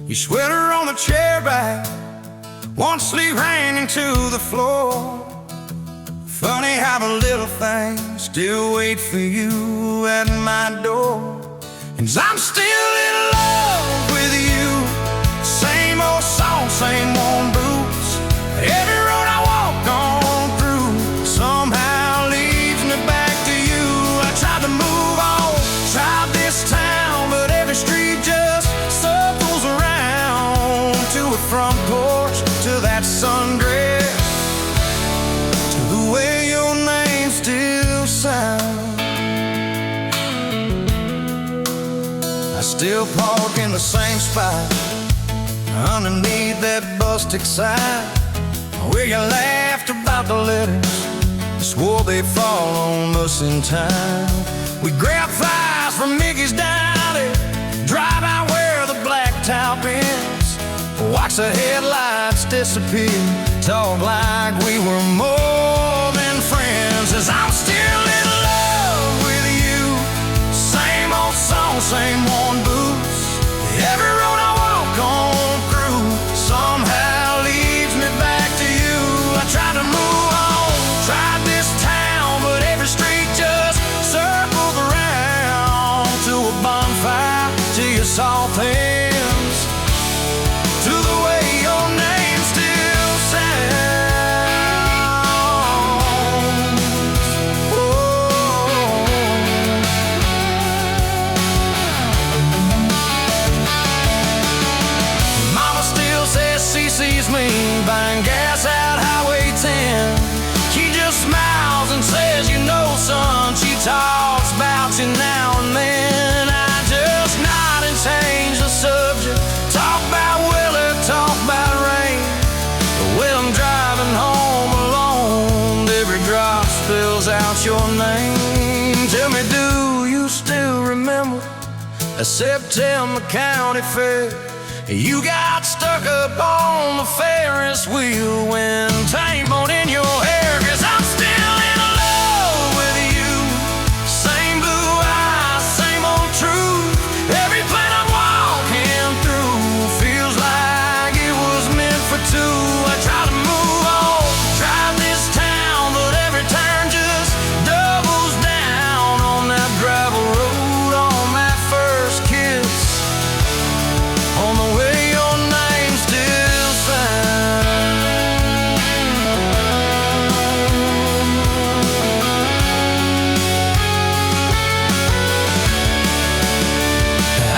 Your sweater on the chair back, one sleeve hanging to the floor. Funny how the little things still wait for you at my door. And I'm still in love with you, same old song, same old boots. Every road I walk on through somehow leads me back to you. I tried to move on, tried this town, but every street just circles around. To a front porch, to that sundress, to the way your name still sounds. I still park in the same spot, underneath that busted sign, where you laughed about the letters, swore they'd fall on us in time. We grab flies from Mickey's Deli, drive out where the black top ends, watch the headlights disappear, talk like we were more than friends. As I'm still in love with you, same old song, same worn boots. Every road I walk on through somehow leads me back to you. I tried to move on, tried this town, but every street just circles around. To a bonfire, to your soft hands, to the way your name still sounds. your name. Tell me, do you still remember a September county fair? You got stuck up on the Ferris wheel when time won't in your hair. 'Cause I'm still in love with you. Same blue eyes, same old truth. Every plan I'm walking through feels like it was meant for two. I try to move on, drive this town, but every turn just doubles down on that gravel road, on that first kiss, on the way your name still sounds.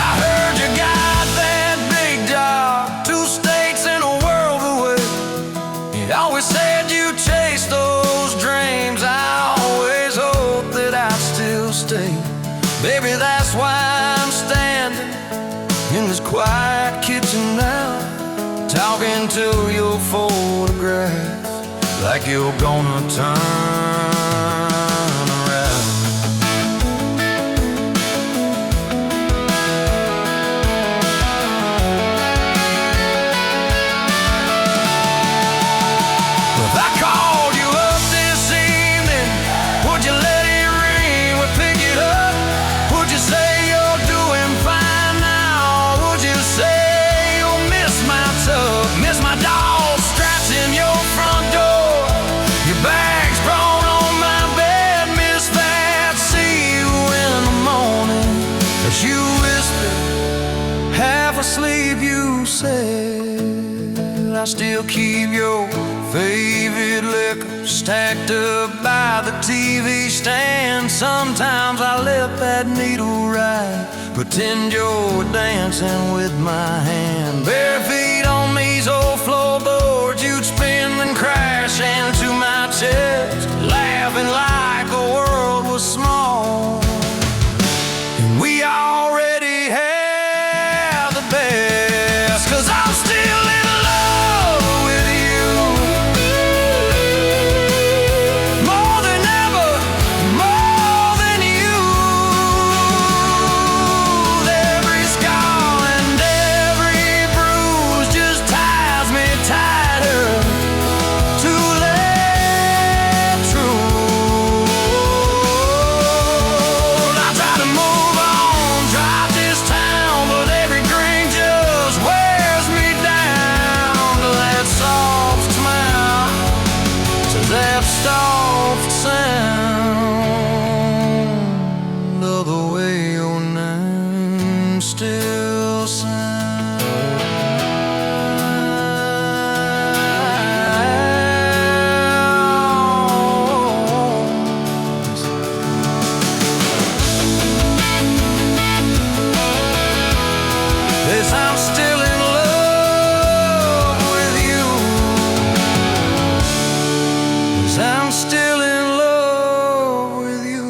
I heard you got that big job, 2 states and a world away. You always said you chased those dreams. I always hoped that I'd still stay. Baby, that's why I'm standing in this quiet kitchen now, talking to your photograph like you're gonna turn around. If I called you up this evening, would you let it ring? Would pick it up? Would you say you're doing fine now? Would you say you'll miss my tub, miss my dog straps in your front door, your bags brought on my bed, miss that? See you in the morning as you whisper, half asleep, you said. I still keep your favorite liquor stacked up by the TV stand. Sometimes I let that needle ride, pretend you're dancing with my hand. Bare feet on these old floorboards, you'd spin and crash into my chest, laughing like the world was small. And we already have the best. 'Cause I'm still in love with you, more than ever, more than you. Every scar and every bruise just ties me tighter to let true. I try to move on, drive this town, but every grain just wears me down to that soft smile, to that soft sound of the way your name still sounds. Yes, I'm still in love with you. Yes, I'm still in love with you.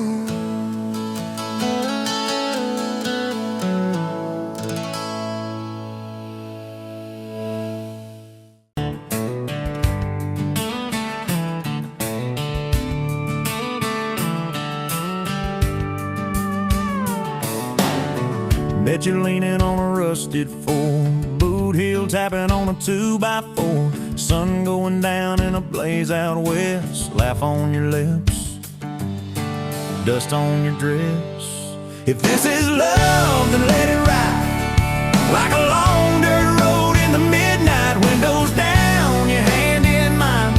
Bet you're leaning on a rusted Ford, boot heel tapping on a 2x4, sun going down in a blaze out west, laugh on your lips, dust on your dress. If this is love, then let it ride like a long dirt road in the midnight, windows down, your hand in mine,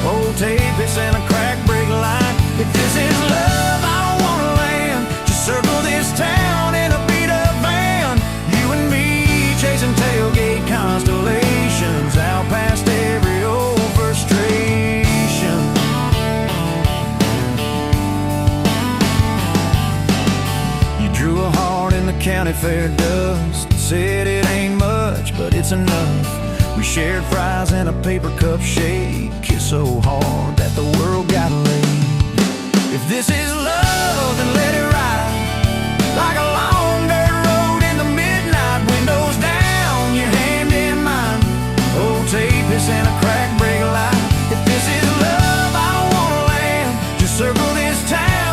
old tapeits and a crack brake light. If this is love, I don't wanna land, just circle this town in a beat up van, you and me chasing tailgate constellations out past every old frustration. You drew a heart in the county fair dust, said it ain't much, but it's enough. We shared fries in a paper cup shake, kissed so hard that the world got laid. If this is love, then let it ride like a long dirt road in the midnight, windows down, your hand in mine, old tapeits and a crack brake light. If this is love, I don't wanna land, just circle this town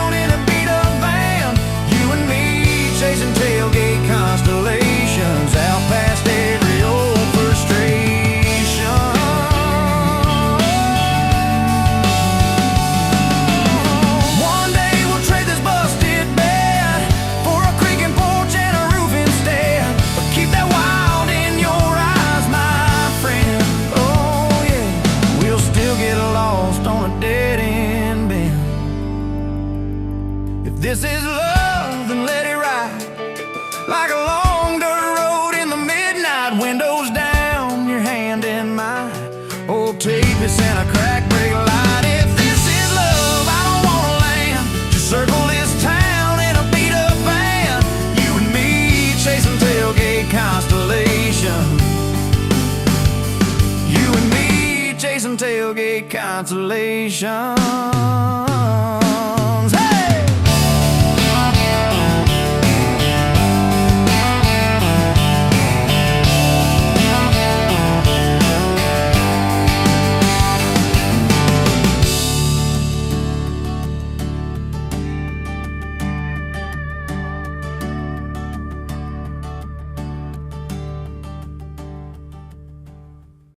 this is love, then let it ride like a long dirt road in the midnight. Windows down, your hand in mine. Old tape is in a crack brake light. If this is love, I don't wanna land. Just circle this town in a beat up van. You and me chasing tailgate constellation. You and me chasing tailgate constellation.